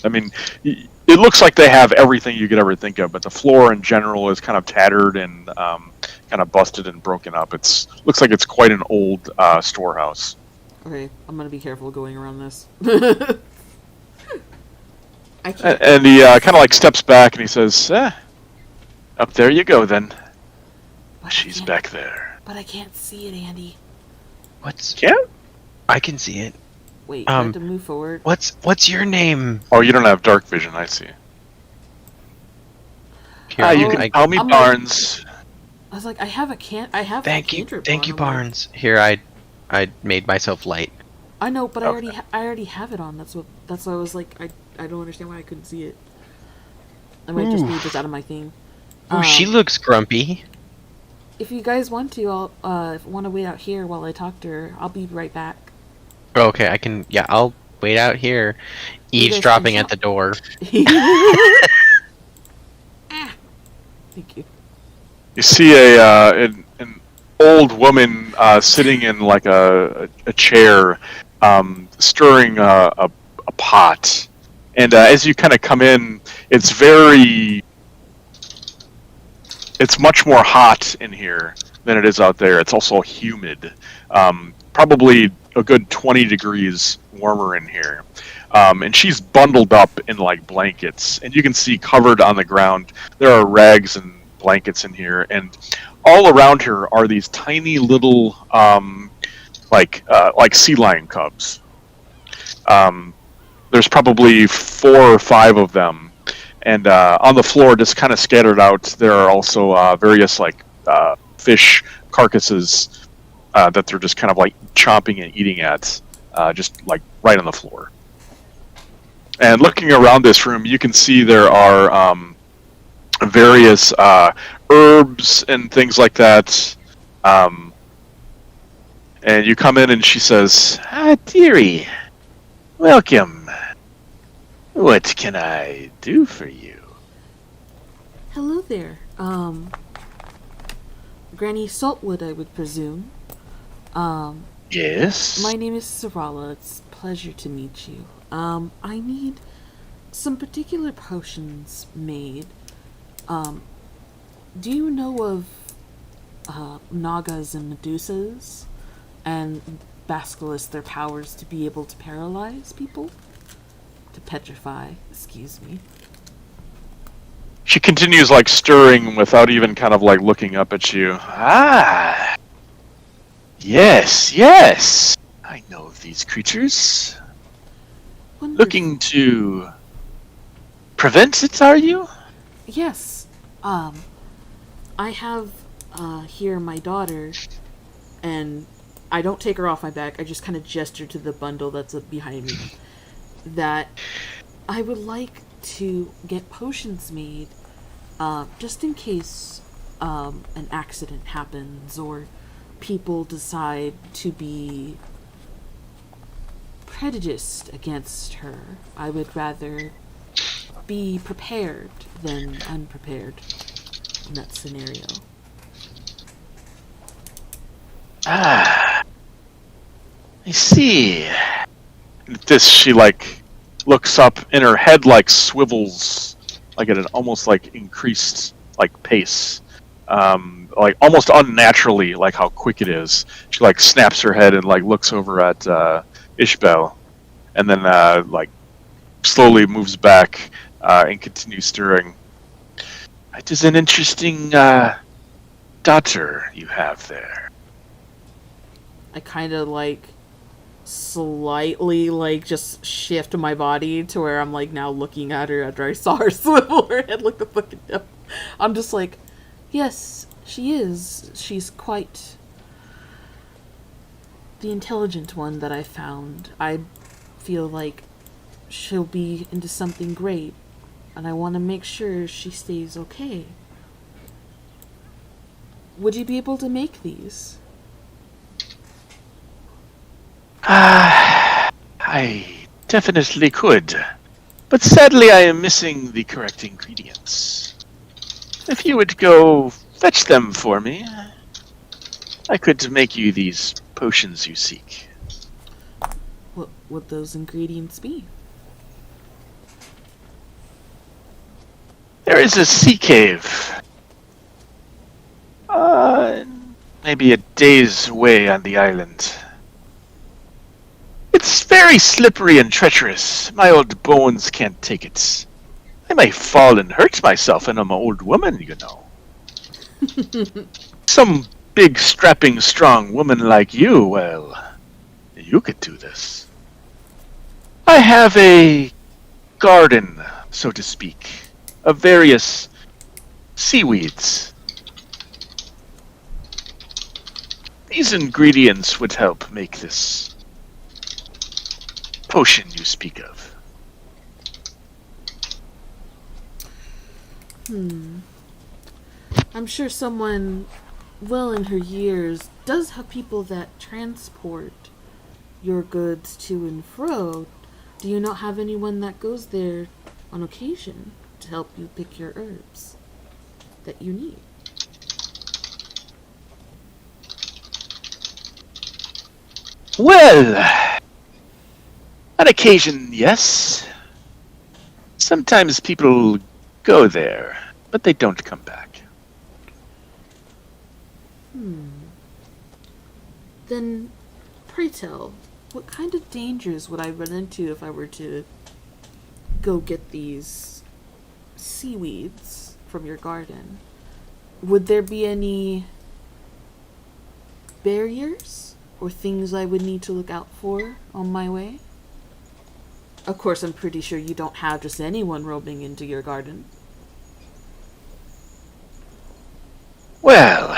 I mean, it looks like they have everything you could ever think of, but the floor in general is kind of tattered and kind of busted and broken up. Looks like it's quite an old storehouse.
Okay, I'm gonna be careful going around this. I can't.
And he kind of like steps back and he says, "Up there you go then.
But I
She's
can't-
back there."
But I can't see it, Andy.
What's?
Yeah.
I can see it.
Wait, I have to move forward.
What's your name?
Oh, you don't have dark vision. I see.
Here,
You can call me
I'm
Barnes.
I was like, I have a
Thank you,
cantrip
thank you,
on. I'm like,
Barnes. Here, I made myself light.
I know, but
Okay.
I already have it on. That's why I was like, I don't understand why I couldn't see it. I might just need this out of my theme.
Oh, she looks grumpy.
If you guys want to, I'll want to wait out here while I talk to her. I'll be right back.
Okay, I can. Yeah, I'll wait out here,
You guys
eavesdropping
can
at the door.
Thank you.
You see an old woman sitting in like a chair, stirring a pot, and as you kind of come in, it's much more hot in here than it is out there. It's also humid, probably a good 20 degrees warmer in here. And she's bundled up in like blankets, and you can see covered on the ground there are rags and blankets in here, and all around her are these tiny little like sea lion cubs. There's probably 4 or 5 of them, and on the floor, just kind of scattered out, there are also various like fish carcasses that they're just kind of like chomping and eating at, just like right on the floor. And looking around this room, you can see there are various herbs and things like that. And you come in and she says, dearie, welcome. What can I do for you?
Hello there. Granny Saltwood, I would presume.
Yes?
My name is Sarala. It's a pleasure to meet you. I need some particular potions made. Do you know of Nagas and Medusas and Basilisks, their powers to be able to paralyze people? To petrify, excuse me.
She continues like stirring without even kind of like looking up at you. Yes. I know of these creatures.
Wonderful.
Looking to prevent it, are you?
Yes. I have here my daughter, and I don't take her off my back. I just kind of gesture to the bundle that's behind me. That I would like to get potions made, just in case an accident happens or people decide to be prejudiced against her. I would rather be prepared than unprepared in that scenario.
I see. This, she like looks up, and her head like swivels, like at an almost like increased like pace, like almost unnaturally, like how quick it is. She like snaps her head and like looks over at Ishbel, and then like slowly moves back and continues stirring. It is an interesting daughter you have there.
I kind of like slightly like just shift my body to where I'm like now looking at her after I saw her swivel her head like the fucking devil. I'm just like, yes, she is. She's quite the intelligent one that I found. I feel like she'll be into something great, and I want to make sure she stays okay. Would you be able to make these?
I definitely could, but sadly I am missing the correct ingredients. If you would go fetch them for me, I could make you these potions you seek.
What would those ingredients be?
There is a sea cave. Maybe a day's way on the island. It's very slippery and treacherous. My old bones can't take it. I might fall and hurt myself, and I'm an old woman, you know. Some big, strapping, strong woman like you, well, you could do this. I have a garden, so to speak, of various seaweeds. These ingredients would help make this potion you speak of.
I'm sure someone well in her years does have people that transport your goods to and fro. Do you not have anyone that goes there on occasion to help you pick your herbs that you need?
Well, on occasion, yes. Sometimes people go there, but they don't come back.
Then, pray tell, what kind of dangers would I run into if I were to go get these seaweeds from your garden? Would there be any barriers or things I would need to look out for on my way? Of course, I'm pretty sure you don't have just anyone roaming into your garden.
Well,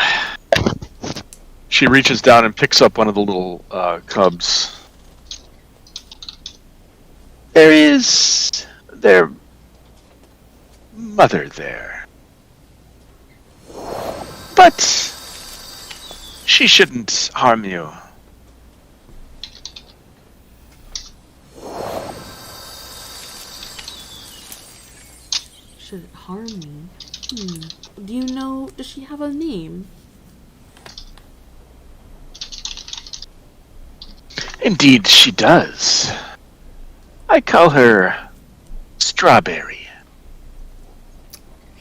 she reaches down and picks up one of the little cubs. There is their mother there. But she shouldn't harm you.
Should it harm me? Do you know, does she have a name?
Indeed, she does. I call her Strawberry.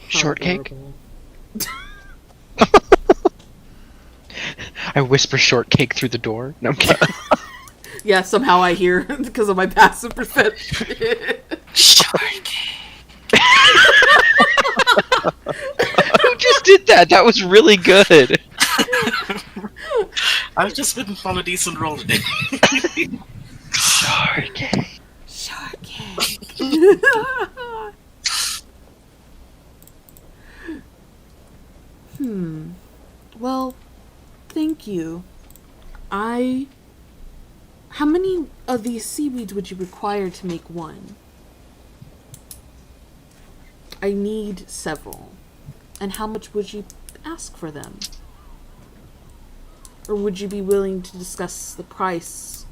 Shortcake? I whisper shortcake through the door. No, I'm kidding.
Yeah, somehow I hear because of my passive perception.
Who just did that? That was really good.
I've just been on a decent roll today.
Shortcake.
Shortcake. Well, thank you. How many of these seaweeds would you require to make one? I need several. And how much would you ask for them? Or would you be willing to discuss the price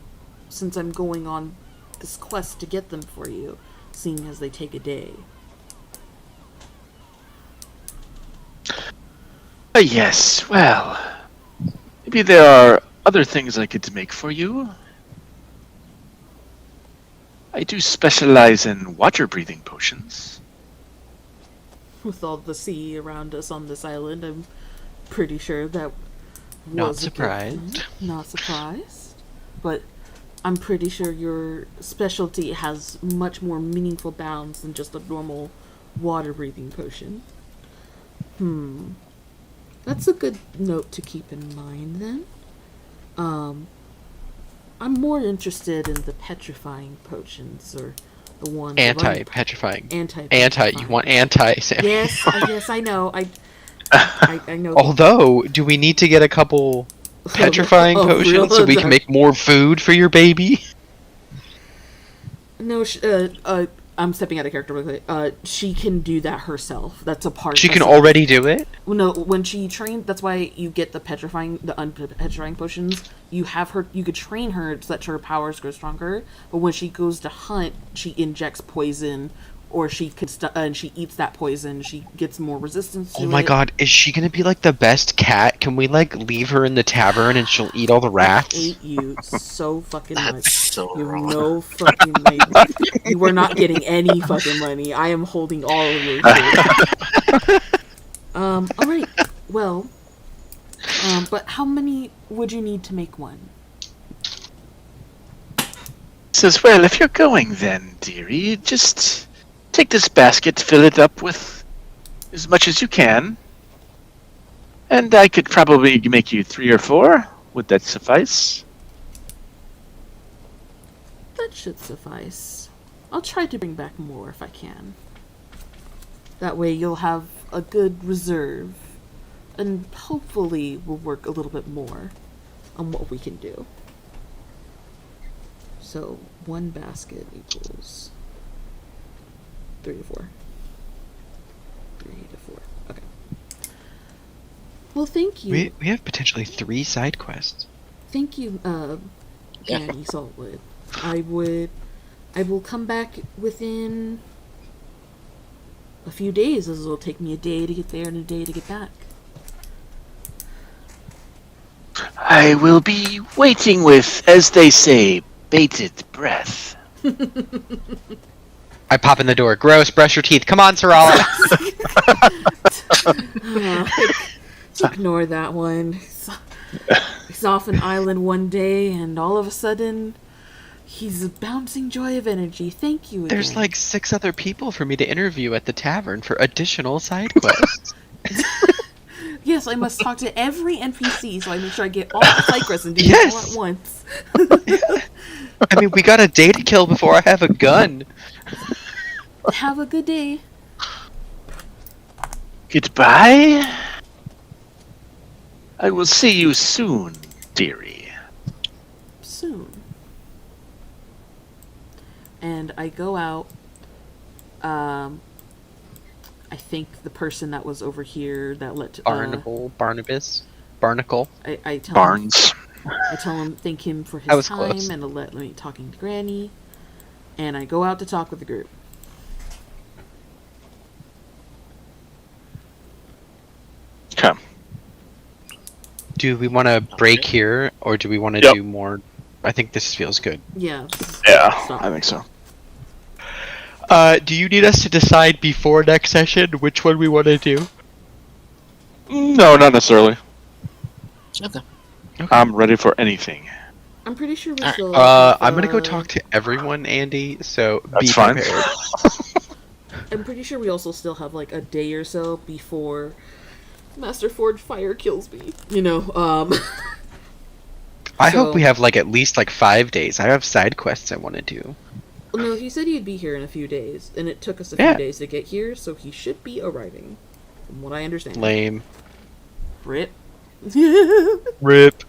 since I'm going on this quest to get them for you, seeing as they take a day?
Yes, well, maybe there are other things I could make for you. I do specialize in water-breathing potions.
With all the sea around us on this island, I'm pretty sure that
Not
was a good
surprised.
thing. Not surprised. But I'm pretty sure your specialty has much more meaningful bounds than just a normal water-breathing potion. That's a good note to keep in mind, then. I'm more interested in the petrifying potions, or the ones...
Anti-petrifying.
Anti-petrifying.
You want anti, Sam.
Yes, I know. I know.
Although, do we need to get a couple petrifying
Oh,
potions
real?
so we can make more food for your baby?
No, I'm stepping out of character really quick. She can do that herself. That's a part.
She can already do it?
Well, no, when she trained, that's why you get the unpetrifying potions. You could train her so that her powers grow stronger. But when she goes to hunt, she injects poison, or she could and she eats that poison. She gets more resistance to it.
Oh my god, is she gonna be like the best cat? Can we like leave her in the tavern and she'll eat all the
I
rats?
hate you so fucking much.
That's so
You have
wrong.
no fucking money. You are not getting any fucking money. I am holding all of your shit. Alright. Well, but how many would you need to make one?
Says, well, if you're going then, dearie, just take this basket, fill it up with as much as you can, and I could probably make you 3 or 4. Would that suffice?
That should suffice. I'll try to bring back more if I can. That way you'll have a good reserve, and hopefully we'll work a little bit more on what we can do. So, 1 basket equals 3 to 4. 3 to 4. Okay. Well, thank you.
We have potentially 3 side quests.
Thank you, Danny Saltwood. I will come back within a few days, as it'll take me a day to get there and a day to get back.
I will be waiting with, as they say, bated breath.
I pop in the door. Gross, brush your teeth. Come on, Sarala.
Ignore that one. He's off an island one day, and all of a sudden, he's a bouncing joy of energy. Thank you again.
There's like 6 other people for me to interview at the tavern for additional side quests.
Yes, I must talk to every NPC so I make sure I get all the side quests and do them all at once.
I mean, we got a day to kill before I have a gun.
Have a good day.
Goodbye. I will see you soon, dearie.
Soon. And I go out. I think the person that was over here that let
Barnacle.
I tell
Barnes.
him, I tell him thank him for
That
his
was
time
close.
and to let me talking to Granny. And I go out to talk with the group.
Okay.
Do we want to break here, or do we want to
Yep.
do more? I think this feels good.
Yeah.
Yeah,
Stop.
I think so.
Do you need us to decide before next session which one we want to do?
No, not necessarily.
Okay.
I'm ready for anything.
I'm pretty sure we
Alright.
still.
I'm gonna go talk to everyone, Andy. So
That's
be
fine.
prepared.
I'm pretty sure we also still have like a day or so before Master Forge Fire kills me. You know,
I
So-
hope we have like at least like 5 days. I have side quests I want to do.
Well, no, he said he'd be here in a few days, and it took us a
Yeah.
few days to get here, so he should be arriving, from what I understand.
Lame.
Rip.
Rip.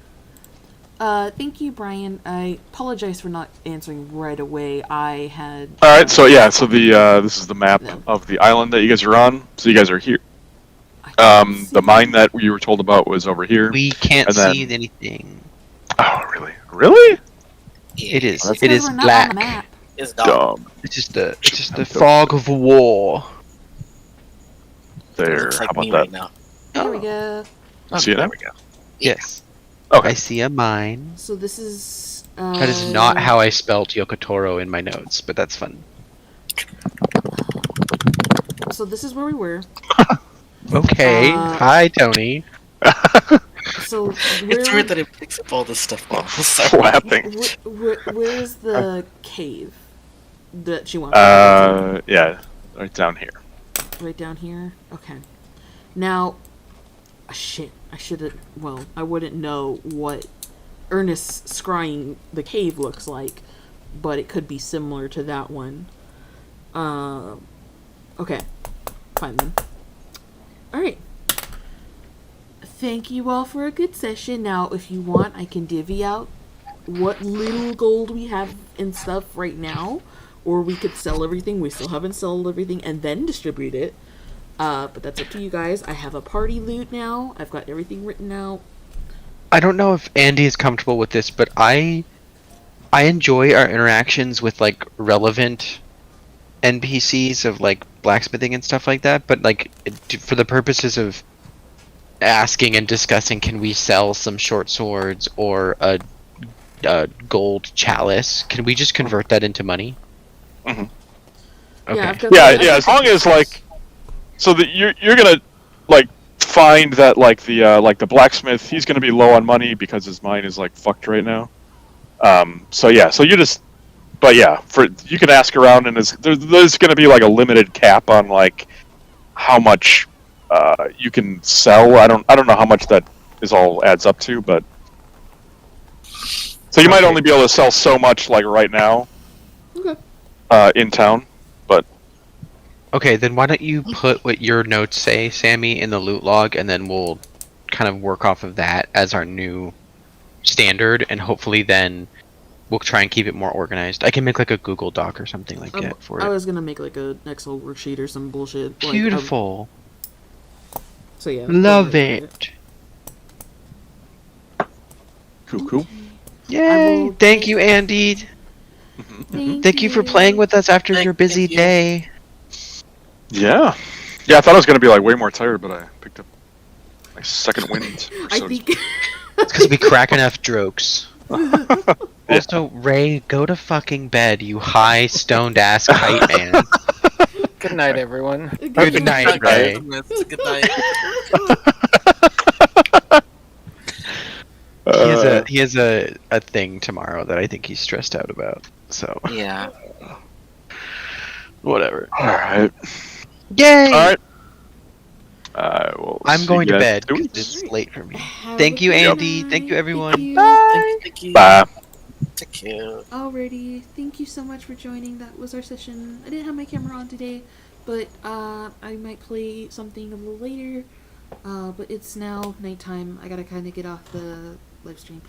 Thank you, Brian. I apologize for not answering right away. I had.
All right, so yeah, so the this is the map
Yeah.
of the island that you guys are on. So you guys are here.
I can't see
The mine that you were told about was over here.
We can't
And then-
see anything.
Oh, really? Really?
It is.
It's
It is
because we're not
black.
on the map.
It's dog.
Dumb.
It's just the fog of war.
There.
Looks
How
like
about
me
that?
right now.
There we go.
See it now?
Yes.
Okay.
I see a mine.
So this is.
That is not how I spelled Yokotoro in my notes, but that's fun.
So this is where we were.
Okay. Hi, Tony.
So
It's weird that it picks up all this stuff off.
Flapping.
where is the cave that she wants to go
Yeah, right down here.
to? Right down here? Okay. Now, shit, I should have... Well, I wouldn't know what Ernest scrying the cave looks like, but it could be similar to that one. Okay. Fine then. Alright. Thank you all for a good session. Now, if you want, I can divvy out what little gold we have and stuff right now, or we could sell everything. We still haven't sold everything and then distribute it. But that's up to you guys. I have a party loot now. I've got everything written out.
I don't know if Andy is comfortable with this, but I enjoy our interactions with like relevant NPCs of like blacksmithing and stuff like that. But like for the purposes of asking and discussing, can we sell some short swords or a gold chalice? Can we just convert that into money?
Mhm.
Okay.
Yeah, I've got
Yeah. As long as like, so that you're gonna like find that like the blacksmith, he's gonna be low on money because his mine is like fucked right now. So yeah, so you just, but yeah, you can ask around, and there's gonna be like a limited cap on like how much you can sell. I don't know how much that is all adds up to, but so you might only be able to sell so much like right now.
Okay.
In town, but
Okay, then why don't you put what your notes say, Sammy, in the loot log, and then we'll kind of work off of that as our new standard, and hopefully then we'll try and keep it more organized. I can make like a Google Doc or something like that for
I
it.
was gonna make like an Excel worksheet or some bullshit.
Beautiful.
So yeah.
Love
don't worry about
it.
cool.
Yay!
will
Thank
get-
you, Andy.
Mm-hmm.
Thank you for playing with us after your busy
Thank you.
day.
Yeah, I thought I was gonna be like way more tired, but I picked up my second wind.
I think.
It's because we crack enough jokes. Also, Ray, go to fucking bed, you high stoned ass kite man.
Good night, everyone.
Good night, Ray.
Good night.
He has a thing tomorrow that I think he's stressed out about. So
Yeah.
whatever.
All right.
Yay!
All right. Well,
I'm going to
guys
bed
soon.
because it's late for me.
Have
Thank
a
you,
good
Andy.
night.
Thank you, everyone.
Thank you.
Thank you.
Bye.
Take care.
Alrighty, thank you so much for joining. That was our session. I didn't have my camera on today, but I might play something a little later. But it's now nighttime. I gotta kind of get off the live stream.